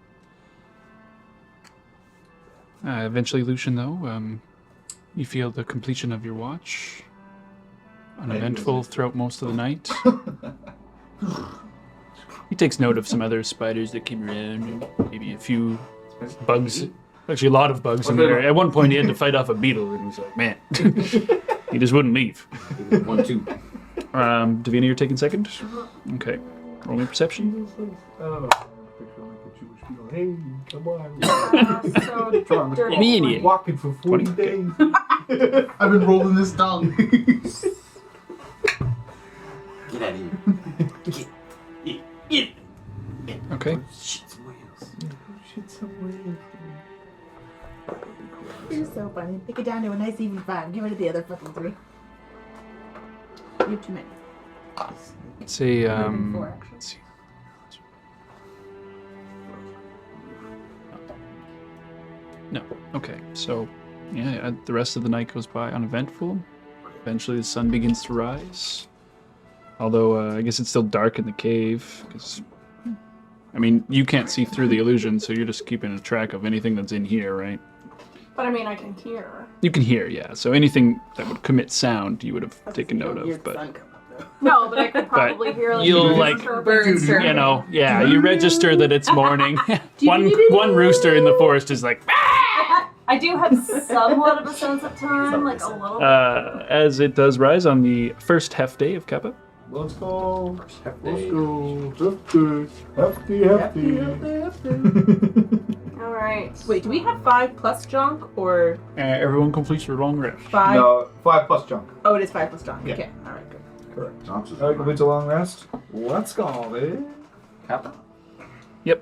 Eventually, Lucian, though, you feel the completion of your watch. Uneventful throughout most of the night. He takes note of some other spiders that came around, maybe a few bugs. Actually, a lot of bugs in there. At one point, he had to fight off a beetle, and he was like, man, he just wouldn't leave. 1, 2. Davina, you're taking second? Okay. Roll me perception. Hey, come on. So dirty. Me and you. Walking for 40 days. I've been rolling this down. Get out of here. Okay. Shit, some whales. You're so funny. Pick it down to a nice even 5. Get rid of the other fucking 3. You have too many. Say, 4, actually. let's see. No. Okay. So, yeah, the rest of the night goes by uneventful. Eventually, the sun begins to rise. Although, I guess it's still dark in the cave. Because, I mean, you can't see through the illusion, so you're just keeping a track of anything that's in here, right? But I mean, I can hear. You can hear, yeah. So anything that would commit sound, you would have taken note of. But No, but I could probably hear like you'll, like, Birds you know, yeah, you register that it's morning. one rooster in the forest is like. I do have somewhat of a sense of time, like a little. As it does rise on the first half day of Kappa. Let's go. Day. Go. Hefty. All right. Wait, do we have 5 plus junk or Everyone completes your long rest. 5? No, 5 plus junk. Oh, it is 5 plus junk. Yeah. Okay, all right, good. Correct. Alright, complete a long rest. Let's go, baby. Kappa? Yep.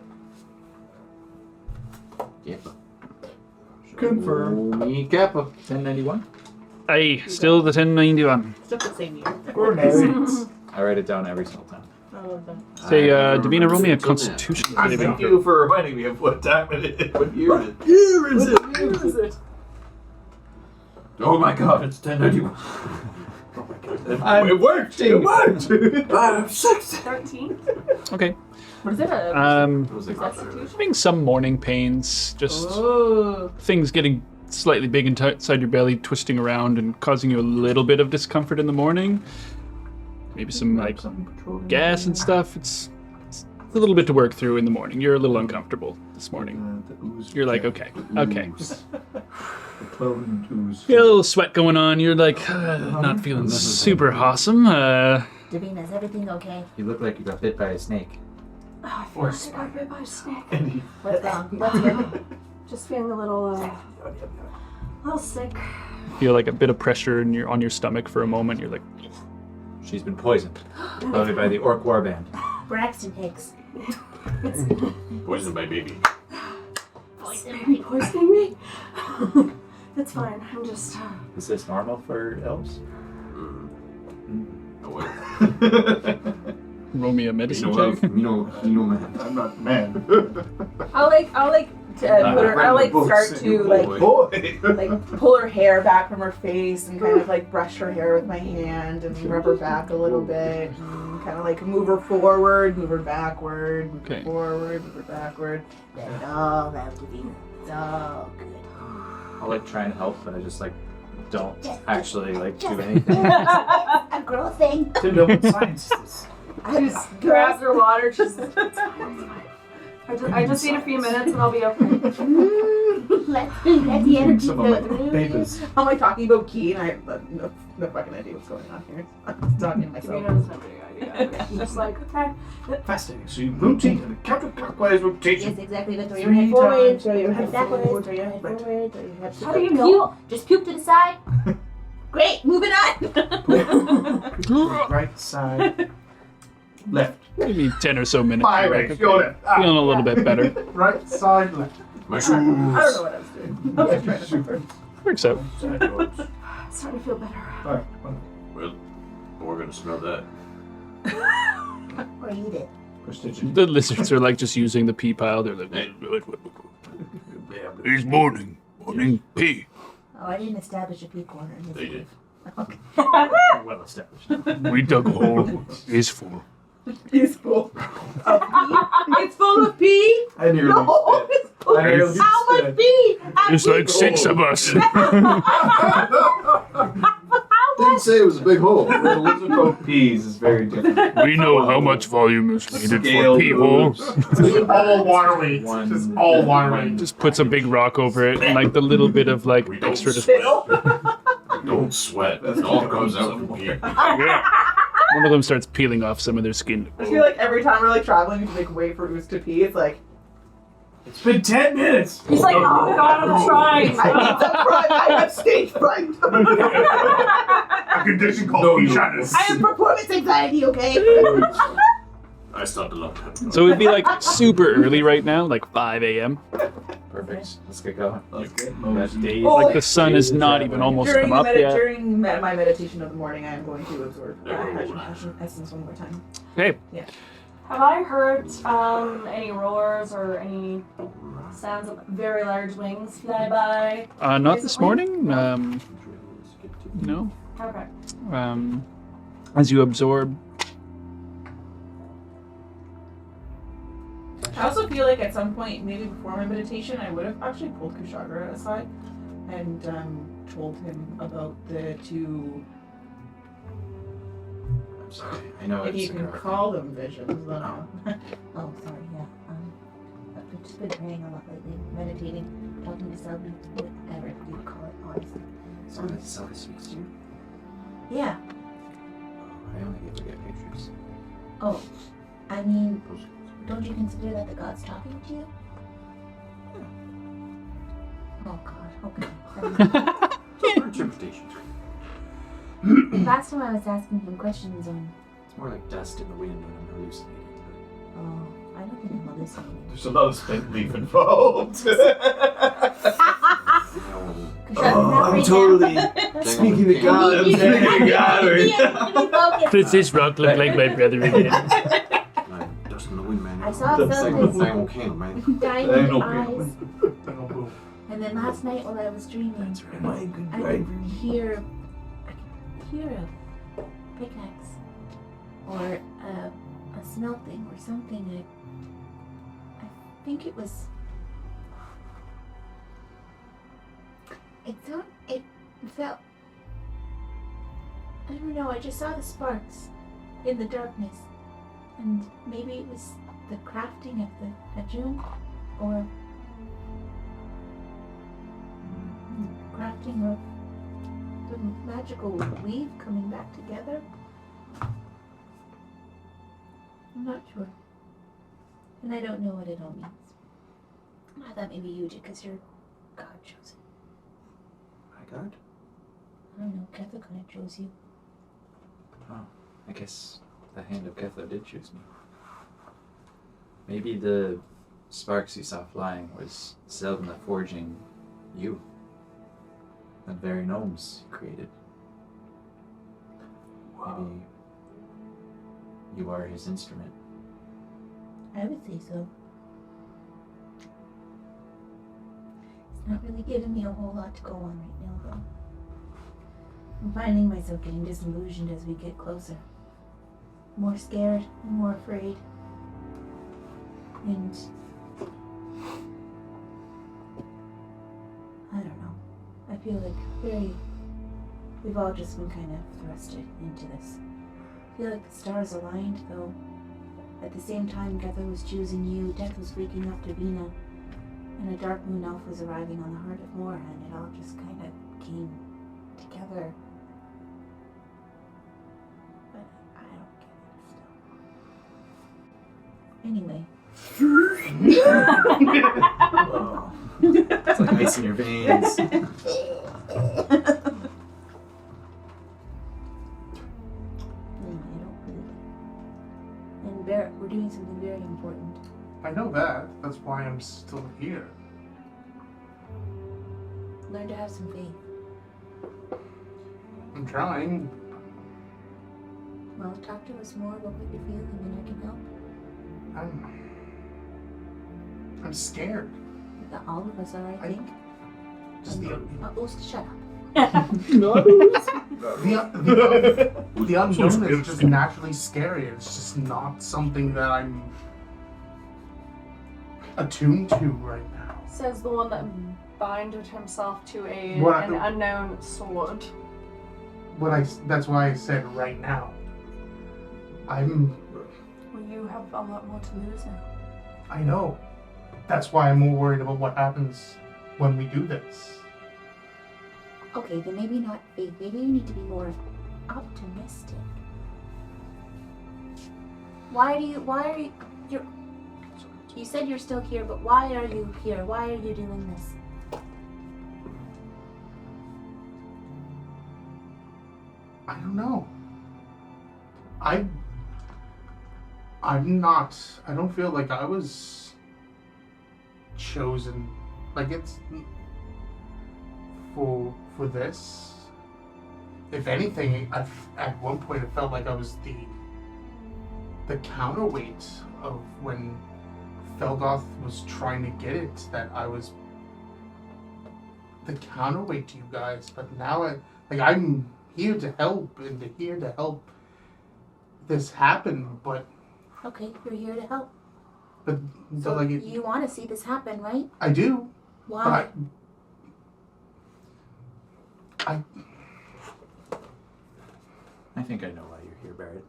Yep. Confirm. Me Kappa. 1091. Aye, still the 1091. Still the same year. Or nice. I write it down every single time. I love that. Say, Davina, roll me a Constitution saving Thank throw. you for reminding me of what time it is. What year is it? year is it? What is it? Oh my god, it's 1091. It worked! It worked! I'm 6. 13. Okay. What is it? It was like Having some morning pains, just Oh. things getting slightly big inside your belly, twisting around and causing you a little bit of discomfort in the morning. Maybe some like gas and stuff. It's a little bit to work through in the morning. You're a little uncomfortable this morning. You're like, okay. The cloven ooze. You got a little sweat going on. You're like, not feeling super awesome. Davina, is everything okay? You look like you got bit by a snake. Oh, I feel like I got bit by a snake. What's wrong? What's good? Just feeling a little sick. Feel like a bit of pressure on your stomach for a moment. You're like, She's been poisoned. Probably by the Orc Warband. Braxton Hicks. Poisoned by baby. Poisoning me? It's fine. I'm just. Is this normal for elves? No way. roll me a medicine You check. know, man. I'm not the man. I'll start to like pull her hair back from her face and kind of like brush her hair with my hand and rub her back a little bit and kind of like move her forward, move her backward, move Okay. her forward, move her backward. Let it all out, Davina. It's all good. I'll like try and help, but I just like don't actually like do anything. A girl thing. Science. I just grab her water. She's. It's fine. I just need a few minutes and I'll be okay. Let the energy Some flow of my through. papers. How am I talking about Key? And I have no fucking idea what's going on here. I'm just talking to myself. Serena doesn't have any idea. I'm just like, okay. Fascinating. So you rotate in a counterclockwise rotation. Yes, exactly. Then throw your head forward, throw your head backwards, throw your head forward, throw your head How do you know? Just puke to the side. Great, moving on. Right side. Left. Give me 10 or so minutes. Fire You're it, like, go okay, there. feeling a little bit better. Right side, left. My I shoes. don't know what I was doing. I was trying to remember. Works out. I'm starting to feel better. Alright. Well, we're gonna smell that. Or eat it. Prestigion. The lizards are like just using the pee pile. They're like, Hey. it's morning. Morning, P. Oh, I didn't establish a pea corner in this They did. Okay. Well established. We dug a hole. It's full. It's full of pee. It's full of pee. I nearly No, spit. it's full I nearly How much spit. pee? There's like 6 of us. Didn't say it was a big hole. The lizard folk peas is very different. We know how much volume is needed for Scale pee holes. It's all watery. One- It's all watery. Just puts a big rock over it and like the little bit of like We don't extra. sweat. Don't sweat. It all comes out from here. Yeah. One of them starts peeling off some of their skin. I feel like every time we're like traveling, we like wait for Oos to pee. It's like It's been 10 minutes. He's like, oh god, I'm trying. I need some fright. I have stage fright. A condition called pee-shyness. I have performance anxiety. Okay. I stopped a long time ago. So it'd be like super early right now, like 5 a.m. Perfect. Let's get going. Let's get That's moving. days. Oh, Like the sun is not even almost During, come up yet. during my meditation of the morning, I am going to absorb Never passion essence one more time. Okay. Have I heard any roars or any sounds of very large wings fly by? Not this morning. No. Okay. As you absorb. I also feel like at some point, maybe before my meditation, I would have actually pulled Kushagra aside and told him about the two. I'm sorry. I know If it's you a can car. call them visions, then Oh, sorry, yeah. I've just been praying a lot lately, meditating, talking to Selby, whatever you call it, honestly. So that Selby speaks to you? Yeah. I only ever get pictures. Oh, I mean, don't you consider that the God's talking to you? Oh God, okay. Just for interpretation. Last time I was asking him questions on. It's more like dust in the wind when I'm hallucinating. Oh, I don't think I'm hallucinating. There's a lot of spent leaf involved. I'm totally speaking to God. I'm speaking to God. Does this rock look like my brother again? Like dust in the wind, man. I saw That's something. like volcano, man. Diamond no eyes. Oh, And then last night while I was dreaming, Am I a good I driver? could hear a pickaxe or a smell thing or something. I think it was. It felt. I don't know. I just saw the sparks in the darkness, and maybe it was the crafting of the Hajun, or crafting of the magical weave coming back together. I'm not sure. And I don't know what it all means. I thought maybe you did because you're God chosen. My God? I don't know, Ketha kind of chose you. Oh, I guess the hand of Ketha did choose me. Maybe the sparks you saw flying was Zelda forging you. The very gnomes you created. Maybe you are his instrument. I would say so. It's not really giving me a whole lot to go on right now, though. I'm finding myself getting disillusioned as we get closer. More scared and more afraid. And I don't know. I feel like we've all just been kind of thrusted into this. I feel like the stars aligned, though. At the same time, Getha was choosing you, death was waking up Davina, and a dark moon elf was arriving on the Heart of Mora, and it all just kind of came together. But I don't get it still. Anyway. Whoa. It's like ice in your veins. And Barrett, we're doing something very important. I know that. That's why I'm still here. Learn to have some faith. I'm trying. Well, talk to us more about what you're feeling and I can help. I'm scared. All of us are, I think. Just the Shut up. the unknown is just naturally scary. It's just not something that I'm attuned to right now. Says the one that binded himself to an unknown sword. That's why I said right now. Well, you have a lot more to lose now. I know. That's why I'm more worried about what happens when we do this. Okay, then maybe not faith. Maybe you need to be more optimistic. You said you're still here, but why are you here? Why are you doing this? I don't know. I don't feel like I was chosen. Like it's for this. If anything, at one point it felt like I was the counterweight of when Felgoth was trying to get it, that I was the counterweight to you guys. But now I'm here to help and here to help this happen, but Okay, you're here to help. but So like you want to see this happen, right? I do. Why? But I think I know why you're here, Barrett.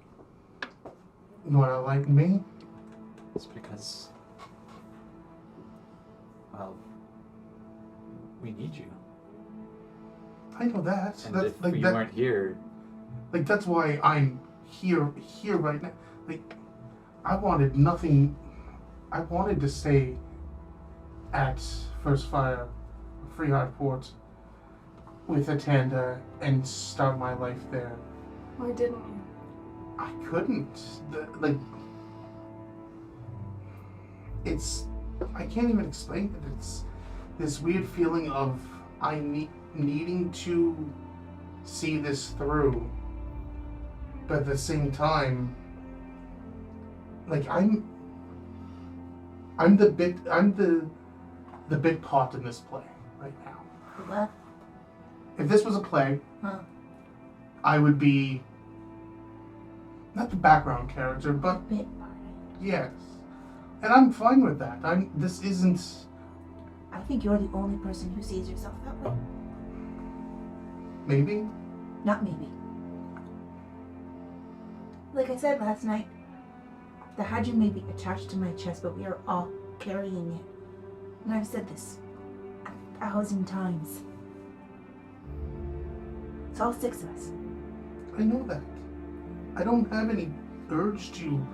You wanna like me? It's because, well, we need you. I know that. And That's if like you that. weren't here, Like that's why I'm here right now. Like I wanted nothing. I wanted to stay at First Fire, Freeheart Port, with Atanda and start my life there. Why didn't you? I couldn't. I can't even explain it. It's this weird feeling of needing to see this through, but at the same time, like I'm the big pot in this play right now. What? If this was a play, Huh. I would be not the background character, but Bit part. yes. And I'm fine with that. This isn't. I think you're the only person who sees yourself that way. Maybe. Not maybe. Like I said last night, the Haju may be attached to my chest, but we are all carrying it. And I've said this 1,000 times. It's all 6 of us. I know that. I don't have any urge to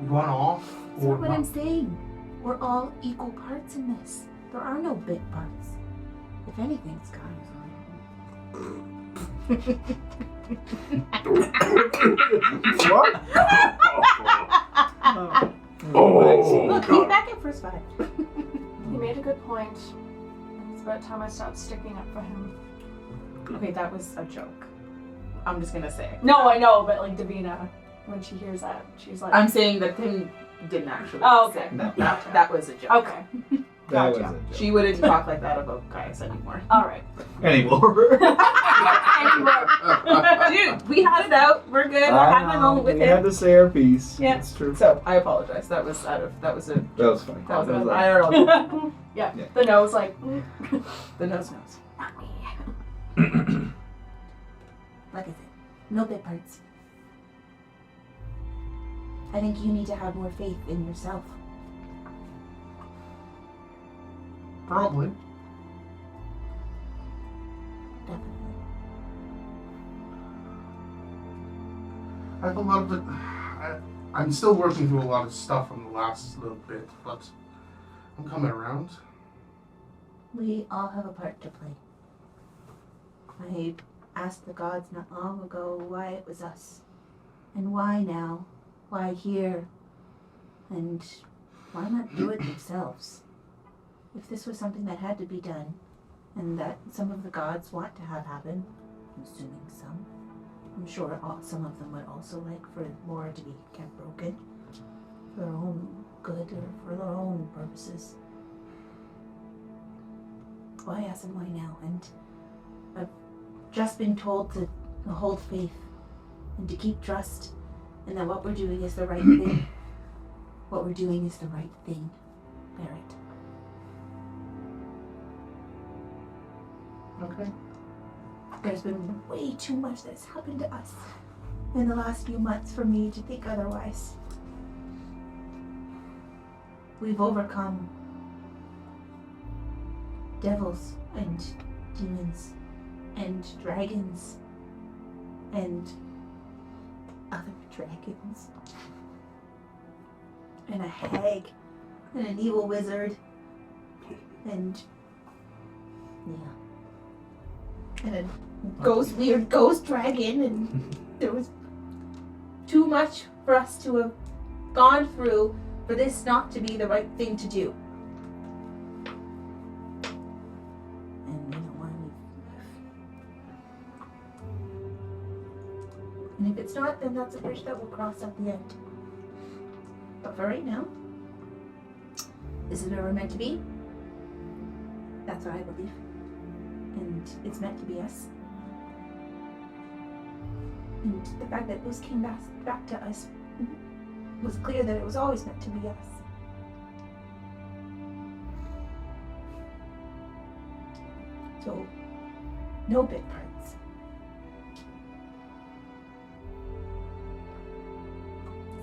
run off That's or not what I'm saying. We're all equal parts in this. There are no bit parts. If anything, Scott. What? Oh, Look, he's God. back at First Fire. He made a good point. And it's about time I start sticking up for him. Okay, that was a joke. I'm just gonna say. No, I know, but like Davina, when she hears that, she's like, I'm saying that Tim didn't actually. Oh, okay. say that was a joke. okay, That was Gotcha. a joke. She wouldn't talk like that about guys anymore. all right. Anymore. Dude, we had it out. We're good. We're having a moment with we had him. to say our piece. Yeah. That's true. So I apologize. That was funny. That was funny. That was That was I don't know. Yeah, Yeah. the nose like, The nose knows. not me. Like I said, no bit parts. I think you need to have more faith in yourself. probably. Definitely. I have a lot of it. I'm still working through a lot of stuff from the last little bit, but I'm coming around. We all have a part to play. I asked the gods not long ago why it was us. And why now? Why here? And why not do it themselves? If this was something that had to be done, and that some of the gods want to have happen, I'm assuming some, I'm sure some of them would also like for Mora to be kept broken, for their own good or for their own purposes. why us and why now. And I've just been told to hold faith and to keep trust, and that what we're doing is the right thing. What we're doing is the right thing, Barrett. Okay. There's been way too much that's happened to us in the last few months for me to think otherwise. We've overcome devils and demons and dragons and other dragons and a hag and an evil wizard and and a weird ghost dragon, and there was too much for us to have gone through for this not to be the right thing to do. And you know why and if it's not, then that's a bridge that we'll cross at the end. But for right now, this is where we're meant to be. That's what I believe. And it's meant to be us. And the fact that this came back to us was clear that it was always meant to be us. So, no big parts.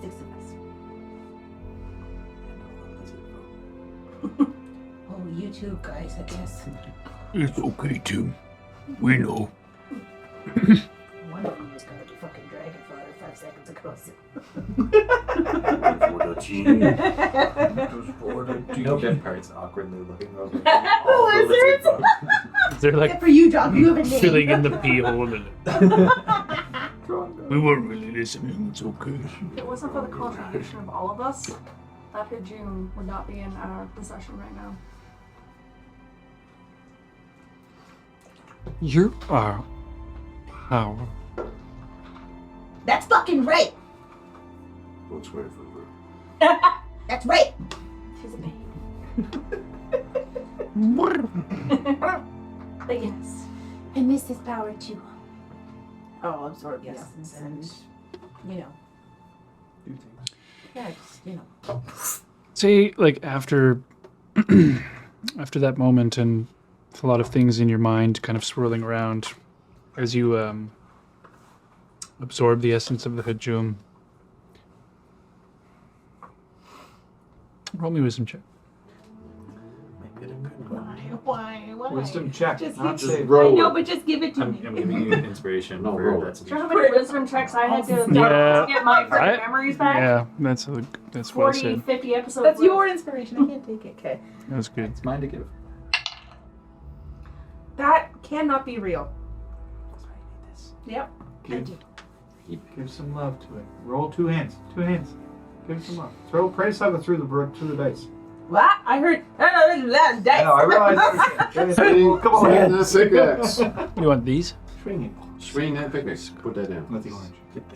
6 of us. Oh, you too, guys, I guess. It's okay, Tim. We know. One of you was gonna be fucking dragon fodder 5 seconds ago. For the team. Just for the team. No bit parts awkwardly looking over. Lizards! They're like Except for you, John, you have a name. filling in the pee hole. And we weren't really listening. It's okay. If it wasn't for the contribution of all of us, that June would not be in our possession right now. You are power. That's fucking right. Let's wait for her. That's right. She's a baby. But yes, I miss this power too. Oh, absorb the Yes, essence and you know, Do things. yeah, just, you know. Say, like, after after that moment and a lot of things in your mind kind of swirling around as you absorb the essence of the Hajum. Roll me a wisdom check. Why? Wisdom check. Just Not give- save. I Roll know, it. but just give it to I'm me. giving you inspiration No, for roll. that's Do you know how many wisdom checks I had to do Yeah. to get my freaking I- memories back? Yeah, that's what I 40, said. 50 episodes. That's worth. your inspiration. I can't take it. Okay. That was good. It's mine to give. That cannot be real. Yep. Give some love to it. Roll 2 hands. 2 hands. Give some love. Pray sucker through the dice. What? I heard. That dice. I know, I realized. Come on, Swing the pickaxe. You want these? Swing it. Swing that picnic. Put that down. With the orange.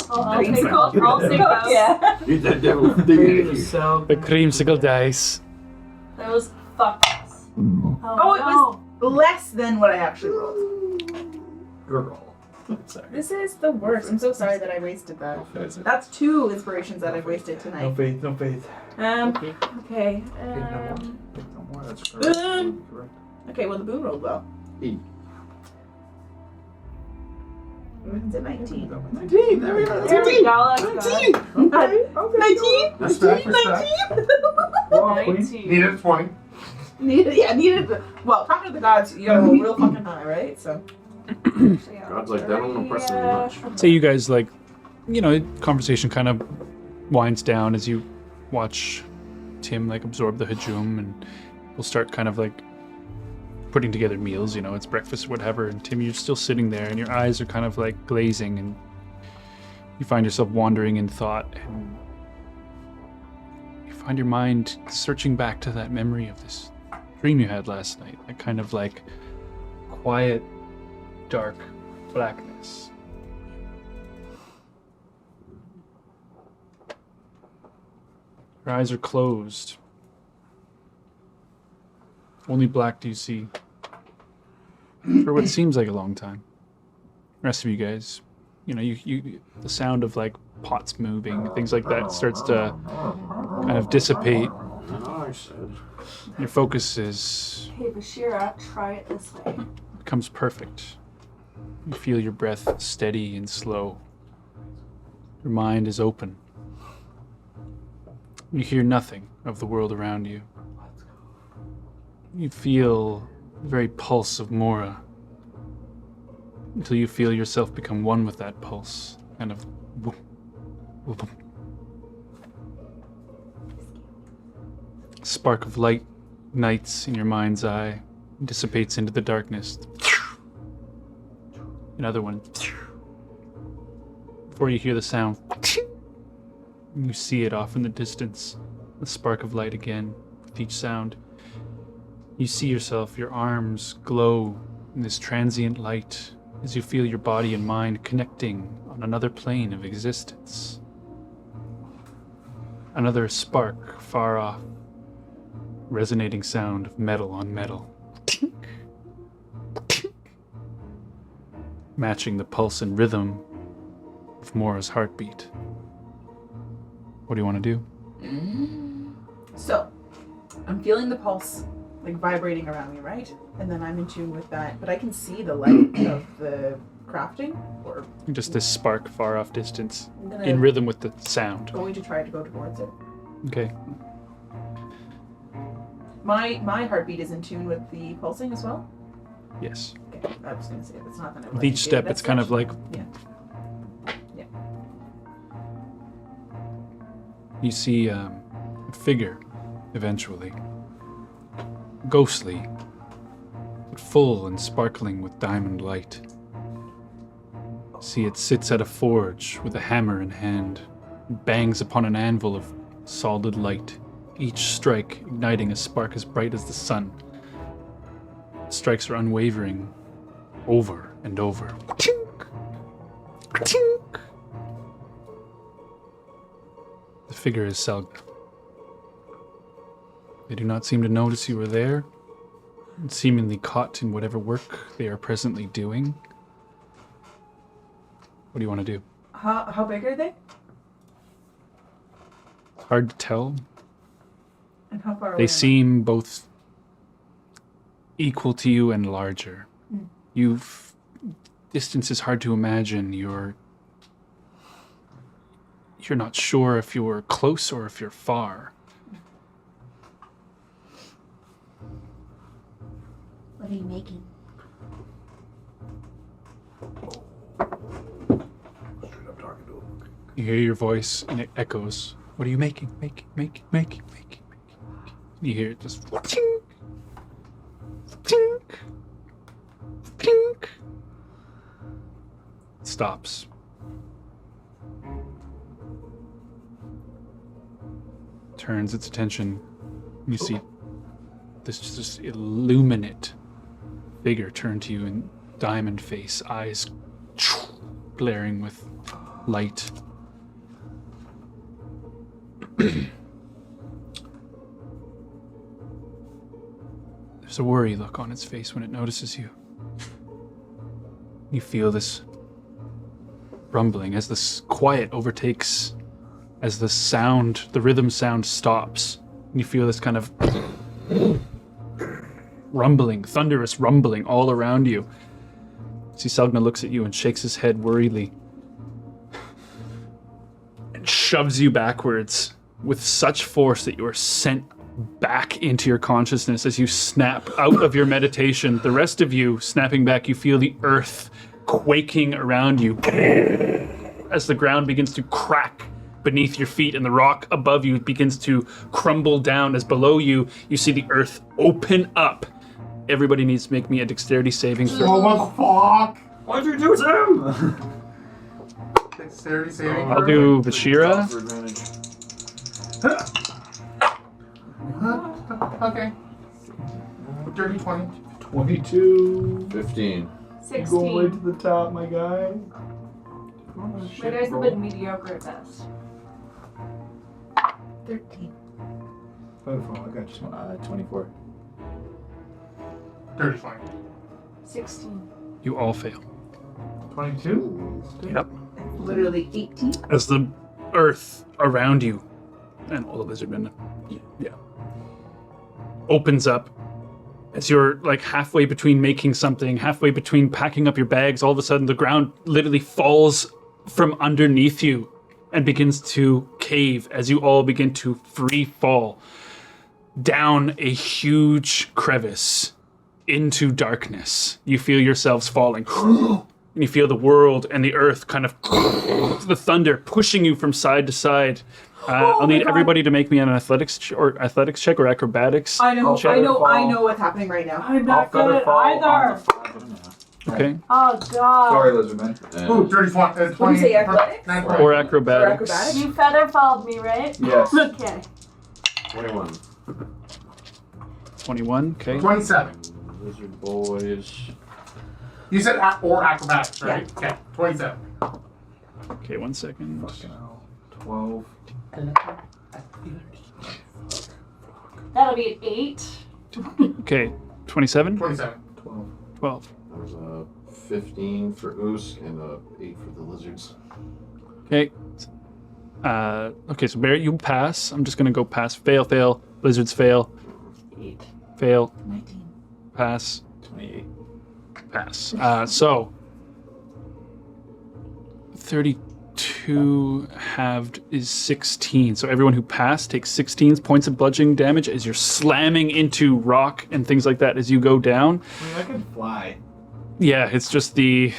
I'll take those. I'll take those. Yeah. Get that devil thing out of here. Sound. The creamsicle dice. Those fuckers. Oh, it was less than what I actually rolled. Girl. Sorry. This is the worst. I'm so sorry that I wasted that. That's 2 inspirations that I've wasted No tonight. faith, no faith. Okay. No more, that's correct. Okay, well, the boon rolled well. E. It's a 19. 19, there we go. There we go. Let's go. 19? That's back, that's back. Well, queen. 19. Needed a 20. Needed. Well, talking to the gods, you gotta roll real fucking high, right? So. So, yeah, God's like, that don't impress me much. Say you guys, like, you know, conversation kind of winds down as you watch Tim, like, absorb the Hajum, and we'll start kind of, like, putting together meals, you know, it's breakfast or whatever, and Tim, you're still sitting there, and your eyes are kind of, like, glazing, and you find yourself wandering in thought, and you find your mind searching back to that memory of this dream you had last night, that kind of, like, quiet, dark blackness. Your eyes are closed. Only black do you see. for what seems like a long time. The rest of you guys, you the sound of like pots moving, things like that starts to kind of dissipate. I said. Your focus is Hey, Bashira, try it this way. becomes perfect. You feel your breath steady and slow. Your mind is open. You hear nothing of the world around you. You feel the very pulse of Mora until you feel yourself become one with that pulse. Kind of. Spark of light ignites in your mind's eye, dissipates into the darkness. Another one. Before you hear the sound, you see it off in the distance. The spark of light again with each sound. You see yourself, your arms glow in this transient light as you feel your body and mind connecting on another plane of existence. Another spark far off. Resonating sound of metal on metal. Matching the pulse and rhythm of Mora's heartbeat. What do you want to do? So, I'm feeling the pulse like vibrating around me, right? And then I'm in tune with that, but I can see the light of the crafting, or Just this spark far off distance, I'm gonna in rhythm with the sound. going to try to go towards it. Okay. My heartbeat is in tune with the pulsing as well. Yes. Okay, I was gonna say if it's not, then I With would each step, it's kind of like yeah. you see a figure, eventually. Ghostly, but full and sparkling with diamond light. See, it sits at a forge with a hammer in hand, bangs upon an anvil of solid light, each strike igniting a spark as bright as the sun. Strikes are unwavering, over and over. The figure is Selga. They do not seem to notice you are there, and seemingly caught in whatever work they are presently doing. What do you want to do? How big are they? Hard to tell. And how far away? They seem both equal to you and larger. Distance is hard to imagine. You're not sure if you're close or if you're far. What are you making? Straight up talking to him. You hear your voice and it echoes. What are you making? Making. You hear it just tink, tink, tink. It stops. Turns its attention. You see this just illuminate figure turn to you in diamond face, eyes glaring with light. There's a worry look on its face when it notices you. You feel this rumbling as this quiet overtakes, as the rhythm sound stops. And you feel this kind of rumbling, thunderous rumbling all around you. See, Selgna looks at you and shakes his head worriedly and shoves you backwards with such force that you are sent back into your consciousness as you snap out of your meditation. The rest of you snapping back, you feel the earth quaking around you as the ground begins to crack beneath your feet and the rock above you begins to crumble down as below you, you see the earth open up. Everybody needs to make me a dexterity saving throw. Oh, what the fuck? Why'd you do him? Dexterity saving. I'll do Vashira. For advantage. Okay. Dirty 20. 22. 15. You're going way 16. to the top, my guy. My guys have been mediocre at best. 13. Wonderful, I got you. 24. Dirty 20. 16. You all fail. 22? Yep. Literally 18. As the earth around you, and all the lizardmen, opens up. As you're like halfway between making something, halfway between packing up your bags, all of a sudden the ground literally falls from underneath you and begins to cave as you all begin to free fall down a huge crevice into darkness. You feel yourselves falling. And you feel the world and the earth kind of, the thunder pushing you from side to side. I'll need everybody to make me an athletics check or acrobatics. I know Fall. what's happening right now. I'm not good at either. Okay. Oh god. Sorry, Lizardman. Ooh, 34, 20. What do you say, athletics? Or acrobatics. Or acrobatics? You feather followed me, right? Yes. Okay. 21. 21, okay. 27. Lizard boys. You said or acrobatics, right? Okay, 27. Okay, 1 second. Fucking hell. 12. That'll be an 8. Okay, 27? 27. 12. That was a 15 for Oosk and a 8 for the lizards. Okay. Okay, so Barrett, you pass. I'm just gonna go pass. Fail, fail. Lizards fail. 8. Fail. 19. Pass. 28. Pass. So 32 halved is 16. So everyone who passed takes 16 points of bludgeoning damage as you're slamming into rock and things like that as you go down. I mean, I can fly. Yeah, it's just the.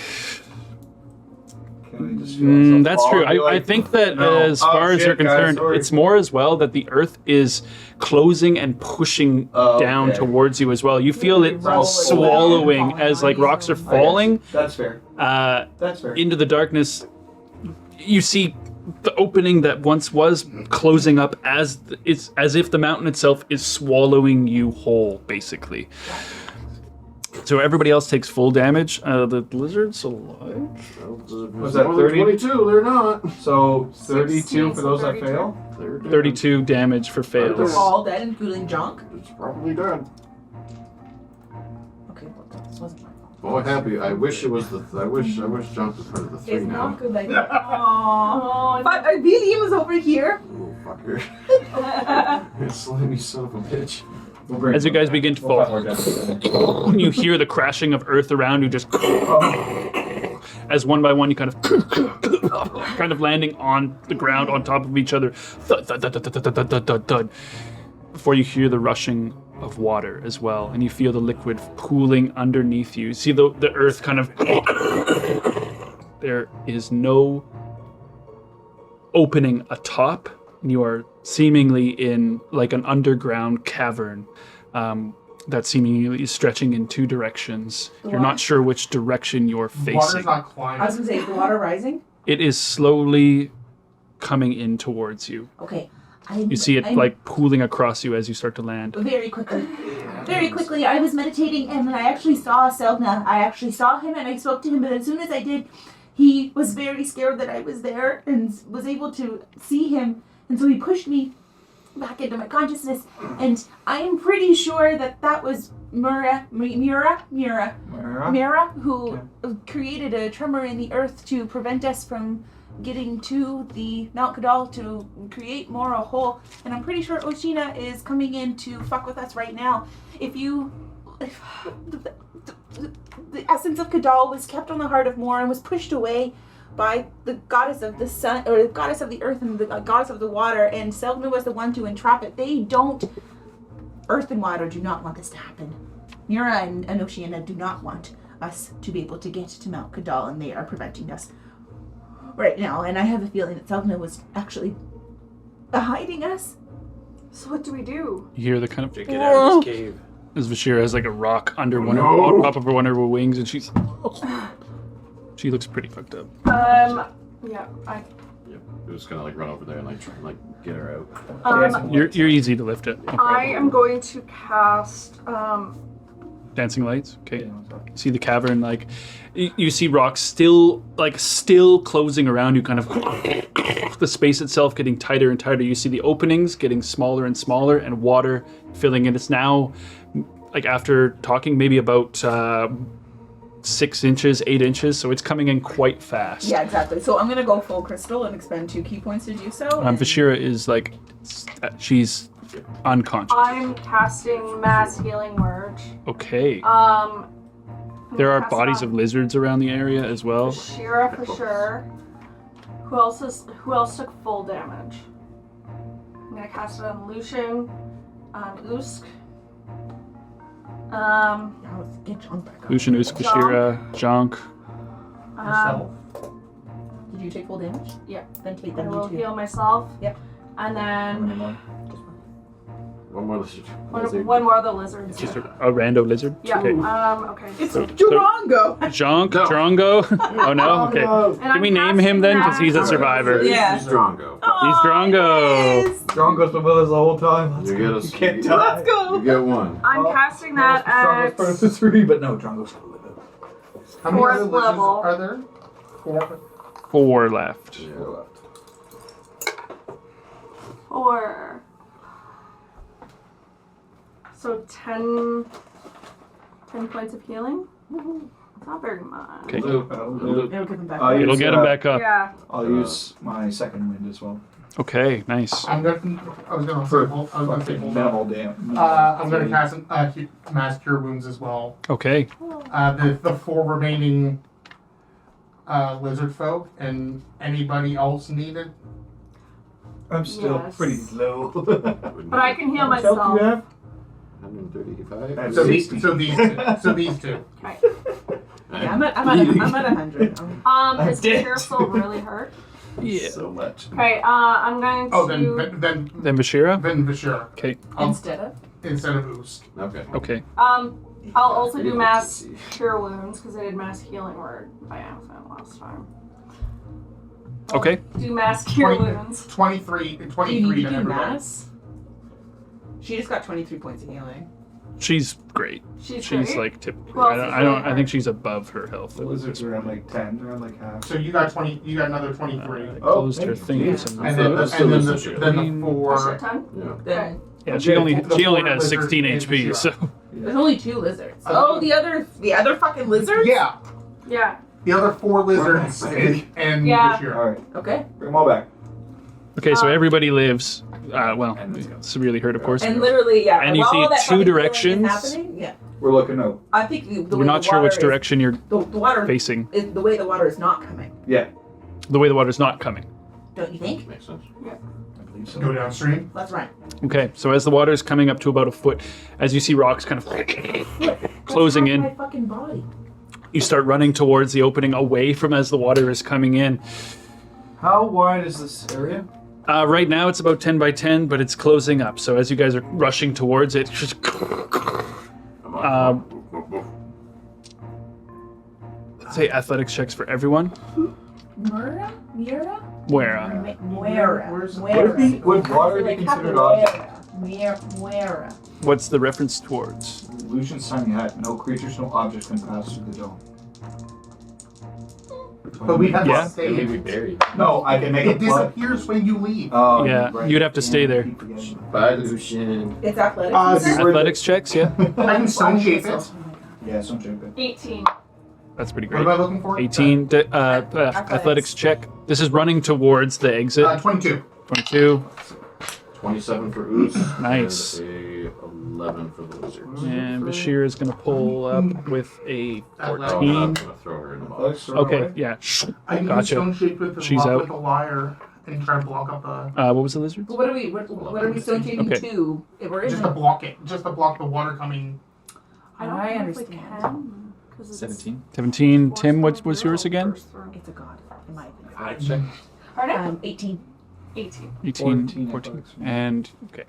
Can we just feel myself That's fall true. and be I like, think that no. as Oh, far as shit, you're guys, concerned, sorry. it's more as well that the earth is closing and pushing Oh, down okay. towards you as well. You feel it Rolling swallowing down, as like falling rocks are on you. falling That's fair. That's fair. into the darkness. You see the opening that once was closing up as it's as if the mountain itself is swallowing you whole, basically. So everybody else takes full damage. The lizard's alive. Was that More than 30? 22, they're not. So 32 16, for those that 32. fail? They're dead. 32 damage for They're fails. all dead, including junk. It's probably dead. Okay, well, this wasn't my fault. Oh, happy. I wish it was the. I wish Junk was part of the 3 It's now. not good like that. Aww. But Billy was over here. Oh, fucker. Slimy son of a bitch. We'll bring As you it guys back. begin to We'll fall. find more damage. You hear the crashing of earth around you, just as one by one you kind of landing on the ground on top of each other, thud, thud, thud, thud, thud, thud, thud, thud, thud, before you hear the rushing of water as well, and you feel the liquid pooling underneath you. You see the earth kind of. There is no opening atop. You are seemingly in like an underground cavern that seemingly is stretching in 2 directions. You're not sure which direction you're The water's facing. not climbing. I was gonna say, is the water rising? It is slowly coming in towards you. Okay. You see it like pooling across you as you start to land. Very quickly. Very quickly, I was meditating and I actually saw Selna. I actually saw him and I spoke to him, but as soon as I did, he was very scared that I was there and was able to see him. And so he pushed me back into my consciousness. And I am pretty sure that that was Mura, who created a tremor in the earth to prevent us from getting to the Mount Kiddal to create Mora whole. And I'm pretty sure Oshina is coming in to fuck with us right now. If the essence of Kiddal was kept on the Heart of Mora and was pushed away by the goddess of the sun, or the goddess of the earth and the goddess of the water, and Selgna was the one to entrap it. They don't, earth and water do not want this to happen. Mira and Oceana do not want us to be able to get to Mount Kiddal, and they are preventing us right now. And I have a feeling that Selgna was actually hiding us. So what do we do? You hear the kind of To get out of this cave. as Vashira has like a rock under on top of one of her wings, and she looks pretty fucked up. Yeah, I. Yep. It was gonna like run over there and like try and like get her out. You're easy to lift it. No I problem. am going to cast. Dancing lights. Okay. See the cavern, like you see rocks still closing around you, kind of the space itself getting tighter and tighter. You see the openings getting smaller and smaller, and water filling in. It's now like after talking maybe about 6 inches, 8 inches, so it's coming in quite fast. Yeah, exactly. So I'm gonna go full crystal and expend 2 key points to do so. Vashira is like, she's unconscious. I'm casting mass healing word. Okay. I'm There are gonna cast it bodies on of lizards around the area as well. Shira for sure. Who else took full damage? I'm gonna cast it on Lucian, on Usk. Get John back up. Lucian, Usk, Vashira, Jonk. Yourself. Did you take full damage? Yeah. Then take I that will into heal myself. Yep. And then One more lizard. one more of the lizards. Just a rando lizard. Yeah. Okay. Okay. It's So- Durango! Jonk, No. Drongo. Oh no. Okay. And Can I'm we name him casting then? Because that- he's a survivor. Yeah. He's Drongo. He's Drongo. John goes with us the whole time. You get us. You can't you, die. Let's go! You get one. I'm casting that John at goes first to 3, but no, John goes to live it. How many Fourth other lizards level. are there? 4. 4 left. Yeah. 4. So 10 points of healing. It's not very much. Okay. It'll get them back. It'll get him back up. Yeah. I'll use my second wind as well. Okay, nice. I was gonna For say hold on. minimal damage. I'm gonna cast mass cure wounds as well. Okay. The 4 remaining lizard folk and anybody else needed. I'm still Yes. pretty low. But I can heal How much health do you myself. have? 135. So these two. Okay. Yeah, I'm at 100. Is Bashir still really hurt? Yeah. So much. Okay, I'm going to... Oh, then Then Vashira? Vashira. Okay. Instead of? Instead of Oost. Okay. Okay. I'll also do mass cure wounds, because I did mass healing word by accident last time. Okay. Do mass cure 20 wounds. 23 Do you need to to do everybody. mass? She just got 23 points of healing. She's great. She's She's great. like typical. Who else is I don't. really I think she's above her health. The lizards are at like 10. They're at like half. So you got another 23. I closed her thank thing. you. with some And then That's the, still then a the, shield. then the What's your 4. time? Yeah. Then Yeah, she only The she only four has lizards 16 and HP. Vashira. So there's only 2 lizards. Okay. Oh, the other fucking lizards? Yeah. Yeah. The other 4 lizards and Yeah. Bashir. Alright, Okay. bring them all back. okay, so everybody lives. Well, severely hurt, of course. And literally, yeah. And you while see all that two fucking healing is directions. happening, yeah. We're looking out. I think the way You're not the sure which water direction you're the water facing. is the way the water is not coming. Yeah, The way the water's not coming. Don't you think? Makes sense. I believe so. Go downstream. Let's run. Okay, so as the water's coming up to about a foot, as you see rocks kind of closing That's in, half my fucking body. you start running towards the opening away from as the water is coming in. How wide is this area? Right now it's about 10 by 10, but it's closing up. So as you guys are rushing towards it, just Come on. Move, move. say athletics checks for everyone. Mura? Mura? Where? Mura. Would water be considered object? Mura. What's the reference towards? Lucian's tiny hat. No creatures, no objects can pass through the dome. But we have Yeah. to stay. It may be buried. No, I can make It a plug. disappears when you leave. Oh, Yeah, right. you'd have to stay there. Keep forgetting. Bye, Lucian. It's athletics. Athletics checks, yeah. I can stone shape it. Yeah, some joke. 18. That's pretty What great. am I looking for? 18, athletics check. This is running towards the exit. 22. 22. 27 for Ooze. Nice. And a 11 for the lizards. And Bashir is going to pull up with a Oh, I'm 14. not gonna throw her in the box. Okay, yeah. I can Gotcha. stone shape with She's out. with a lyre and try to block up the. What was the lizard? What are we stone shaping Okay. to? If we're in Just to block it. Just to block the water coming. I don't I know if we understand. can. 'cause it's 17. 17. Tim, what force was yours again? burst through. It's a god, in my opinion. Athletics check. Pardon? 18. 18. 18, 14 14. athletics. And, okay.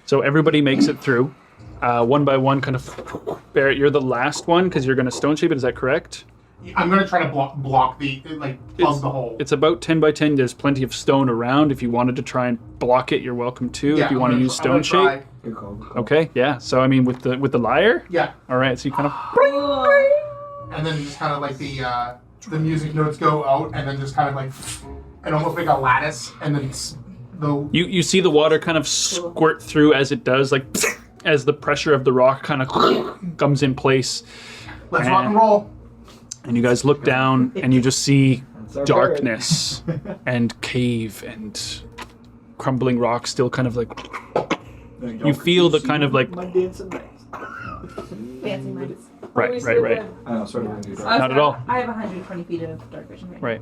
So everybody makes it through. One by one, kind of. Barrett, you're the last one because you're going to stone shape it. Is that correct? I'm gonna try to block the plug the hole. It's about 10 by 10. There's plenty of stone around. If you wanted to try and block it, you're welcome to. Yeah, if you I'm want to gonna use tr- I'm stone gonna shape. try. Good call. Good call. Okay, yeah. So I mean, with the lyre. Yeah, All right. So you kind of. and then just kind of like the music notes go out, and then just kind of like, and almost like a lattice, and then the You see the water kind of squirt through as it does, like as the pressure of the rock kind of comes in place. let's rock and roll. And you guys look down and you just see That's our darkness and cave and crumbling rock still kind of like... bird. You feel the kind of like... My dancing legs. Fancy minds. Right. I know, sort of gonna do that. Not at all. I have 120 feet of dark vision Right.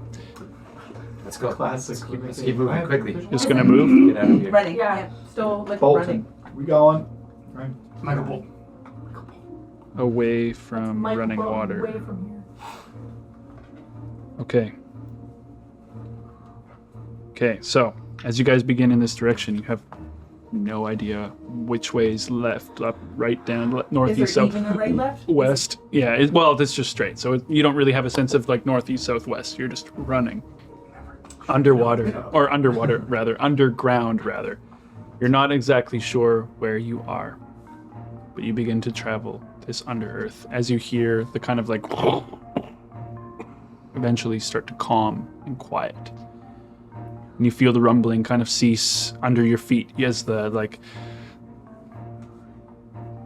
Let's go. Classic. Let's keep moving quickly. Just gonna move. Get out of here. Running. Yeah. Yeah. Still like Bolton. running. We going? Right. Michael Bolt. Away from Michael running Bolton, water. Away from here. Okay, so as you guys begin in this direction, you have no idea which way is left, up, right, down, north, Is east, there south, even a right left? west. Yeah, well, it's just straight. So you don't really have a sense of like north, east, south, west. You're just running. Underground rather. You're not exactly sure where you are, but you begin to travel this under earth as you hear the kind of like eventually start to calm and quiet. And you feel the rumbling kind of cease under your feet as the like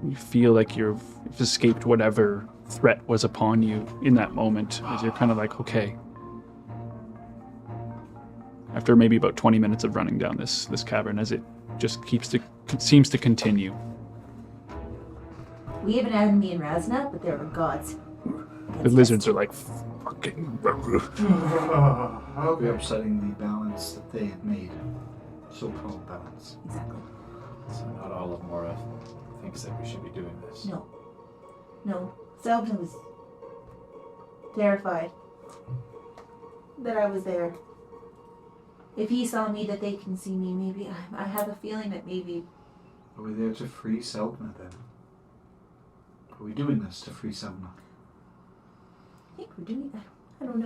you feel like you've escaped whatever threat was upon you in that moment as you're kind of like, okay. After maybe about 20 minutes of running down this cavern as it just seems to continue. We have an enemy in Razna, but there are gods. The lizards are like fucking We're Okay. upsetting the balance that they had made. So-called balance. Exactly. So not all of Mora thinks that we should be doing this. No. Selvin was terrified that I was there. If he saw me, that they can see me. Maybe I have a feeling that maybe. Are we there to free Selkna then? Are we doing this to free Selkna? I think we're doing that. I don't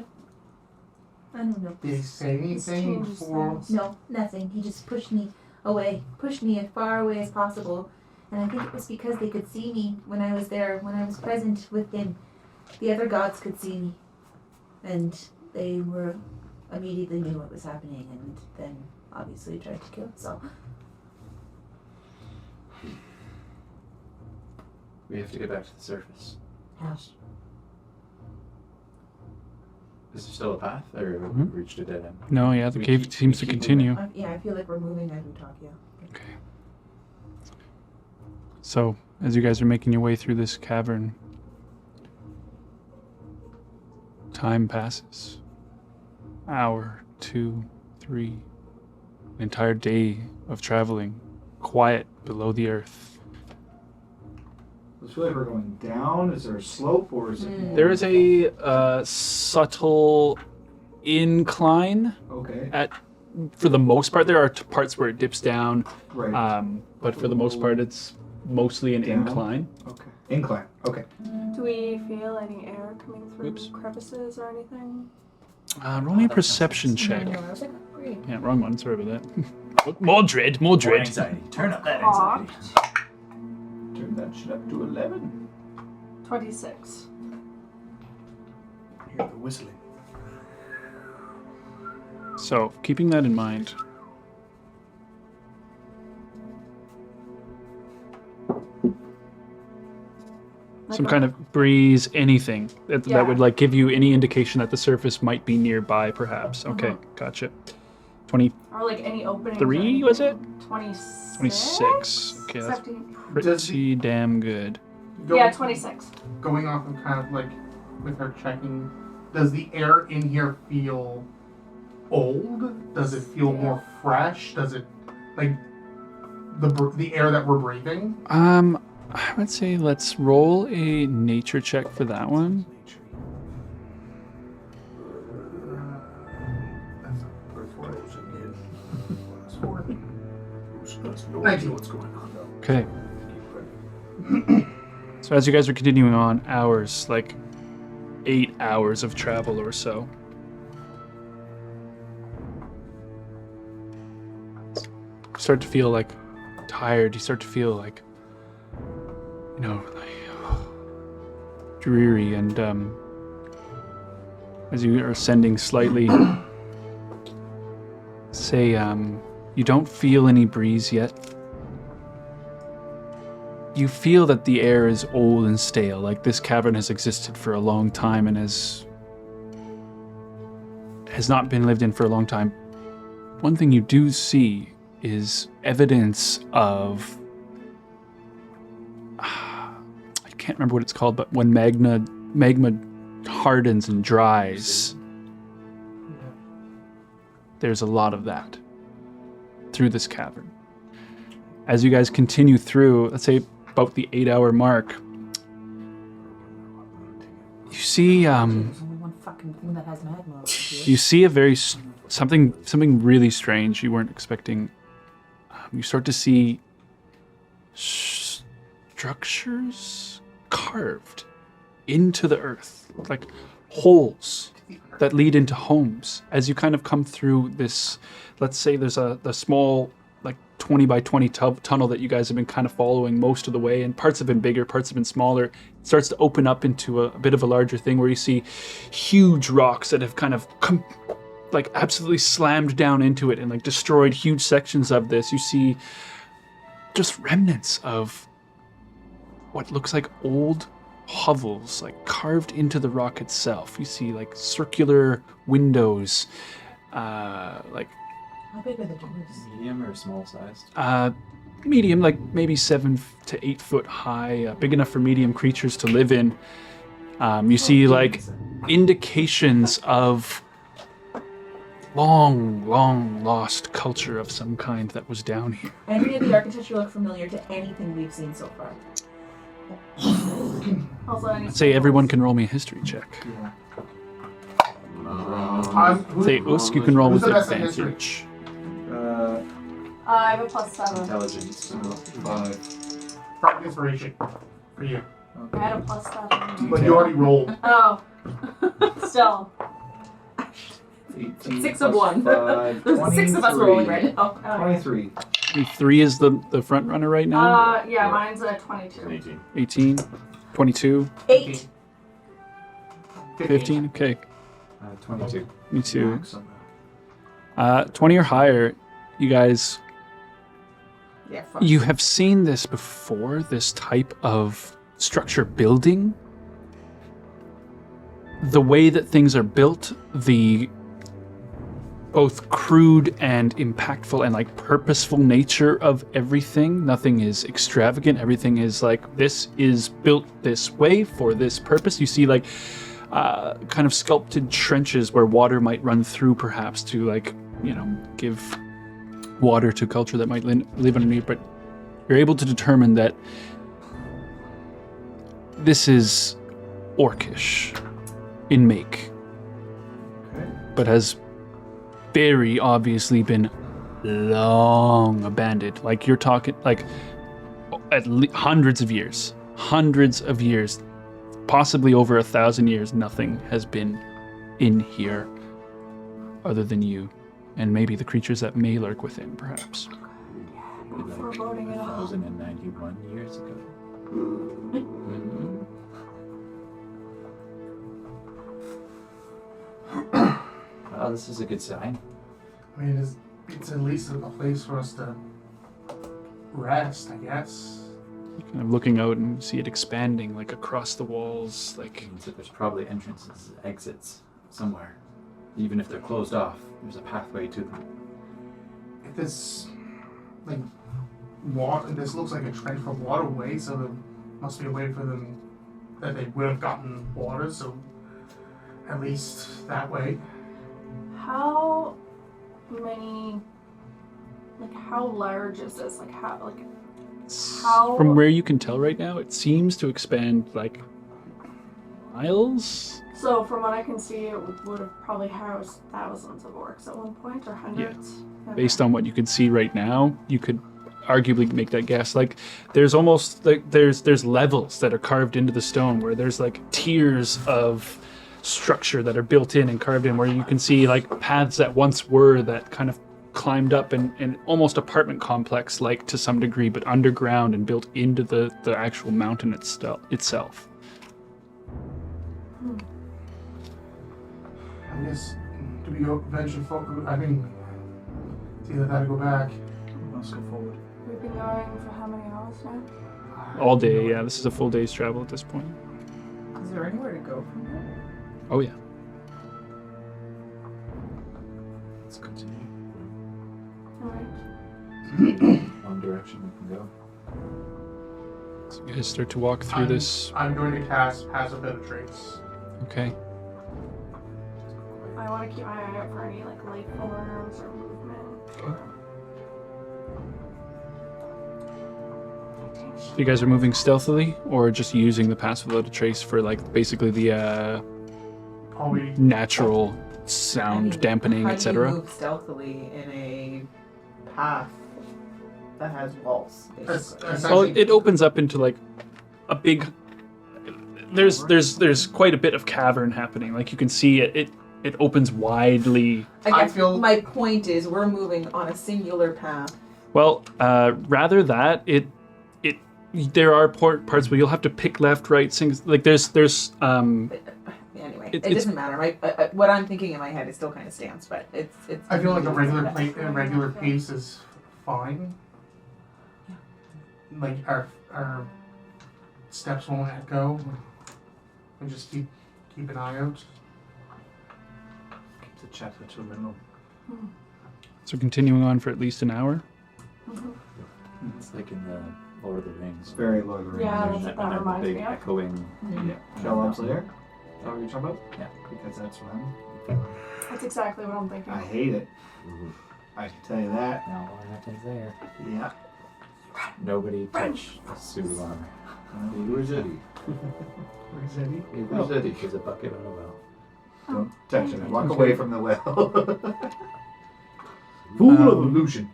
know. Did he say anything changes for? things. No, nothing. He just pushed me away, pushed me as far away as possible. And I think it was because they could see me when I was there, when I was present with him. The other gods could see me. And they were immediately knew what was happening and then obviously tried to kill us all. We have to get back to the surface. House. Is there still a path, or have we reached a dead end? No, yeah, the We cave keep- seems we to keep continue. Yeah, I feel like we're moving as we talk. Yeah. Okay. So, as you guys are making your way through this cavern, time passes. Hour, 2, 3, an entire day of traveling, quiet below the earth. I feel like we're going down. Is there a slope or is it? There is a subtle incline Okay. for the most part. There are parts where it dips down, Right. but for the most part, it's mostly an Down. incline. Okay. Incline. Okay. Do we feel any air coming through Oops. crevices or anything? Roll me a perception check. No, I was like, oh, great. Yeah, wrong one. Sorry about that. More dread. More anxiety. Turn up that anxiety. Turn that shit up to 11. 26. Hear the whistling. So, keeping that in mind, some kind of breeze, anything that would like give you any indication that the surface might be nearby, perhaps. Okay, gotcha. 23, Or like any openings. was it? 26. 26. Okay, that's 17. pretty damn good. Yeah, 26. Going off of kind of like with her checking, does the air in here feel old? Does it feel more fresh? Does it like the air that we're breathing? I would say let's roll a nature check for that one. That's a birthright again. Plus 4. Let's know what's going on though. Okay. So as you guys are continuing on, hours, like 8 hours of travel or so. You start to feel like tired. You start to feel like, you know, like, dreary. And as you are ascending slightly, say you don't feel any breeze yet. You feel that the air is old and stale, like this cavern has existed for a long time and has has not been lived in for a long time. One thing you do see is evidence of, I can't remember what it's called, but when magma hardens and dries, there's a lot of that through this cavern. As you guys continue through, let's say about the 8-hour mark, you see There's only one fucking thing that has magma. you see a very something really strange you weren't expecting. You start to see structures carved into the earth, like holes that lead into homes. As you kind of come through this, let's say there's a small, like 20 by 20 tunnel that you guys have been kind of following most of the way, and parts have been bigger, parts have been smaller. It starts to open up into a bit of a larger thing where you see huge rocks that have kind of like absolutely slammed down into it and like destroyed huge sections of this. You see just remnants of what looks like old hovels, like carved into the rock itself. You see like circular windows, like How big are the doors? Medium or small sized? medium, like maybe 7 to 8 foot high, big enough for medium creatures to live in. You see like indications of long lost culture of some kind that was down here. Any of the architecture look familiar to anything we've seen so far? Also, I need I'd say everyone can roll me a history check. Say Usk, you can roll who's with the best at history? advantage. I have a +7. Intelligence. 5. Practice inspiration for you. I had a +7. But you already rolled. Oh. Still. 18 6 of plus 1. 5, There's 6 of us rolling right now. 23. 3 is the front runner right now. Yeah, mine's a 22. 18. 18, 22, 8. 15. Okay, 22. me too. Max on 20 or higher. You guys, Yeah, fuck. you have seen this before, this type of structure building. The way that things are built, the both crude and impactful and like purposeful nature of everything. Nothing is extravagant. Everything is like, this is built this way for this purpose. You see like kind of sculpted trenches where water might run through, perhaps to like, give water to culture that might live underneath. But you're able to determine that this is orcish in make, but has very obviously been long abandoned. Like you're talking like hundreds of years, possibly over 1,000 years. Nothing has been in here other than you and maybe the creatures that may lurk within, perhaps. Foreboding it all. 1,091 years ago. Well, this is a good sign. I mean, it's at least a place for us to rest, I guess. Kind of looking out and see it expanding like across the walls, like Means that there's probably entrances, exits somewhere. Even if they're closed off, there's a pathway to them. If this, like, water, this looks like a trench for waterway, so there must be a way for them that they would have gotten water, so at least that way. How many, like, how large is this? Like, how from where you can tell right now, it seems to expand like miles. So from what I can see, it would have probably housed thousands of orcs at one point, or hundreds. Okay. Based on what you can see right now, you could arguably make that guess. Like there's almost like there's levels that are carved into the stone where there's like tiers of structure that are built in and carved in, where you can see like paths that once were that kind of climbed up and almost apartment complex like to some degree, but underground and built into the actual mountain itself. I guess, do we go venture forward? I mean, it's either that or go back. Let's go forward. We've been going for how many hours now? All day, yeah. This is a full day's travel at this point. Is there anywhere to go from here? Oh yeah. Let's continue. Alright. One direction we can go. So you guys start to walk through this. I'm going to cast Pass Without a Trace. Okay. I want to keep my eye out for any like life forms or movement. So you guys are moving stealthily, or just using the pass without a trace for like basically the natural sound dampening, How do you etc. move stealthily in a path that has walls? Basically? Well, it opens up into like a big. There's quite a bit of cavern happening. Like you can see it opens widely. I guess my point is we're moving on a singular path. Well, rather that there are parts where you'll have to pick left, right, things like there's. Anyway, it doesn't matter. What I'm thinking in my head is still kind of stands, but it's. I feel like a regular pace is fine. Like our steps won't echo, and just keep an eye out. Keep the chatter to a minimum. So continuing on for at least an hour. It's like in the Lord of the Rings. Very Lord of the Rings. Yeah, There's that that reminds big me of. echoing. Yeah. Shelob Slayer? Is that what you're talking about? Yeah. Because that's what That's exactly what I'm thinking. I hate it. I can tell you that. Now what happens there? Yeah. Nobody touch the suit of armor. Where's Eddie? Where's Eddie? Where's Eddie? There's a bucket on a well. Don't touch it. Walk away from the well. Fool of illusion.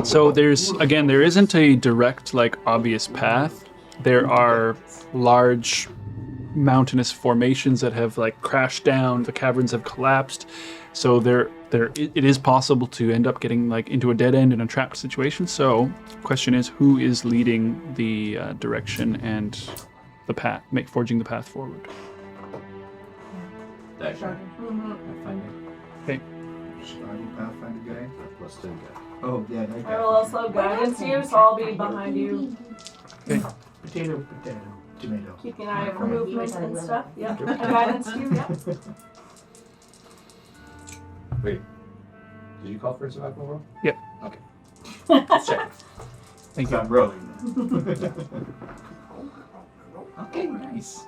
So there isn't a direct, like, obvious path. There are large mountainous formations that have like crashed down. The caverns have collapsed. So it is possible to end up getting like into a dead end in a trapped situation. So the question is, who is leading the direction and the path, forging the path forward? That guy. Pathfinder. Okay. Pathfinder guy. Plus 10 guy. Oh yeah, that guy. I will also guidance you, so I'll be behind you. Okay. Potato, tomato. Keeping an eye out for movement and stuff. Yep. And guidance you, yep. Wait. Did you call for a survival roll? Yep. Okay. Let's check. Thank you. I'm rolling. Okay, nice.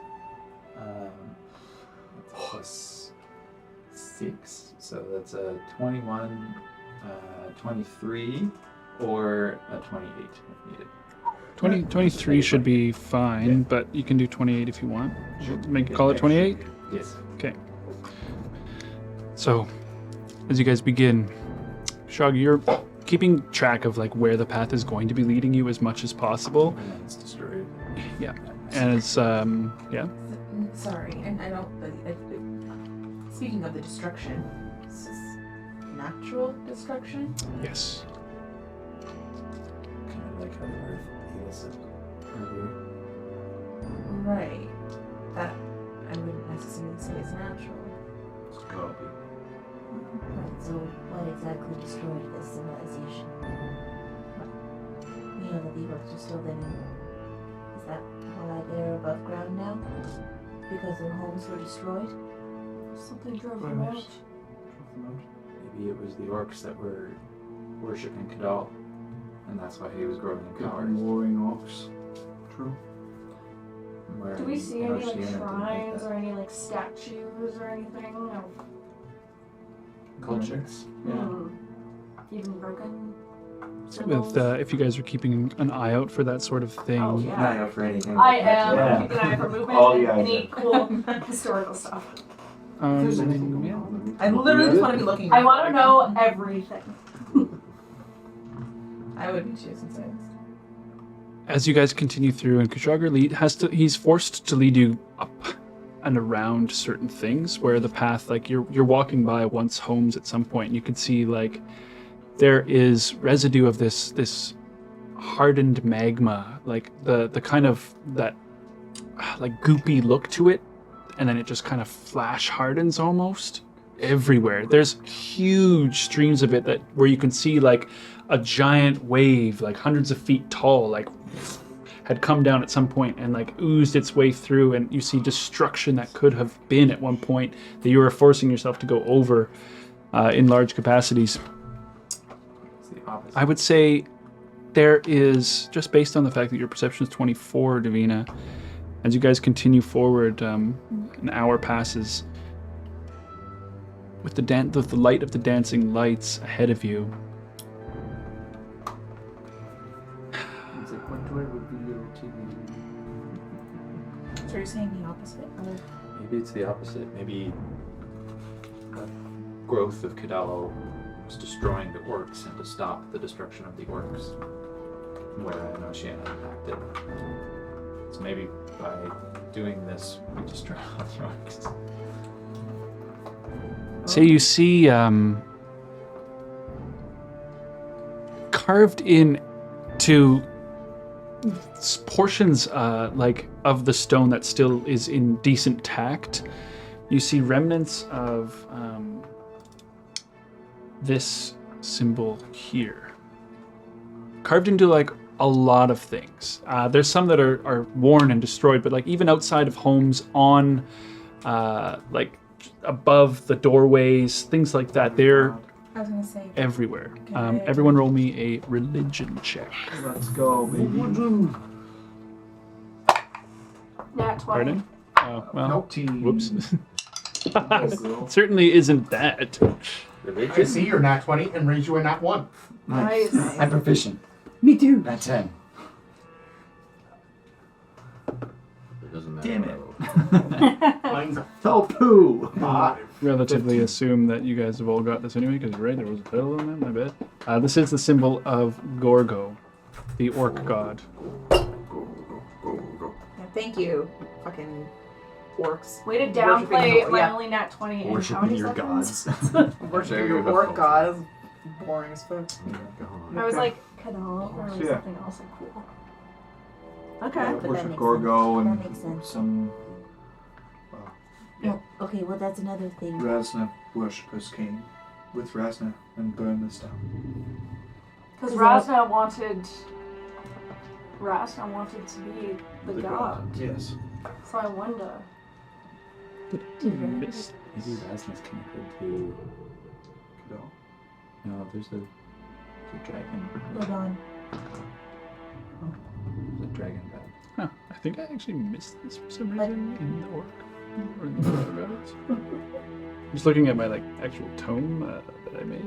Plus 6. So that's a 21, 23, or a 28 if needed. 23 should be fine, but you can do 28 if you want. Call it 28? Yes. Okay. So, as you guys begin, Shog, you're keeping track of like where the path is going to be leading you as much as possible. And then it's destroyed. Yeah. And it's yeah. Sorry, and I don't. Speaking of the destruction, this is natural destruction. Yes. Kind of like how the earth heals it earlier. Right. That I wouldn't necessarily say is natural. It's gotta be. Right, so what exactly destroyed this civilization? We know that the orcs are still living. Is that why they're above ground now? Because their homes were destroyed? Something drove them out. Maybe it was the orcs that were worshipping Kiddal, and that's why he was growing in power. Warring orcs. True. Do we see any like shrines or any like statues or anything? No. Cultures. Even broken With if you guys are keeping an eye out for that sort of thing. Oh, yeah. Not out for anything. I am Yeah. keeping an eye for movement All and the eyes any cool historical stuff. Yeah. I literally just want to be looking. I want to know everything. I would be choosing science. As you guys continue through, and Kushagar he's forced to lead you up and around certain things where the path, like you're walking by once homes at some point, and you can see like there is residue of this hardened magma, like the kind of that like goopy look to it, and then it just kind of flash hardens almost everywhere. There's huge streams of it where you can see like a giant wave, like hundreds of feet tall, like had come down at some point and like oozed its way through, and you see destruction that could have been at one point that you were forcing yourself to go over. in large capacities. It's the opposite. I would say there is, just based on the fact that your perception is 24, Davina, as you guys continue forward, an hour passes. With the light of the dancing lights ahead of you, It's like, when do I reveal to you? So you're saying the opposite? Maybe it's the opposite. Maybe the growth of Kiddal was destroying the orcs, and to stop the destruction of the orcs, Mora and Oceana acted. So maybe by doing this, we destroy all the orcs. say you see carved in to portions like of the stone that still is in decent tact. You see remnants of this symbol here, carved into like a lot of things. There's some that are worn and destroyed, but like even outside of homes, on like above the doorways, things like that, they're I was gonna say. everywhere. Good. Everyone roll me a religion check. Let's go, baby. Nat 20. Pardon? Oh, well, Nope. whoops. It certainly isn't that. I see your nat 20 and raise you a nat 1. Nice. I'm proficient. Me too. At 10. It doesn't matter. Damn what I it. roll. Mine's a Oh, poo! 5. Relatively assume that you guys have all got this anyway, because you're right, there was a title on that, my bad. This is the symbol of Gorgo, the orc god. Yeah, thank you, fucking orcs. Way to Worshipping downplay the- my yeah. only nat 20 in how Worshipping many your seconds? gods. Worshiping you your go. orc god is boring as fuck. I was like, Kiddal, or was Yeah. something else like cool. Okay. But that Worship makes Gorgo sense. and That makes sense. some Oh, okay, well that's another thing. Razna worshippers came with Razna and burned this down. Because Is Razna wanted to be the god. Yes. So I wonder. Different. Miss- Maybe Razna's connected to. Kiddal. No, there's a dragon. Hold on. There's a dragon god. Huh, I think I actually missed this for some reason in the orc. Or in the orc gods. I'm just looking at my like actual tome that I made.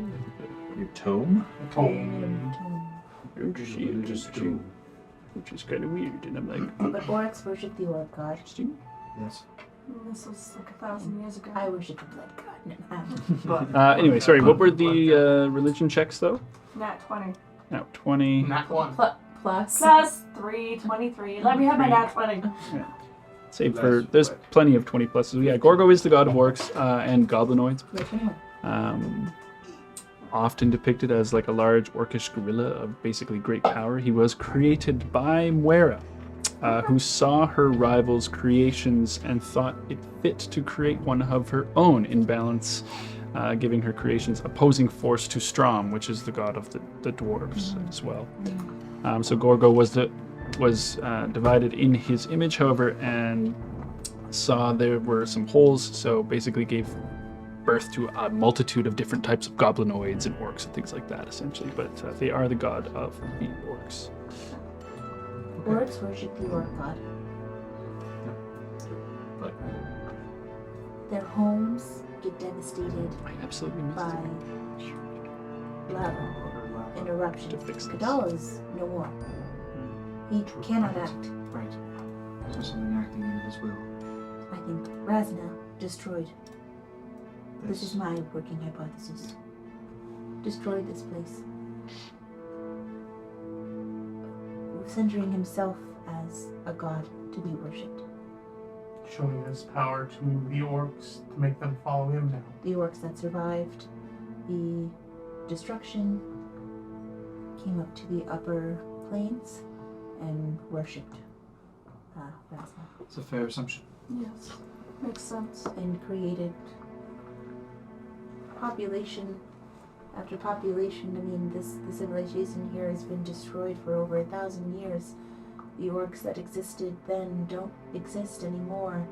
Your tome? Which is kind of weird, and I'm like, But orcs worship the orc god. interesting. Yes. This was like 1,000 years ago. I worship the blood god. But Anyway, sorry, what were the religion checks though? Nat 20. Now 20. nat 1. plus. Plus 3, 23. Let me have my nat 20. Save for, there's plenty of 20 pluses. Yeah, Gorgo is the god of orcs and goblinoids. Often depicted as like a large orcish gorilla of basically great power. He was created by Mora, who saw her rival's creations and thought it fit to create one of her own in balance, giving her creations opposing force to Strom, which is the god of the dwarves as well. So Gorgo was divided in his image, however, and saw there were some holes, so basically gave birth to a multitude of different types of goblinoids and orcs and things like that, essentially. But they are the god of the orcs. Orcs worship the orc god. But Their homes get devastated I absolutely missed by it. lava and eruptions. To fix this. Kiddal is no more. He cannot act. Right. So something acting in his will. I think Razna destroyed. This is my working hypothesis. Destroyed this place. Centering himself as a god to be worshipped. Showing his power to the orcs to make them follow him now. The orcs that survived the destruction came up to the upper plains and worshipped Razna It's a fair assumption. Yes. Makes sense. and created population after population. I mean, the civilization here has been destroyed for over 1,000 years. The orcs that existed then don't exist anymore,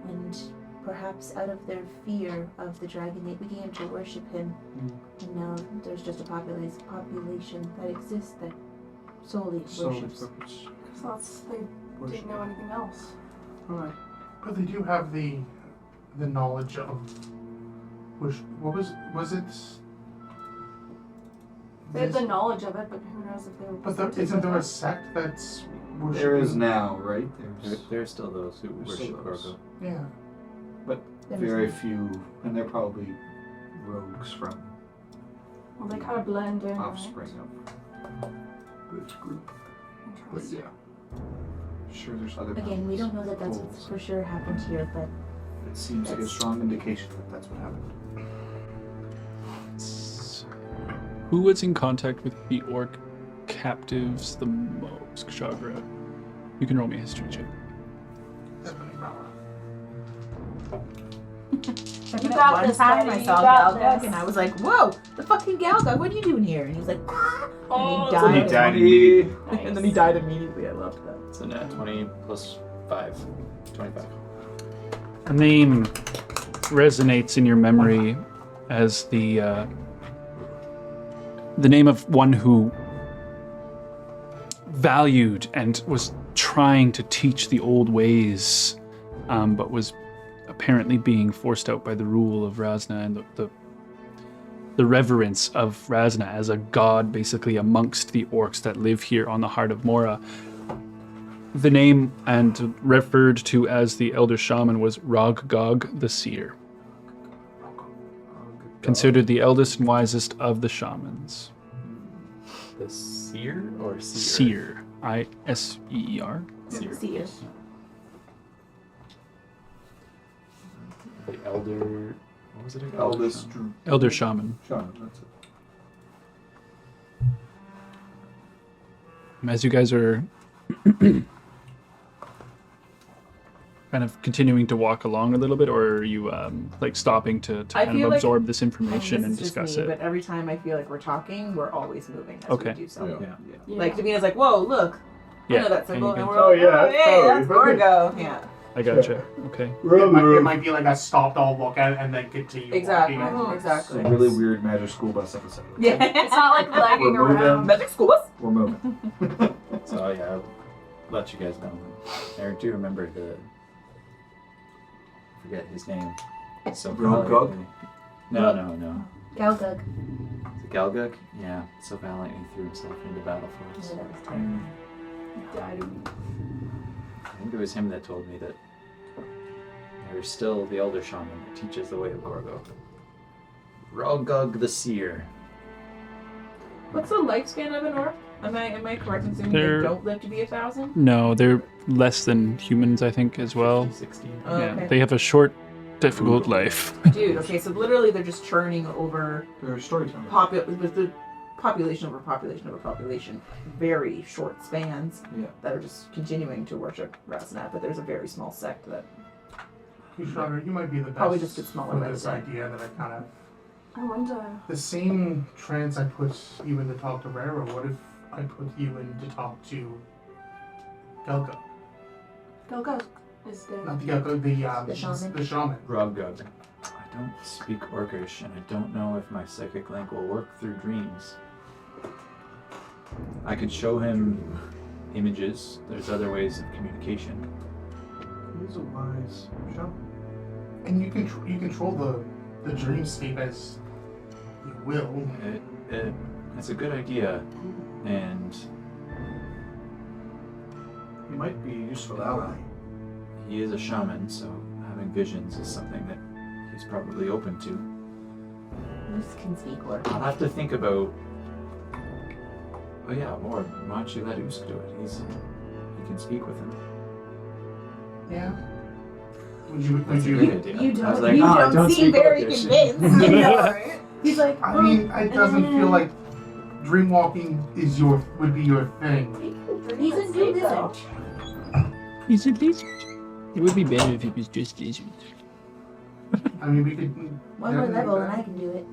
and perhaps out of their fear of the dragon, they began to worship him. And now there's just a population that exists that solely worships. So they didn't know anything else. Alright. But they do have the knowledge of what was it? They had the knowledge of it, but who knows if they were. But isn't there a sect that's worshiping? There is now, right? There are still those who worship Gorgo. Yeah. But very few, and they're probably rogues from Well, they kind of blend in. offspring of this group. But yeah. Sure, there's other Again, we don't know that that's holes. for sure happened here, but It seems like a strong indication that that's what happened. Who was in contact with the orc captives the most, Kshagra? You can roll me a history check. Second got one this, time buddy, I saw you got Galgug this. and I was like, whoa, the fucking Galgug, what are you doing here? And he was like, ah! Oh, and he He died. died immediately. And then he died immediately. I loved that. It's a nat 20 plus 5. 25. A name resonates in your memory as the name of one who valued and was trying to teach the old ways, but was apparently being forced out by the rule of Razna and the reverence of Razna as a god, basically amongst the orcs that live here on the Heart of Mora. The name and referred to as the elder shaman was Roggog the Seer, considered the eldest and wisest of the shamans. The seer or seer? Seer, I-S-E-E-R. Seer. Seer. The elder. What was it again? Eldest Elder shaman. Shaman, that's it. As you guys are kind of continuing to walk along a little bit, or are you like stopping to I kind feel of like- absorb this I mean, information and this is just discuss me, it? But every time I feel like we're talking, we're always moving as Okay. we do something. Yeah. Yeah. Like Davina's like, whoa, look. Yeah. I know that symbol. And And you we're can- like, Oh, yeah, hey, totally. that's Gorgo. Yeah. I gotcha. Okay. It might be like a stopped all look at it and then get to you. Exactly. walking. Oh, Exactly. It's a really weird Magic School Bus episode. Yeah. It's not like lagging We're moving. around. Magic school bus. We're moving. So yeah, I'll let you guys know. I do remember I forget his name. So Roggog? valiantly- No. Galgug. Is it Galgug? Yeah. So valiantly threw himself into battle for us. Yeah, that was terrible. Died of- I think it was him that told me that there's still the elder shaman that teaches the way of Gorgo. Roggog the Seer. What's the lifespan of an orc? Am I correct in assuming They're- they don't live to be 1,000? No, they're less than humans, I think, as well. 50, 60. Oh, Yeah, okay. they have a short, difficult life. Dude, okay, so literally they're just churning over They're storytellers. with the population over population over population, very short spans Yeah. that are just continuing to worship Razna, but there's a very small sect that Kushagra, you might be the best Probably just get smaller for by the this day. idea that I kind of... I wonder. The same trance I put you in to talk to Rara, what if I put you in to talk to Gelga? Gelga is dead. Not the Gelga, The shaman. The shaman. Roggog. I don't speak Orcish, and I don't know if my psychic link will work through dreams. I could show him images. There's other ways of communication. He's a wise shaman. And you control the dreamscape as you will. It's a good idea, and He might be a useful ally. he is a shaman, so having visions is something that he's probably open to. This can speak orc. I'll have to think about. Oh yeah, more. Why don't you let Usk do it? He can speak with him. Yeah. Would you? That's a Would good you? idea. You I was don't, like, you "Ah, don't seem speak very Orcish." convinced. I know, right? He's like, I mean, it doesn't feel like dreamwalking would be your thing. he's a new lizard. He's a lizard. It would be better if he was just lizard. I mean, we could. One more level and I can do it.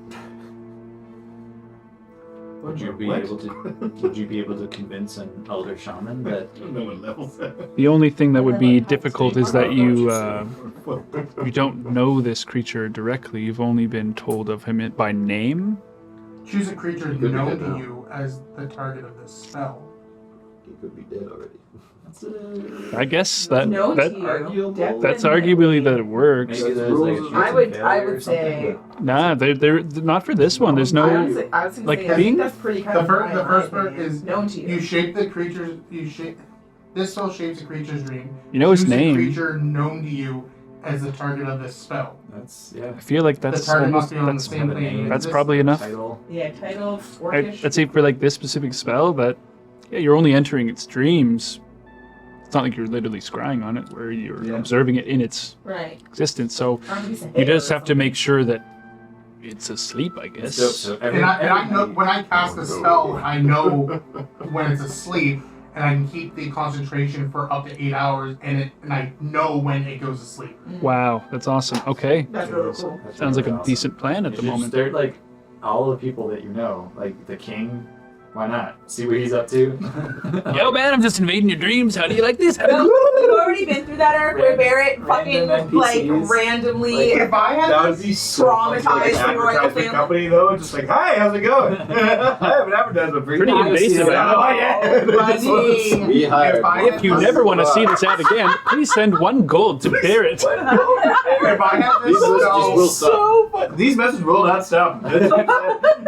Would you be What? able to? Would you be able to convince an elder shaman that? I don't know what level that. The only thing that would be difficult is that you don't know this creature directly. You've only been told of him by name. Choose a creature He could be known dead to now. you as the target of this spell. He could be dead already. I guess that Known that to you. arguable. that's Definitely. arguably that it works. Maybe there's like a I would- chance of I failure would or something, say- but- Nah, they're not for this one. There's I no. was thinking like, I being- think that's pretty kind The of first, high, the in first my part opinion. is known to you shape the creature's. This spell shapes a creature's dream. You know his Choose name. a creature known to you as the target of this spell. That's yeah. I feel like The that's target almost must be on the that's same plane. that's probably enough. Title. Yeah, title, orcish. I'd say for like this specific spell, that yeah, you're only entering its dreams. It's not like you're literally scrying on it, where you're Yeah. observing it in its Right. existence. So Arby's a you hair just or have to something. make sure that it's asleep, I guess. So And I know when I cast a spell, I know when it's asleep, and I can keep the concentration for up to 8 hours, and I know when it goes to sleep. Wow, that's awesome. Okay, That's really cool. That's sounds like really a awesome. decent plan at You the should moment. start like all the people that you know, like the king. Why not? See what he's up to. Yo, man, I'm just invading your dreams. How do you like this? We've already been through that arc where Barrett fucking Random like NPCs. randomly If I had That would be so much like an Traumatized the royal advertisement family. company though, just like, hi, how's it going? I have an advertisement for you. Pretty invasive. Oh, yeah. Running. We hired. If you never want to see this ad again, please send 1 gold to Barrett. if I had These this messages spell, will stop. So fun. These messages will not stop.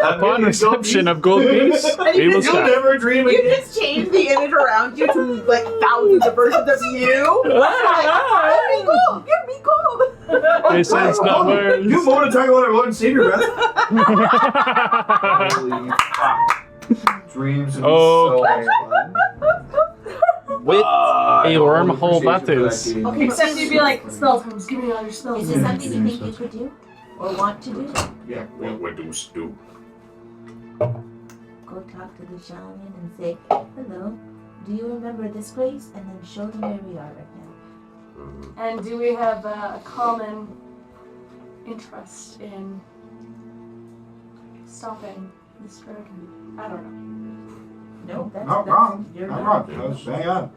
Upon reception of gold piece, they will You'll stop. never dream You again. just change the image around you to like thousands of versions of you. Give me gold. Give me gold. They sense numbers. You want to talk about our Lord and Savior, brother? Holy fuck. Dreams would be so fun. With a wormhole that Appreciation for is. game. Okay, except you'd be like, spell times, give me all your spells. Is this something you think you could do? Or want to do? Yeah. What do? Go talk to the shaman and say, hello, do you remember this place? And then show them where we are right now. And do we have a common interest in stopping this dragon? I don't know. No, that's Not wrong. You're Not right. wrong. Hang on.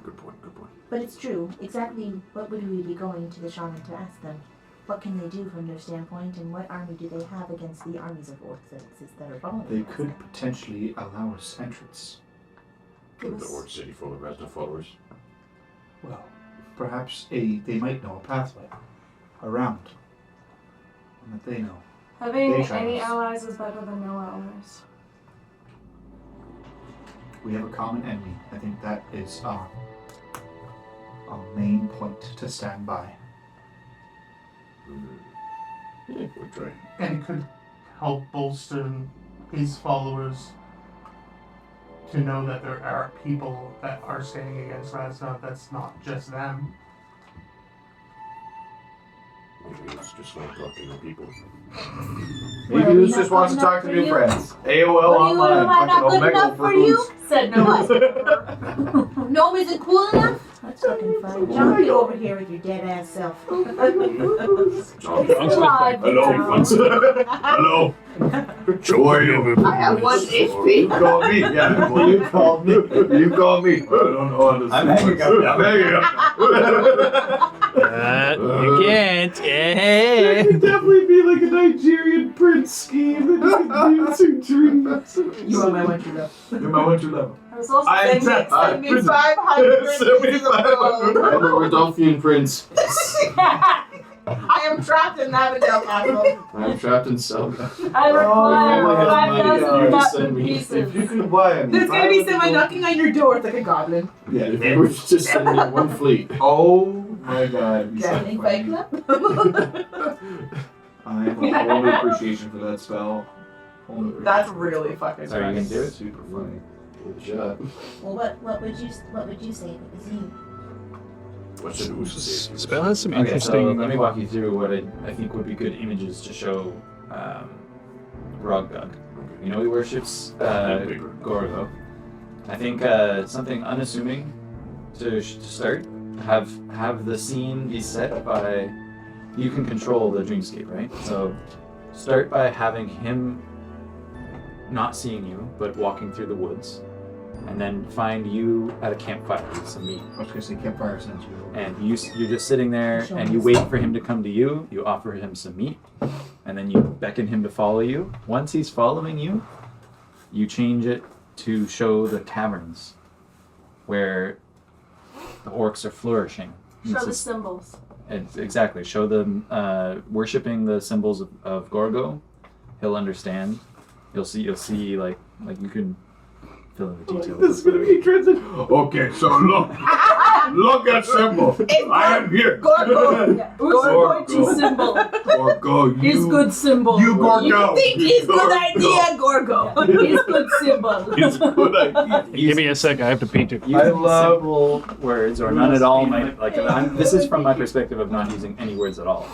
Good point. Good point. But it's true. Exactly what would we be going to the shaman to ask them? What can they do from their standpoint, and what army do they have against the armies of orcs that exist that are following They us? could potentially allow us entrance. Could the Horde City full of Razna followers? Well, perhaps they might know a pathway around. And that they know. Having They try any us. allies is better than no allies. We have a common enemy. I think that is our main point to stand by. Yeah, we'll try. and it could help bolster his followers to know that there are people that are standing against Razna. That's not just them. Maybe it's just like talking to people. Maybe Well, Luce we just not wants to good talk to enough new for you? friends. AOL What do you online. am I not fucking good Omegle enough for foods. you? Said no. Gnome isn't cool enough? That's fucking fine. John, get over here with your dead ass self. Alive Hello, now. once. Hello. How are you? I have 1 HP. You called me. Yeah, well, you called me. You called me. I don't know how to I'm hanging up now. I'm hanging up. You can't. It could definitely be like a Nigerian prince scheme that you dreams. You are my one true love. You're my one true love. I was also I thinking accept. Send me 500 pieces of gold. I'm a Rodolphian prince. I am trapped in Avondale Castle. I'm trapped in Selga. I require Oh, 5,000 you gotten send me- pieces. If you could buy me. There's gonna be someone knocking on your door. It's like a goblin. Yeah. If you were just sending in one fleet. Oh my god. it'd be so Gathering funny. Fight Club. I have a whole new appreciation for that spell. Whole new That's appreciation. really fucking So are you funny. gonna do it? Super funny. Good job. Well, what would you say if it was you? What should we say? Spell has some Okay, so interesting. let me walk you through what I think would be good images to show Roggug. You know he worships Gorgo. I think something unassuming to start. Have the scene be set by. You can control the dreamscape, right? So start by having him not seeing you, but walking through the woods, and then find you at a campfire with some meat. I was gonna say campfire sounds real. And you're just sitting there, and you wait for him to come to you. You offer him some meat, and then you beckon him to follow you. Once he's following you, you change it to show the caverns where the orcs are flourishing. Show the symbols. Exactly. Show them worshipping the symbols of Gorgo. He'll understand. You'll see like you can fill in the details. This is gonna be a transition. Okay, so look at symbol. I am here. Gorgo. Gorgo symbol. Gorgo, Is good symbol. You Gorgo. You think it's good idea, Gorgo. It's good symbol. It's a good idea. Give me a sec. I have to pee. I love simple words or none at all. This is from my perspective of not using any words at all.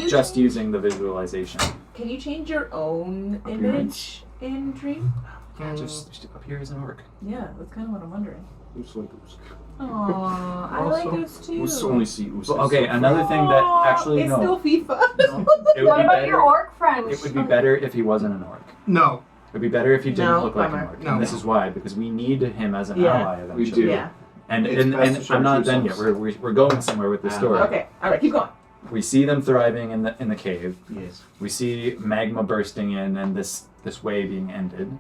Just using the visualization. Can you change your own image in Dream? Yeah, just appear as an orc. Yeah, that's kind of what I'm wondering. Who's like Usk? Aww, I like those too. Who's only see Usk? Okay, another thing that actually it's no. still FIFA. It would What be about better- your orc friend? It would be better if he wasn't an orc. No. It would be better if he didn't No, look like an bummer. orc. No. And this is why, because we need him as an Yeah. ally eventually. We do. Yeah. And It's best to and show I'm not true done yet. selves. We're going somewhere with this story. Okay. All right. Keep going. We see them thriving in the cave. Yes. We see magma bursting in and this way being ended.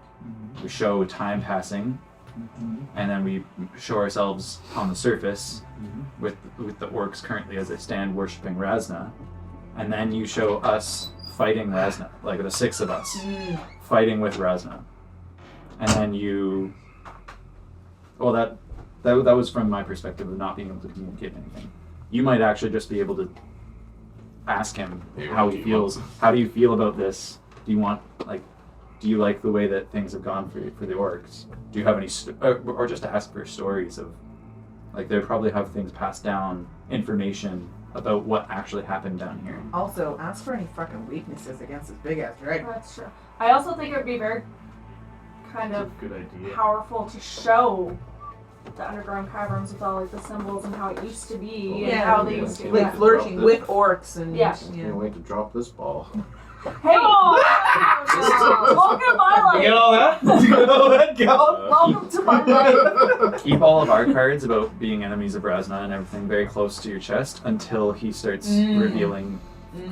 We show time passing, and then we show ourselves on the surface with the orcs currently as they stand worshiping Razna, and then you show us fighting Razna, like the 6 of us fighting with Razna, and then you. Well, that was from my perspective of not being able to communicate anything. You might actually just be able to ask him how he feels. How do you feel about this? Do you like the way that things have gone for the orcs? Do you have any, or just ask for stories of, like they probably have things passed down, information about what actually happened down here. Also, ask for any fucking weaknesses against this big ass dragon. That's true. I also think it would be very kind of Good idea. powerful to show the underground caverns with all like the symbols and how it used to be and how they used to be. Like flourishing with orcs and Yeah. Can't wait to drop this ball. Hey! Welcome to my life! You all that? Welcome to my life! Keep all of our cards about being enemies of Razna and everything very close to your chest until he starts revealing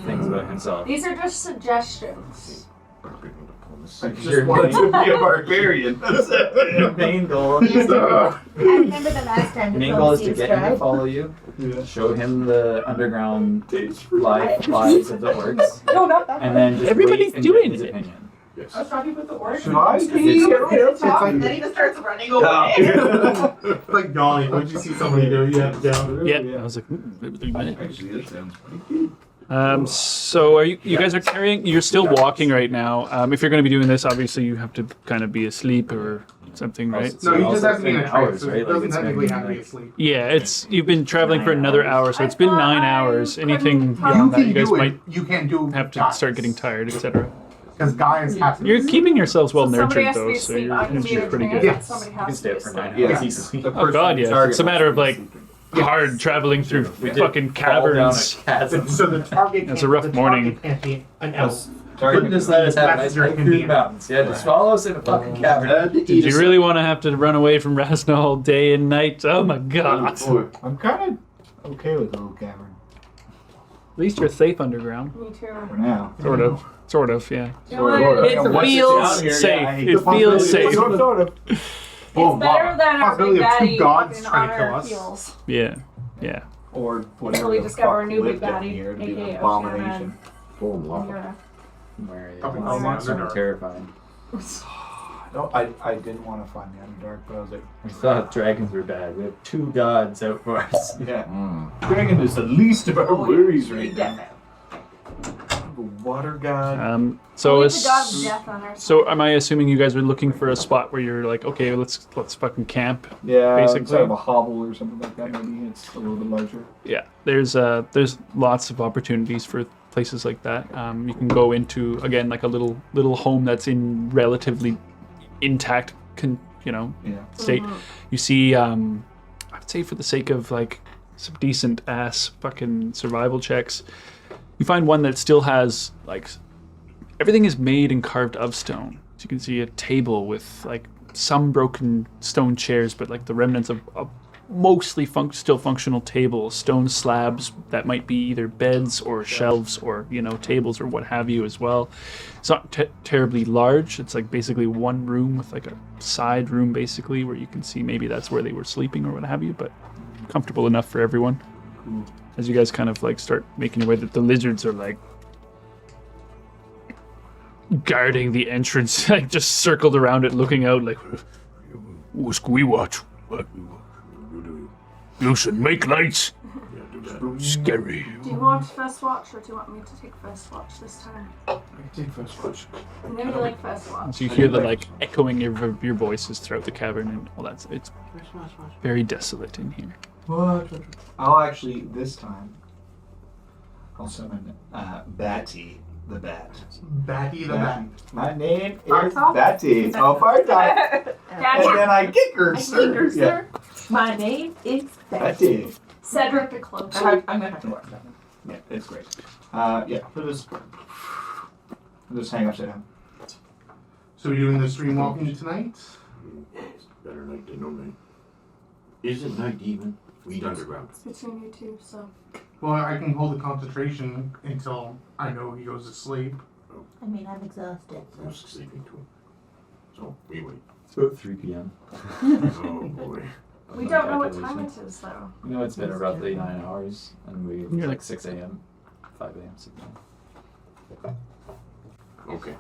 things about himself. These are just suggestions. Barbarian diplomacy. I just wanted to be a barbarian. Your main goal I remember the last time main goal is to diplomacy was get him to tried. follow you, show him the underground lives of the orcs, No, not that. and then just Everybody's wait and get doing his it. opinion. Yes. I was talking with the orcs. Should I It's- be it's- And then he just starts running away. It's like Donnie. Once you see somebody do, you have to down. Yeah, I was like, Actually, that sounds pretty good. so are you guys are carrying? You're still walking right now. If you're going to be doing this, obviously you have to kind of be asleep or something, right? No, you just Also have to be in a in trance. hours, So right? it Like, doesn't it's been, technically have to be like- asleep. Yeah, you've been traveling for another hour, so it's been 9 hours. Anything You beyond that, can you guys do it. might You can do. have to start getting tired, etc. Because guys have to. You're keeping yourselves well So somebody nurtured has to though, be so asleep. I can be you're in pretty trance, good. and somebody You has can to stay be up for asleep. 9 hours Yeah. easily. Oh god, yeah. It's a matter of like hard traveling through We did fucking fall down caverns. a chasm. So the target. It's can't- a rough the morning. target can't be an elf. Couldn't just let us have a nice Messenger hike can through be the in. mountains. Yeah, just follow us in a fucking cavern. Did you really want to have to run away from Razna all day and night? Oh my god. At I'm kind of okay with the little cavern least you're safe underground. Me too. for now. Sort of. Sort of, yeah. You know what? Sort of. It Yeah, once it's feels down here, safe. yeah, It feels safe. Sort of. It's better than our Possibility big of two daddy gods fucking trying to on kill our us. heels. Yeah. Yeah. Or Until whatever we the discover a fuck new big lived down daddy, here to be aka an abomination. Full of lava. Yeah. Where Couple it's months so ago. terrifying. I didn't want to find the Underdark, but I was like, We thought dragons were bad. We have 2 gods out for us. yeah. Dragon is the least of our worries right now. The water god. So Only as, the god of death on our so am I assuming you guys are looking for a spot where you're like, okay, let's fucking camp? Yeah, basically. instead of a hovel or something like that, maybe it's a little bit larger. Yeah, there's lots of opportunities for places like that. You can go into again like a little home that's in relatively intact, Yeah. state. You see, I would say for the sake of like some decent ass fucking survival checks, you find one that still has like everything is made and carved of stone. So you can see a table with like some broken stone chairs, but like the remnants of a mostly still functional table, stone slabs that might be either beds or shelves or, tables or what have you as well. It's not terribly large. It's like basically one room with like a side room basically where you can see maybe that's where they were sleeping or what have you, but comfortable enough for everyone. Cool. As you guys kind of like start making your way, that the lizards are like guarding the entrance, like just circled around it, looking out like, "What's we watch? What? Listen, make lights." Yeah, do that. Scary. Do you want first watch, or do you want me to take first watch this time? I can take first watch. I know you like first watch. So you hear the like echoing of your voices throughout the cavern and all that. It's very desolate in here. What? I'll actually, this time, I'll summon Batty the Bat. Batty the Bat. My name is Part-time? Batty. Oh, part-time. And then I kick her, sir. Yeah. My name is Batty. Cedric the Cloak. I'm gonna have to watch that. Yeah, it's great. Yeah, we'll just hang upside down. So we're doing the stream walking tonight? It's better night than no night. Is it night even? We underground. It's between you two, so. Well, I can hold the concentration until I know he goes to sleep. I mean, I'm exhausted. I was sleeping too. So we wait. It's about 3 p.m. Oh boy. We don't know what time it is, though. You know, it's been roughly 9 hours, and it's You're like like 6 a.m., 5 a.m., 6 a.m. Okay.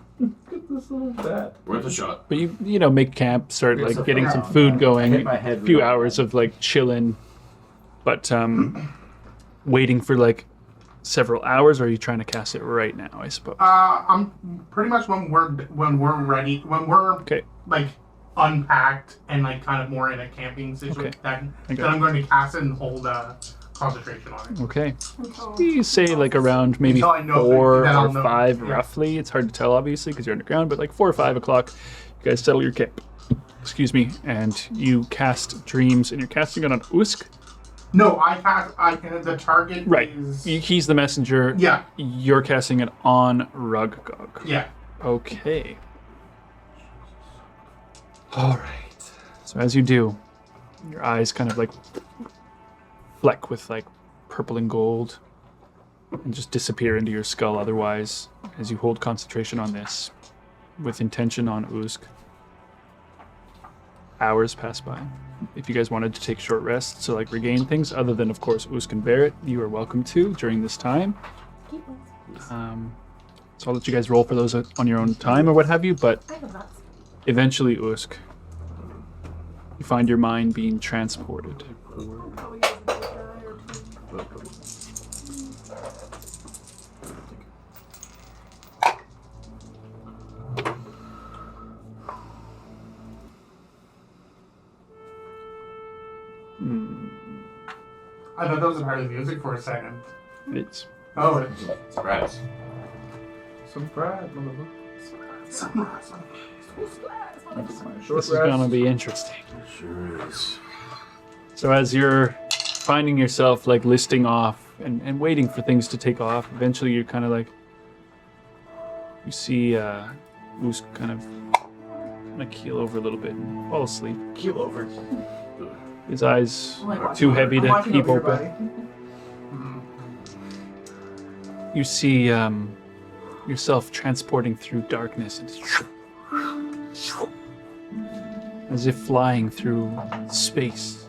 Get this little bat. Worth a shot. But you make camp, start It's like a getting fun some round. food I going, hit my head a few real hours bad. of like chilling, but waiting for like several hours, or are you trying to cast it right now, I suppose? I'm pretty much when we're ready, when we're Okay. like unpacked and like kind of more in a camping situation, Okay. then Okay. I'm going to cast it and hold concentration on it. Okay. Until You say like around maybe Until I know 4 that I'll or know. 5 Yeah. roughly. It's hard to tell obviously because you're underground, but like 4 or 5 o'clock, you guys settle your camp. Excuse me, and you cast dreams, and you're casting it on Usk. No, the target Right. is He's the messenger. yeah, You're casting it on Ruggog. yeah. Okay. All right. So as you do, your eyes kind of like fleck with like purple and gold and just disappear into your skull otherwise as you hold concentration on this with intention on Usk. Hours pass by. If you guys wanted to take short rests to like regain things, other than of course Usk and Barrett, you are welcome to during this time. Keep us. So I'll let you guys roll for those on your own time or what have you, but I have lots. eventually, Usk, you find your mind being transported. probably use a big guy or two. I thought that was a part of the music for a second. It's Oh, it's Surprise. Surprise, motherfucker. sunrise. this is gonna be interesting. Sure is. So as you're finding yourself like listing off and waiting for things to take off, eventually you're kind of like, you see Usk kind of keel over a little bit and fall asleep. Keel over. His eyes I'm like are watching too heavy I'm to watching keep over your open. body. You see yourself transporting through darkness as if flying through space.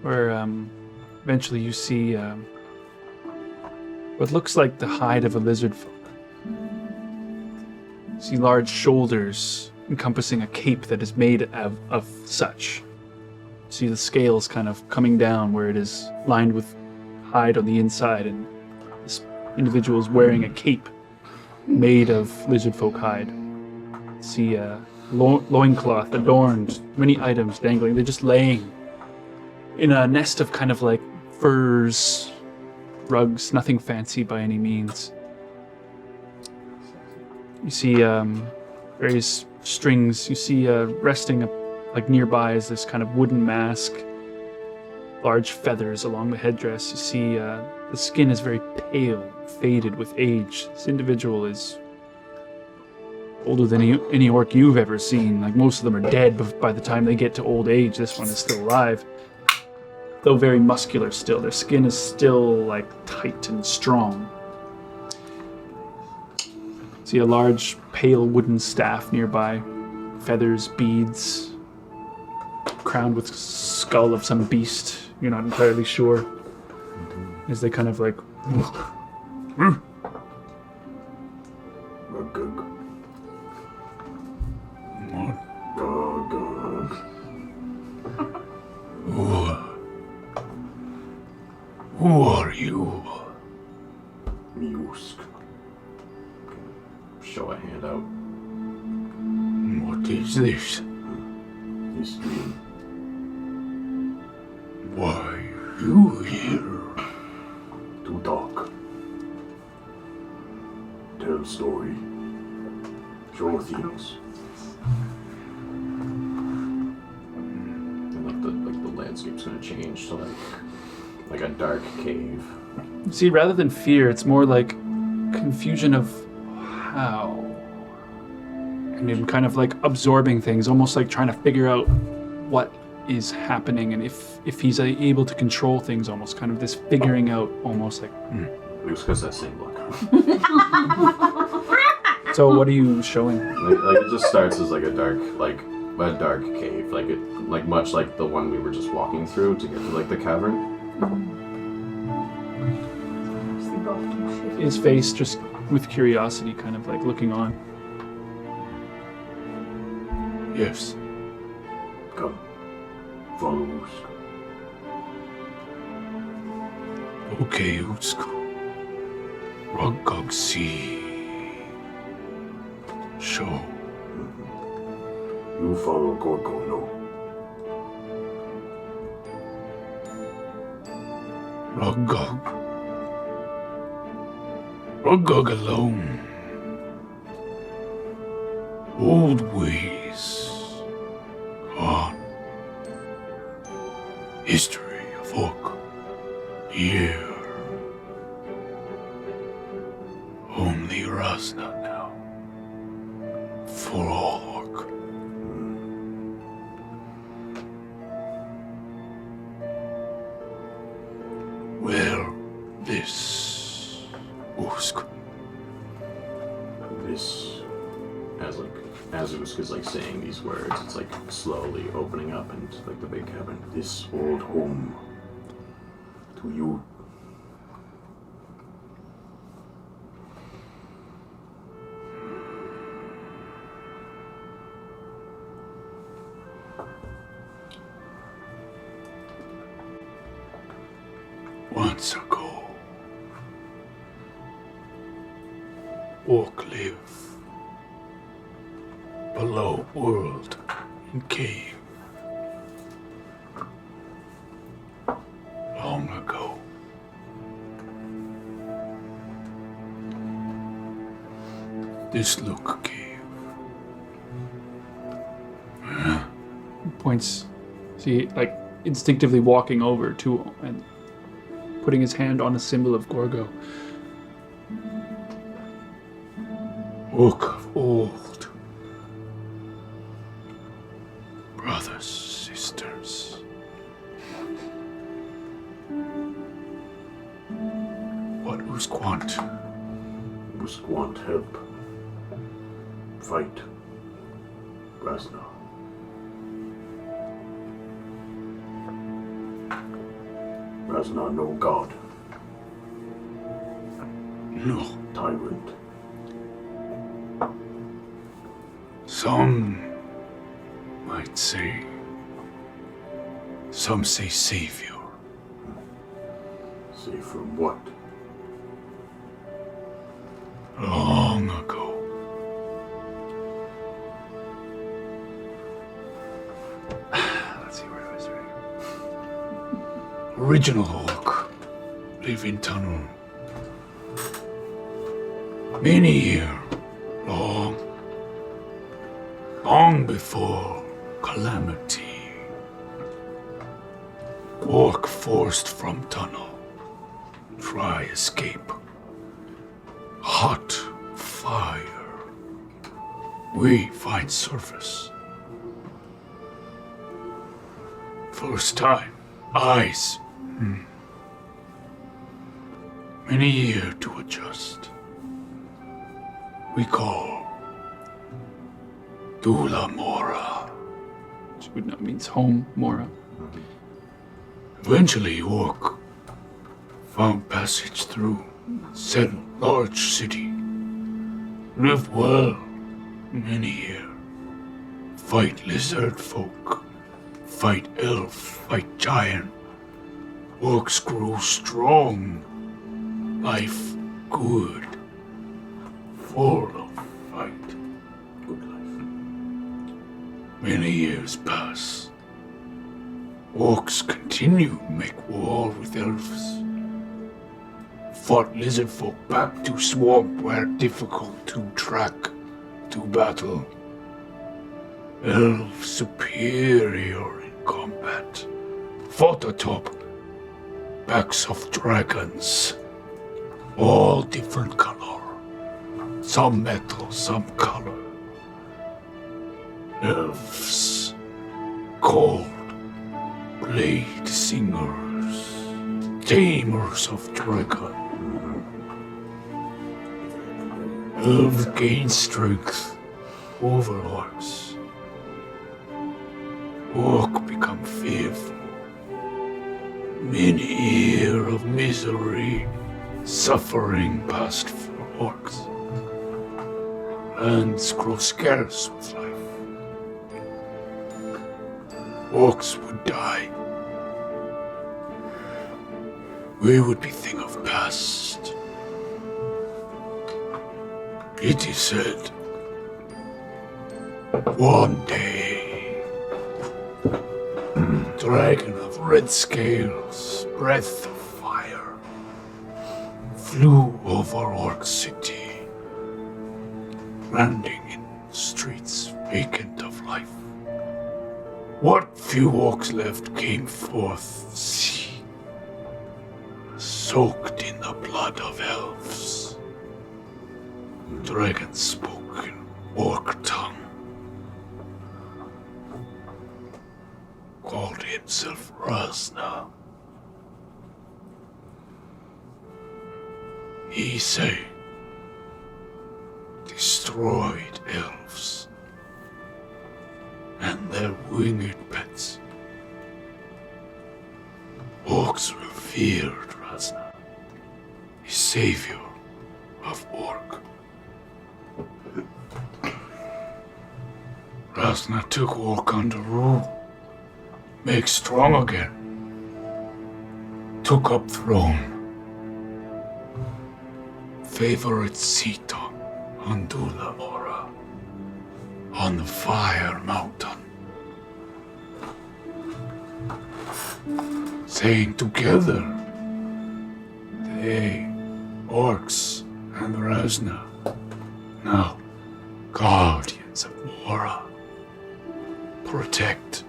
Where eventually you see what looks like the hide of a lizard folk. You see large shoulders encompassing a cape that is made of such. You see the scales kind of coming down where it is lined with hide on the inside, and this individual is wearing a cape made of lizard folk hide. You see a loincloth adorned, many items dangling. They're just laying in a nest of kind of like furs, rugs, nothing fancy by any means. You see various strings. You see resting like nearby is this kind of wooden mask, large feathers along the headdress. You see the skin is very pale, faded with age. This individual is older than any orc you've ever seen. Like, most of them are dead by the time they get to old age. This one is still alive. Though very muscular still. Their skin is still, like, tight and strong. See a large, pale wooden staff nearby. Feathers, beads. Crowned with skull of some beast. You're not entirely sure. As they kind of, like... Who are you? Musk. Show a hand out. What is this? This dream. Why are you here? To talk. Tell story. Show things. And the landscape's gonna change to like a dark cave. See, rather than fear, it's more like confusion of how. And him kind of like absorbing things, almost like trying to figure out what is happening and if he's able to control things, almost kind of this figuring out, almost like... It was because that same look. So what are you showing? Like it just starts as like a dark cave, like much like the one we were just walking through to get to like the cavern. His face just with curiosity, kind of like looking on. Yes. Come. Follow Usk. Okay, Usk. Rugog see. Show. You follow Gorgo, no. Rugog. Rugog alone. Old ways. Gone. History of Orc. Here. Only Razna now. For all Orc. Well, this Usk. This, as Usk is like saying these words, it's like slowly opening up into like the big cabin. This old home to you. Once ago, Orc live below world in cave. Long ago. This look cave. Points, see, like instinctively walking over to and putting his hand on a symbol of Gorgo. Orc of old. Brothers, sisters. What Usk want? Usk want help. Fight. Razna. Razna no god. No. Tyrant. Some might say. Some say savior. Say from what? Long ago. Let's see, where was I? Original Orc live in tunnel. Many years, long before calamity. Orc forced from tunnel. Try escape. Hot fire. we find surface. First time, eyes. Many years to adjust. We call Mora. Which means home, Mora. Eventually, Orc found passage through, settled large city, lived well many years. Fight lizard folk, fight elf, fight giant. Orcs grew strong, life good, full of fight. Good life. Many years pass. Orcs continue to make war with elves. Fought lizard folk back to swamp where difficult to track, to battle. Elves superior in combat. Fought atop backs of dragons. All different color. Some metal, some color. Elves. Cold. Blade singers. Tamers of dragon. Elves gain strength over orcs. Orc become fearful. Many years of misery, suffering passed for orcs. Lands grow scarce with life. Orcs would die. We would be thing of past. It is said, one day, dragon of red scales, breath of fire, flew over Orc City, landing in streets vacant of life. What few orcs left came forth, see, soaked in the blood of elves. Dragon spoke in orc tongue, called himself Razna. He say, destroyed elves and their winged pets. Orcs revered Razna, his savior of orc. Razna took orc under rule, make strong again, took up throne, favorite seat on Mora, on the Fire Mountain. Saying together, they, orcs and Razna, now guardians of Mora, protect.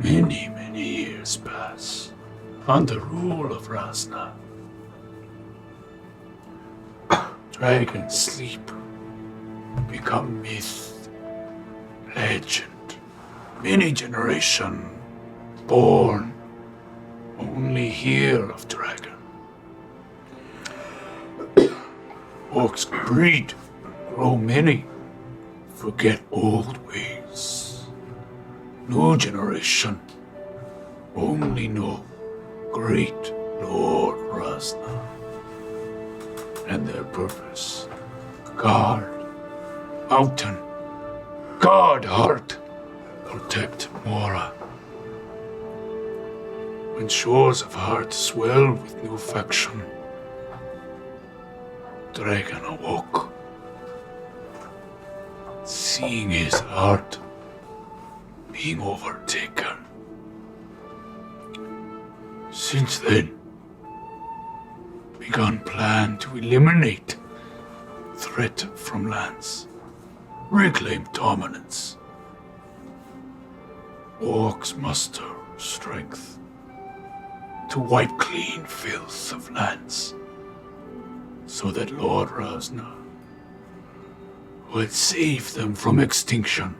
Many, many years pass under rule of Razna. Dragons sleep, become myth, legend. Many generation born, only hear of dragon. Orcs breed, grow many, forget old ways. New generation only know great Lord Razna and their purpose. Guard, mountain, guard heart, protect Mora. When shores of heart swell with new faction, dragon awoke, seeing his heart being overtaken. Since then, begun plan to eliminate threat from lands, reclaim dominance. Orcs muster strength to wipe clean filth of lands, so that Lord Razna would save them from extinction,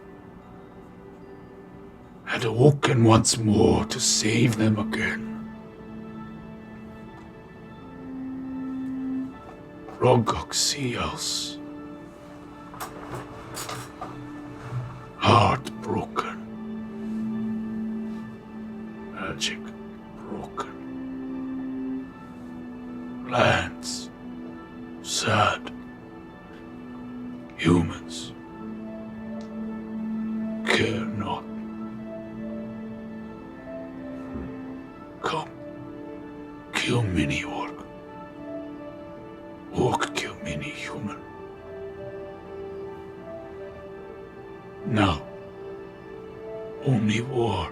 had awoken once more to save them again. Rogok Seals, heartbroken, magic broken, lands sad, humans care not. Come, kill mini orc. Orc kill mini human. Now, only war.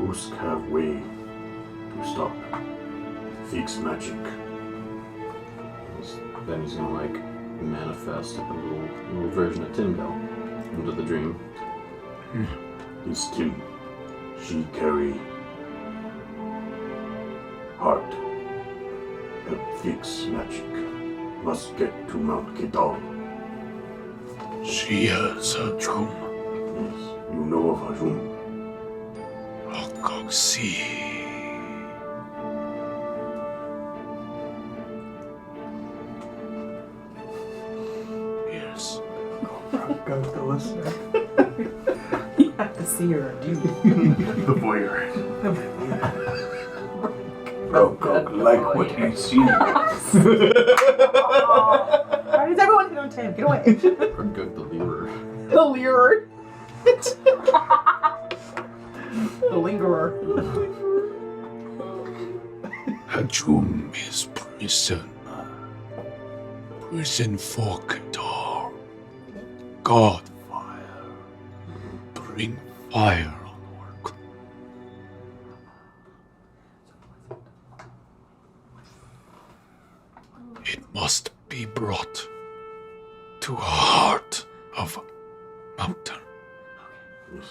Usk have way to stop Feek's magic. Then he's gonna like manifest like a little version of Tyndale into the dream. This Tim, she carry heart. Help Feek's magic. Must get to Mount Kiddal. She has a drum. Yes, you know of her room. Rogok see. Yes. Go to the listener. You have to see her, dude. The voyeur. Rogok like what he sees. Why does everyone hit on Tim? Get away. Or Gug the Lurer. The lurer. The lingerer. Hajum is prison. Prison for Kiddal. God fire. Bring fire on work. It must be brought to a heart of mountain. Yes.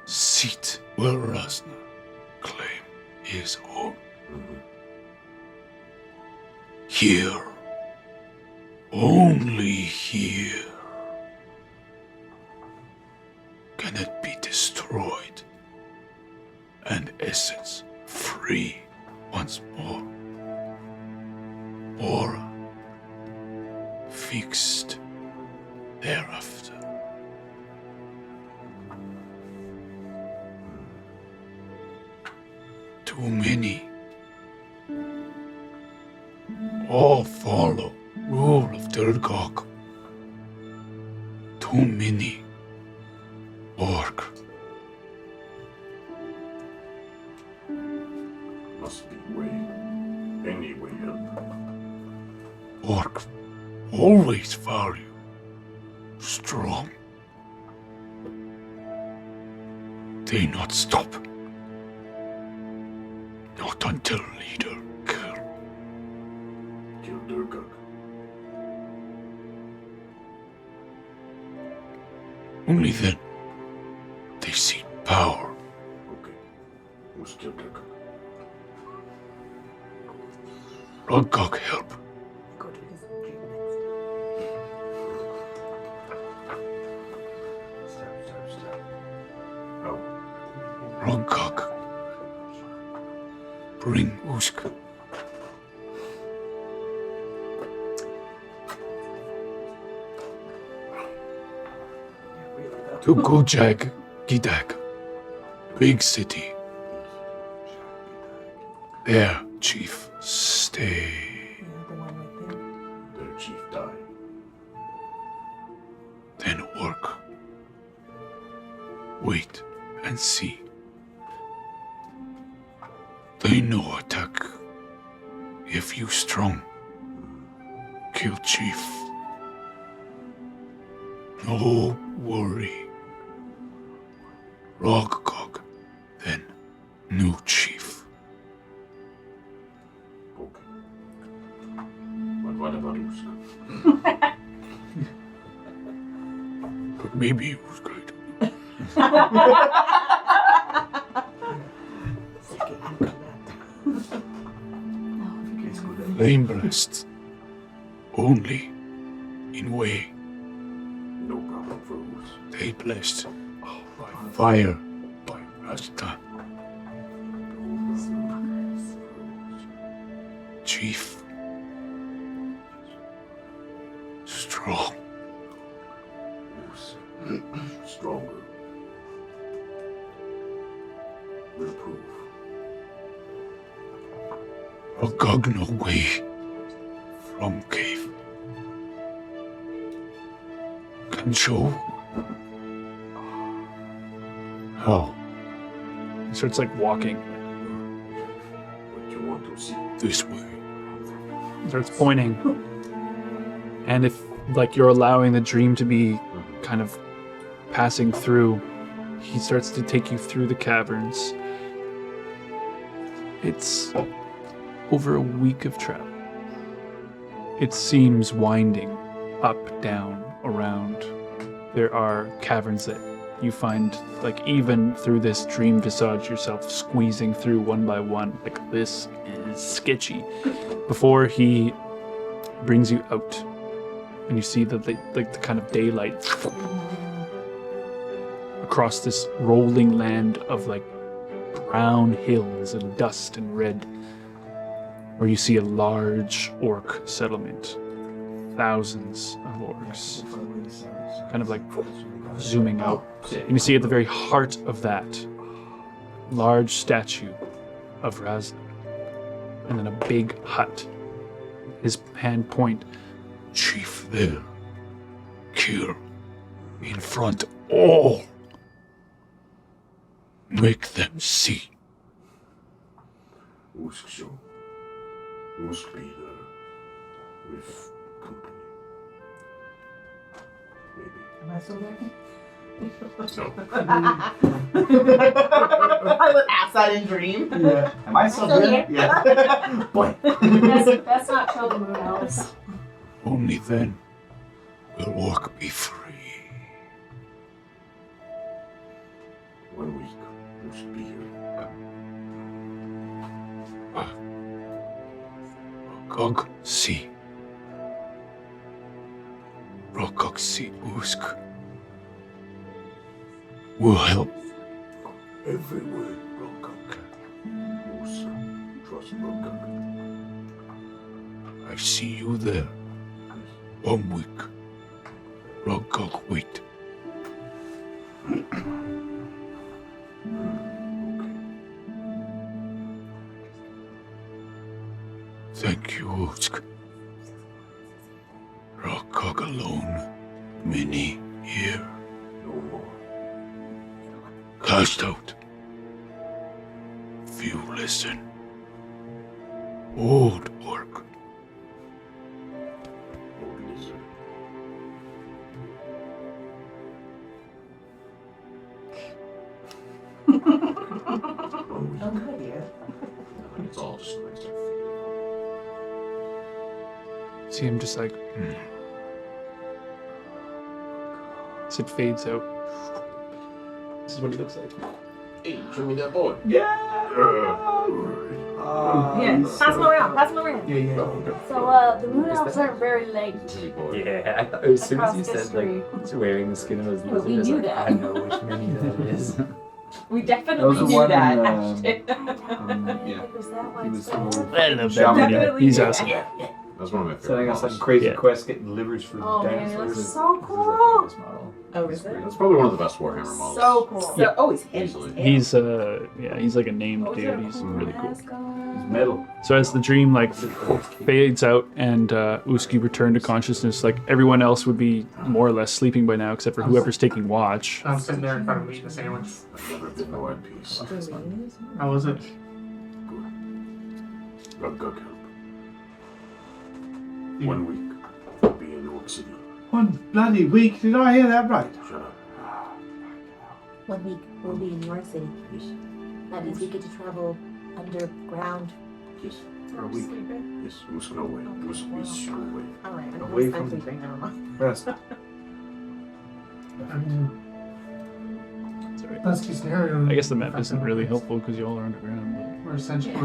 Seat where Razna claim his home. Here, only here, can it be destroyed and essence free once more. Mora fixed thereafter. Too many. All follow rule of Durgok. Too many. Orc. Must be way. Any way help. Orc always value strong. They not stop. Not until leader kill. Kill Durgak. Only then they seek power. Okay. Who's kill Durgak? Rogok help. Go to his dream Stop. Oh. Rogok. Bring Usk. To Gojag Gidag. Big city. There, chief, stay. the one right there. Their chief died. Then work. Wait and see. They know attack. If you strong, kill chief. No worry. Rogog, then new chief. Okay. But what about Usk? But maybe he was going to. Flame blessed. Only in way. No problem, fools. They blessed by fire, by Razna. Chief. Strong. Stronger. Will prove. A gogno way from cave. Can show how. He starts like walking. What you want to see? This way. Starts pointing. And if like you're allowing the dream to be kind of passing through, he starts to take you through the caverns. It's over a week of travel. It seems winding up, down, around. There are caverns that you find, like, even through this dream visage, yourself squeezing through one by one. Like, this is sketchy. Before he brings you out, and you see the kind of daylight across this rolling land of like brown hills and dust and red, where you see a large orc settlement, thousands of orcs, kind of like zooming out. And you see at the very heart of that, large statue of Razna, and then a big hut. His hand point, Chief there. Kill. In front all. Make them see. Usk show. Usk be there with company. Maybe. Am I still there? No. I would ask that in dream. Yeah. Am I still there? Yeah. Boy. That's not till the moon elves. Only then will orc be free. 1 week. Usk be here. Rokog si. Rokog si usk. Will help. Everywhere, Rokak. Usk. Trust Rokak. I see you there. 1 week. Rokog wait. Thank you, Usk. Rokog alone. Many here. No more. Cast out. Few listen. Old orc. Old lizard. Oh, good, yeah. It's all just going to see him just like, as it fades out. This is what he looks like. Hey, show me that boy. Yeah. Pass him around. Pass him around. Yeah. So, the moon elves aren't very late. Yeah, I thought as soon as you Across said like wearing the skin of his Yeah, lizard, we I was knew like, that. I know which mini that is. We That was definitely the knew one, that. Yeah. Was that He was I love that mini. Definitely He's knew awesome. that. That's one of my favorite Setting us models. on crazy Yeah. quests, getting livers for Oh man, it dinosaurs. looks so cool. Oh, is it? That's probably one of the best Warhammer models. So cool. Yeah. Oh, he's heavy. Easily. He's he's like a named Oh, is dude. that a He's cool really cool. He's metal. So as the dream like fades out and Uski returned to consciousness, like everyone else would be more or less sleeping by now, except for whoever's taking watch. I'm sitting there in front of me eating a sandwich. I've never been more at peace. How was it? Ruggug help. 1 week. Be in York City. 1 bloody week, did I hear that right? Shut up. 1 week we'll be in York City. Yes. That means we get to travel underground. Yes. For a week. Yes. Usk no way. Usk is no way. Alright, Away I'm from- sleeping. Never mind. Rest. Sorry. Best case scenario. I guess the map isn't really helpful because you all are underground. We're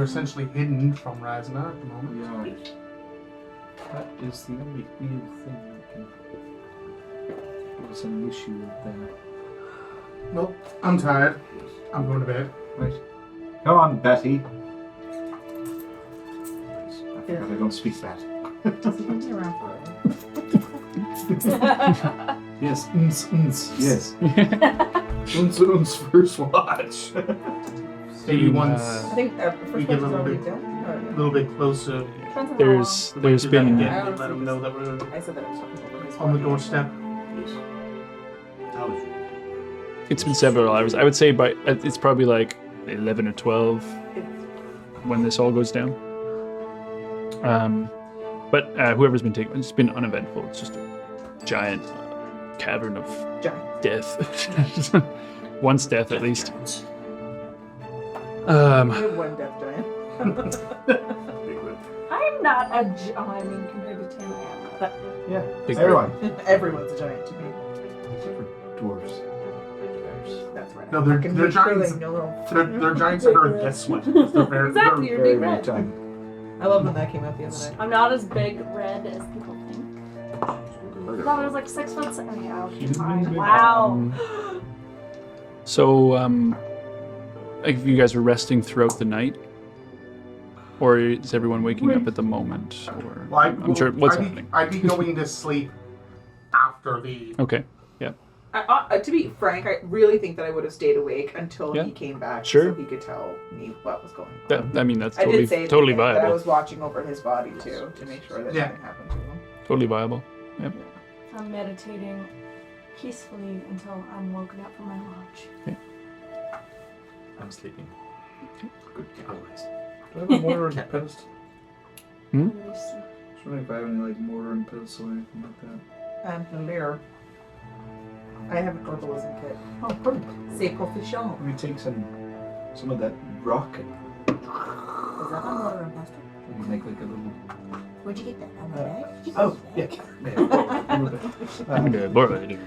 essentially hidden from Razna at the moment. Yeah. That is the only real thing that can give us an issue with that. Well, I'm tired. I'm going to bed. Right. Come on, Betty. I forgot I don't speak that. Yes, yes. Uns first watch. Maybe once I think the we first get a one's little already bit, done. little bit closer. Depends on how There's been Let them know that we're I said that I was talking over his on the doorstep. it's been several hours. I would say it's probably like 11 or 12 when this all goes down. But whoever's been taking it's been uneventful. It's just a giant cavern of death. Once death at least. We have one death giant. I'm not a I mean, compared to Tim, I am not. But Yeah, Big everyone. Everyone's a giant to me. Except for dwarves. That's right. No, they're Fucking giants. killing, no little- They're giants that are this one. They're very, exactly, you're Very, big very red. tiny. I love when that came out the other night. I'm not as big red as people think. I thought I was like 6 foot. Yeah, okay, fine. Wow. So, like, you guys are resting throughout the night, or is everyone waking up at the moment? Or Well, I'm sure what's I'd be, happening. I'd be going to sleep after the. Okay. To be frank, I really think that I would have stayed awake until Yeah. he came back, Sure. so he could tell me what was going on. I mean, that's I totally did say totally that I viable. was watching over his body too to make sure that Yeah. nothing happened to him. Totally viable. Yep. I'm meditating peacefully until I'm woken up from my watch. I'm sleeping. Good always. Do I have a mortar and pestle? Hmm? I was wondering if I have any like mortar and pestle or anything like that. And the mirror. I have an herbalism kit. Oh, perfect. C'est proficient. Let me take some of that rock and Is that on mortar and pestle? maybe make like a little. Where'd you get that? On my bag? Did you Oh, get yeah. that? A little bit.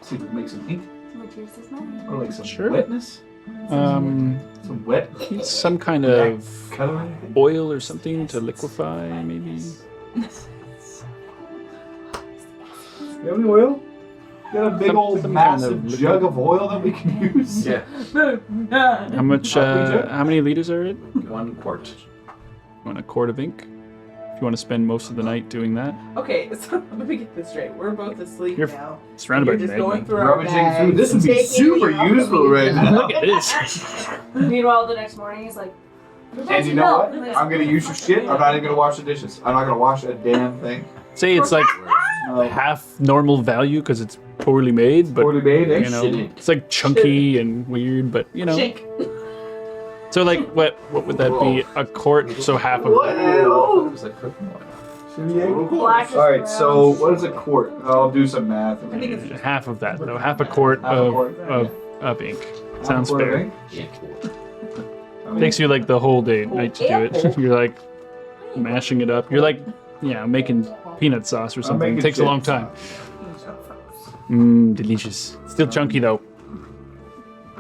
See if we make some ink Which yours is mine. or like some Sure. wetness. Some wet It's some kind of coloring. oil or something to liquefy, maybe. You have any oil? You got a big old some kind massive of liquid. jug of oil that we can use? Yeah. How much? How many liters are it? 1 quart. You want a quart of ink? If you want to spend most of the night doing that, Okay, so let me get this straight. We're both asleep You're now. surrounded You're by just going magma. through our Rummaging bags, through. This would be taking super it off the useful right meat. now. Look at this. Meanwhile, the next morning he's like, And you know what? I'm gonna use your shit. I'm not even gonna wash the dishes. I'm not gonna wash a damn thing. Say it's like half normal value because it's poorly made, but Poorly made, eh? you know, Shitty. it's like chunky and weird, but you know. Shake. So like, what would that be? A quart, so half of What? that. It was like cooking oil. black is Alright, so brown. what is a quart? I'll do some math. I think it's just Half of that, though. Half a quart Half a quart, of ink. Half a Sounds quart of fair. ink? I mean, Takes you like the whole day, night to do it. You're like mashing it up. You're like, making peanut sauce or something. It making takes a shit. long time. Delicious. Still chunky though.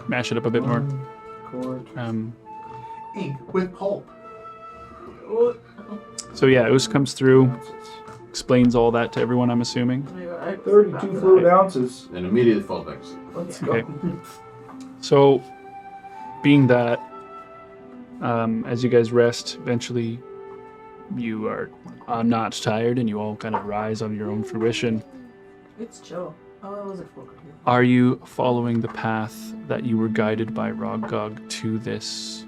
Mash it up a bit more. Quart. Ink with pulp. So yeah, Us comes through, explains all that to everyone. I'm assuming. 32 fluid ounces. And immediately fall back asleep. Let's go. Okay. So, being that, as you guys rest, eventually you are not tired and you all kind of rise on your own fruition. It's chill. Oh, I was at 4. Are you following the path that you were guided by Roggog to this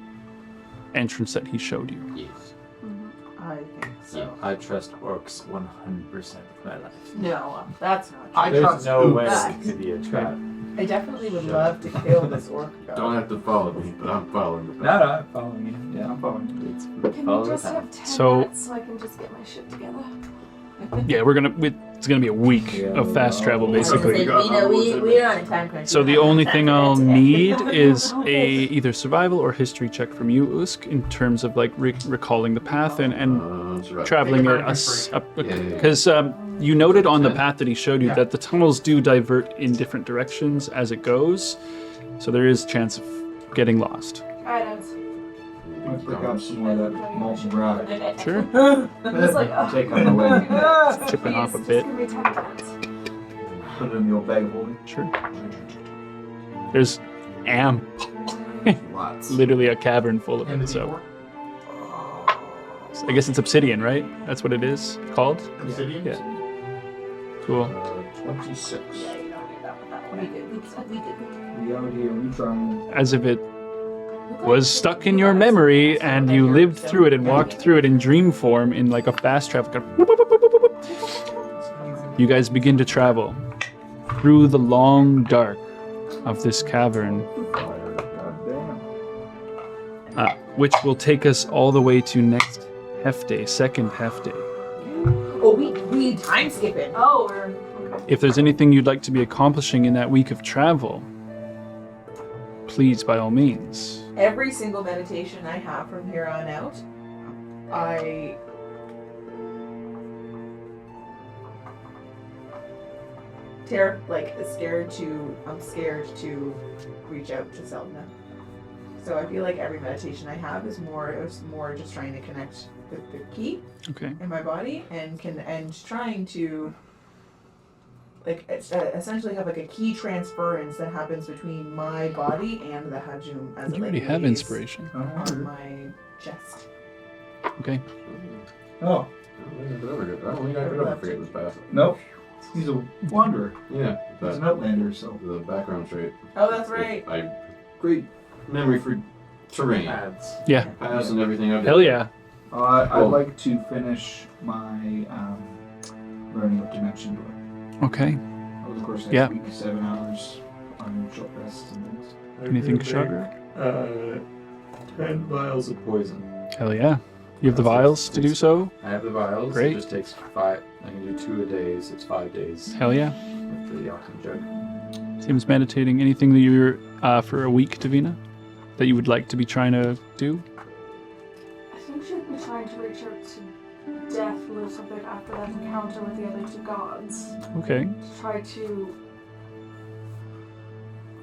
entrance that he showed you? Yes. I think so. Yeah, I trust orcs 100% of my life. No, that's not true. I There's trust no way But- it could be a trap. I definitely would love to kill this orc guy. Don't have to follow me, but I'm following the No, path. no, I'm following you. Yeah, I'm following. It's Can follow we the just path. have 10 So- minutes so I can just get my shit together? Yeah, it's gonna be a week of fast travel basically. We're on a time crunch. So the only thing I'll need is either survival or history check from you, Usk, in terms of like recalling the path and That's right. traveling Take a it us up. Yeah. Because you noted on the path that he showed you Yeah. that the tunnels do divert in different directions as it goes. So there is a chance of getting lost. Guidance. Let's pick up some more of that molten rock. Sure. It's like, Take on the way. Chipping off a Please, bit. Just give me 10 minutes. Put it in the old bag of holding. Sure. There's Lots. literally a cavern full of And it. the So D4? I guess it's obsidian, right? That's what it is called. Obsidian? Yeah. Cool. 26. Yeah, you don't need that with that We one. did. We out here, we trying. As if it was stuck in your memory and you lived through it and walked through it in dream form in like a fast travel. You guys begin to travel through the long dark of this cavern, God which will take us all the way to next Hef Day, second Hef Day. Oh, we time skip it. Oh, we're okay. If there's anything you'd like to be accomplishing in that week of travel, please, by all means. Every single meditation I have from here on out, I I'm scared to reach out to Zelda. So I feel like every meditation I have is more just trying to connect with the key Okay. in my body and trying to essentially have like a key transference that happens between my body and the Hajum as You it already like have lays inspiration. on my chest. Okay. Oh, I don't think I could ever forget this path. nope. He's a wanderer. Yeah, He's an that, outlander, so. the background trait. Oh, that's right. I great memory for terrain, Yeah. paths, and everything. Hell yeah. I'd like to finish my learning of Dimension Door. Okay. Of course, Yeah. 7 hours on short rests and things. Anything, Kshagra? 10 vials of poison. Hell yeah. You have the vials to do so? I have the vials. Great. It just takes 5. I can do 2 a day. So it's 5 days Hell yeah. with the oxygen jug. Seems meditating. Anything that you're for a week, Davina, that you would like to be trying to do? I think she'd be trying to reach out to Death a little bit after that encounter with the other 2 gods. Okay. To try to...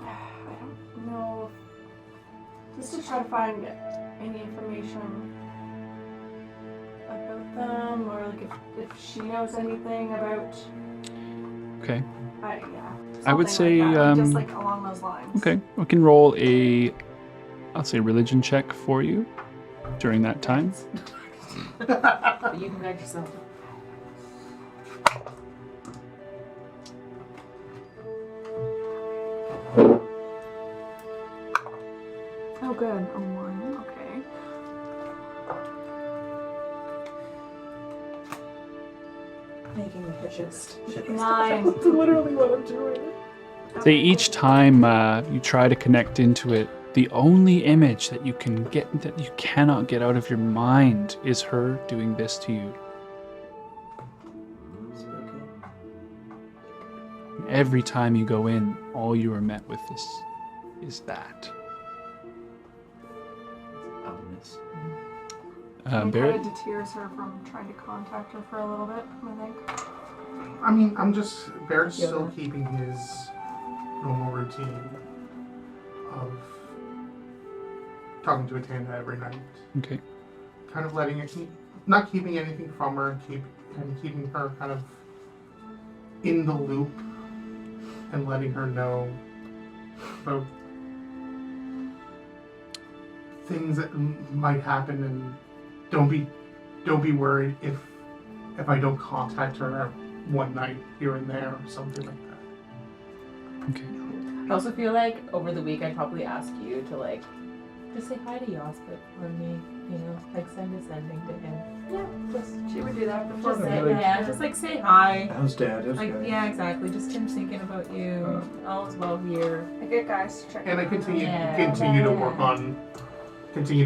I don't know. Just to try to find any information about them, or like if she knows anything about... Okay. Yeah. I would something like say, that, just like along those lines. Okay. We can roll I'll say religion check for you during that time. But you can guide yourself. Oh, good. A 1. Okay. Making the pitches. 9. That's literally what I'm doing. Say each time you try to connect into it, the only image that you cannot get out of your mind is her doing this to you. Every time you go in, all you are met with is that. It Barrett? kind of deters her from trying to contact her for a little bit, I think. I mean, Barrett's still keeping his normal routine of talking to Atanda every night. Okay. Kind of letting it, not keeping anything from her, and keeping her kind of in the loop and letting her know about things that might happen, and don't be worried if I don't contact her one night here and there or something like that. Okay. I also feel like over the week I'd probably ask you to like just say hi to Yosbit for me, like send a sending to him. Yeah, She would do that before just bed. say just like say hi. How's Dad? How's Like Dad? yeah, exactly. Just Tim's thinking about you. All is well here. I get guys to check And I on her. continue to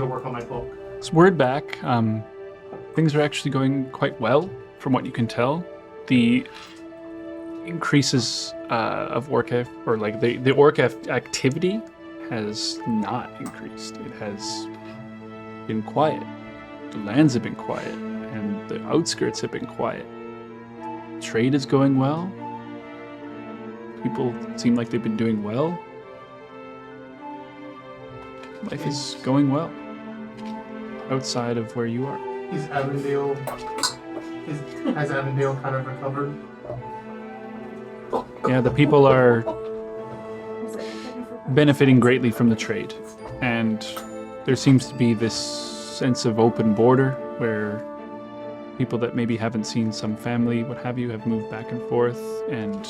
work on my book. So word back, things are actually going quite well from what you can tell. The increases of Orc-F, or like the Orc-F activity has not increased. It has been quiet. The lands have been quiet, and the outskirts have been quiet. Trade is going well. People seem like they've been doing well. Life is going well. Outside of where you are. Has Avondale kind of recovered? Yeah, the people are benefiting greatly from the trade. And there seems to be this sense of open border where people that maybe haven't seen some family, what have you, have moved back and forth, and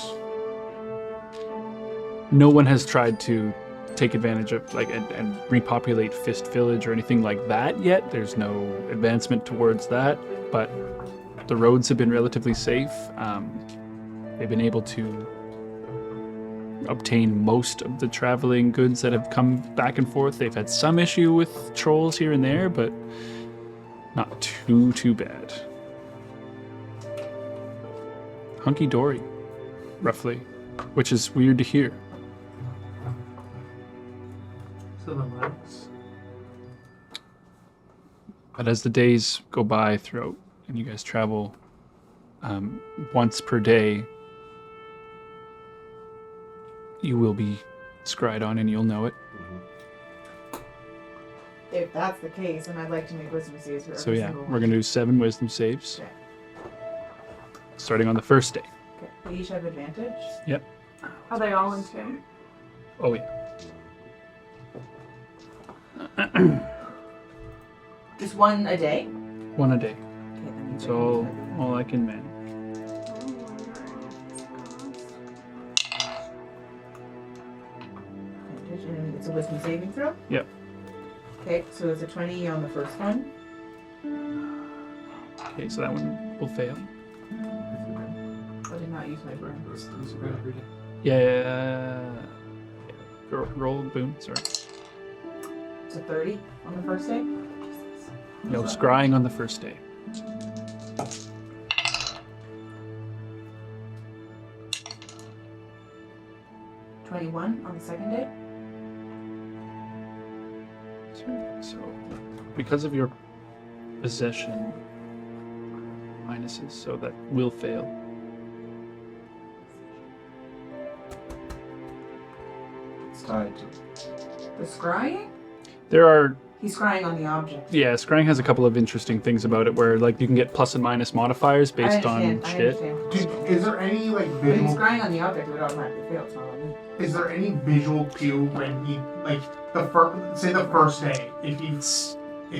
no one has tried to take advantage of and repopulate Fist Village or anything like that yet. There's no advancement towards that, but the roads have been relatively safe. They've been able to obtain most of the traveling goods that have come back and forth. They've had some issue with trolls here and there, but not too bad. Hunky-dory, roughly, which is weird to hear. So nice. But as the days go by throughout, and you guys travel once per day, you will be scryed on and you'll know it. If that's the case, then I'd like to make wisdom saves for So every yeah, single we're one. going to do 7 wisdom saves. Okay. Starting on the first day. Okay. They each have advantage. Yep. Are they all in tune? Oh yeah. Just one a day? 1 a day. Okay, that means So all I can manage. And it's a wisdom saving throw? Yep. Okay, so it's a 20 on the first one. Okay, so that one will fail. I did not use my burn. Yeah. Roll boom, sorry. It's a 30 on the first day. No, scrying on the first day. $21 on the second day. So, because of your possession minuses, so that will fail. It's tied to. The scrying? There are, He's scrying on the object. yeah, scrying has a couple of interesting things about it where, like, you can get plus and minus modifiers based on I shit. understand. Is there any like But he's visual? scrying on the object, it would automatically fail. It's not on me. Is there any visual cue when he like the first day? If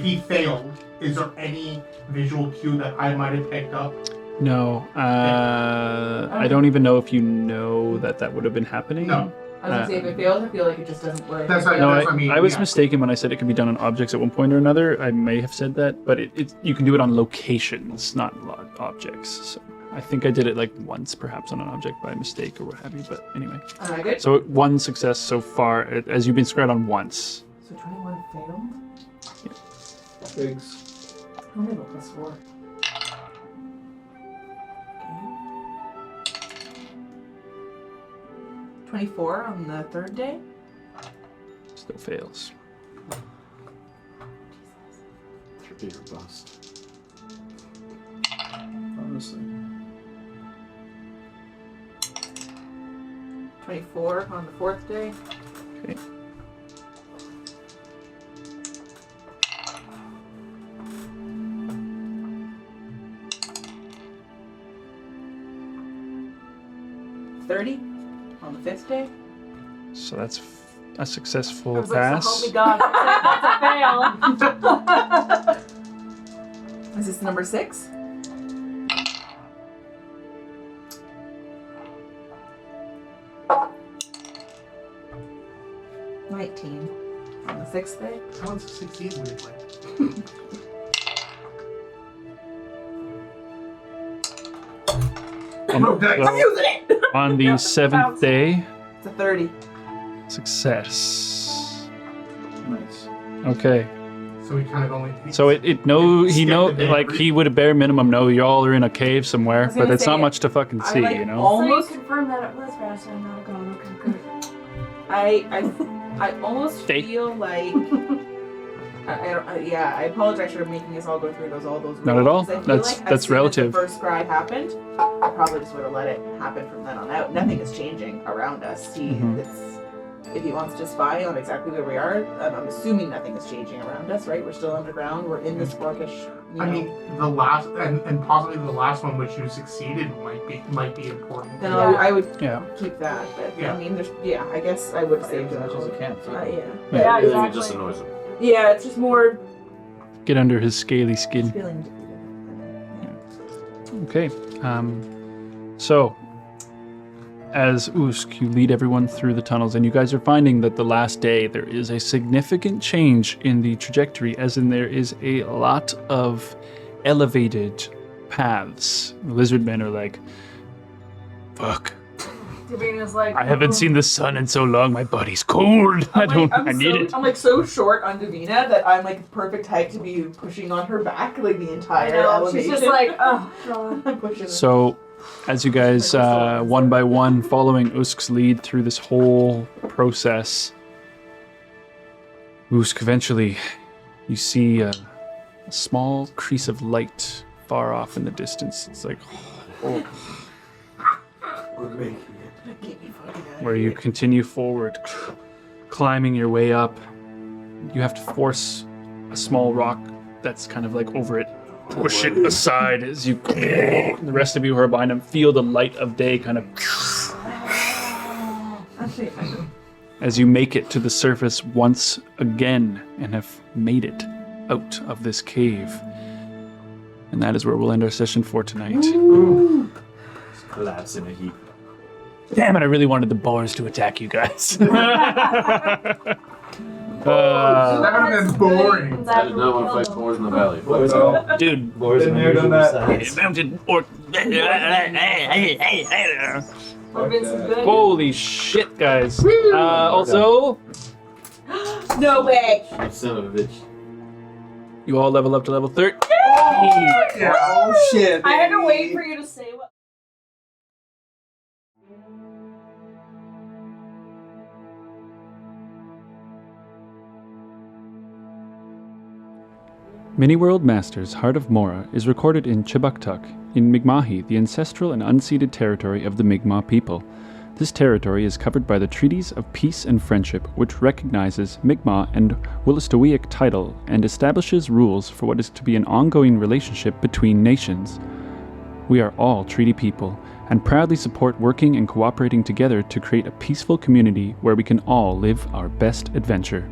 he failed, is there any visual cue that I might have picked up? No, I don't even know if you know that would have been happening. No. I was gonna say, if it fails, I feel like it just doesn't work. That's right. No, That's what I mean. I was yeah. mistaken when I said it could be done on objects at one point or another. I may have said that, but you can do it on locations, not objects. So I think I did it like once, perhaps on an object by mistake or what have you. But anyway, Good. so 1 success so far, as you've been scryed on once. So 21 failed? Pigs. I only have a +4. Okay. 24 on the third day. Still fails. Tricky or bust. Honestly. 24 on the fourth day. Okay. $30 on the fifth day. So that's a successful I was like, so pass. help me God, that's a fail. Is this number 6? $19 on the sixth day. I want to succeed weirdly. I'm using it! On the 7th day, It's a 30. success. Nice. Okay. So we kind of only. So Skip the day. he would at bare minimum know y'all are in a cave I somewhere, was but gonna it's not say, much to fucking I see, like you know? almost- So you confirmed that it was Razna and not a god. Okay, good. I almost Stay. feel like I apologize for making us all go through all those rules. Not at all. 'Cause I feel That's like as soon as relative. the first scry happened, I probably just would have let it happen from then on out. Nothing is changing around us. Mhm. It's if he wants to spy on exactly where we are. I'm assuming nothing is changing around us, right? We're still underground. We're in this orcish. I mean, the last and possibly the last one which you succeeded might be important. Then I would Yeah. keep that. But Yeah. I mean, I guess I would save as much as you can. Yeah. Yeah, It exactly. just annoys him. Yeah, it's just more Get under his scaly skin. feeling defeated. Okay. So, as Usk, you lead everyone through the tunnels, and you guys are finding that the last day there is a significant change in the trajectory, as in there is a lot of elevated paths. The lizard men are like, fuck. Davina's like, I haven't seen the sun in so long, my body's cold. I need it. I'm like so short on Davina that I'm like perfect height to be pushing on her back like the I entire know, elevation. she's just like, oh, God. I'm pushing her. So, as you guys, one by one, following Usk's lead through this whole process, Usk, eventually, you see a small crease of light far off in the distance. It's like, where you continue forward, climbing your way up. You have to force a small rock that's kind of like over it. Push it aside as you, the rest of you who are behind him, feel the light of day kind of as you make it to the surface once again and have made it out of this cave. And that is where we'll end our session for tonight. Just collapse in a heap. Damn it, I really wanted the boars to attack you guys. That would have been boring. I did not want to fight boars in the valley. Dude, Boars Been and there, done that. mounted orc. Would've been some good. Holy shit, guys. Also, No way! You son of a bitch. you all level up to level 13. Oh shit! I had to wait for you to say what. Mini-World Masters Heart of Mora is recorded in Chibuktuk, in Mi'kmahi, the ancestral and unceded territory of the Mi'kmaq people. This territory is covered by the Treaties of Peace and Friendship, which recognizes Mi'kmaq and Wolastoqiyik title and establishes rules for what is to be an ongoing relationship between nations. We are all treaty people, and proudly support working and cooperating together to create a peaceful community where we can all live our best adventure.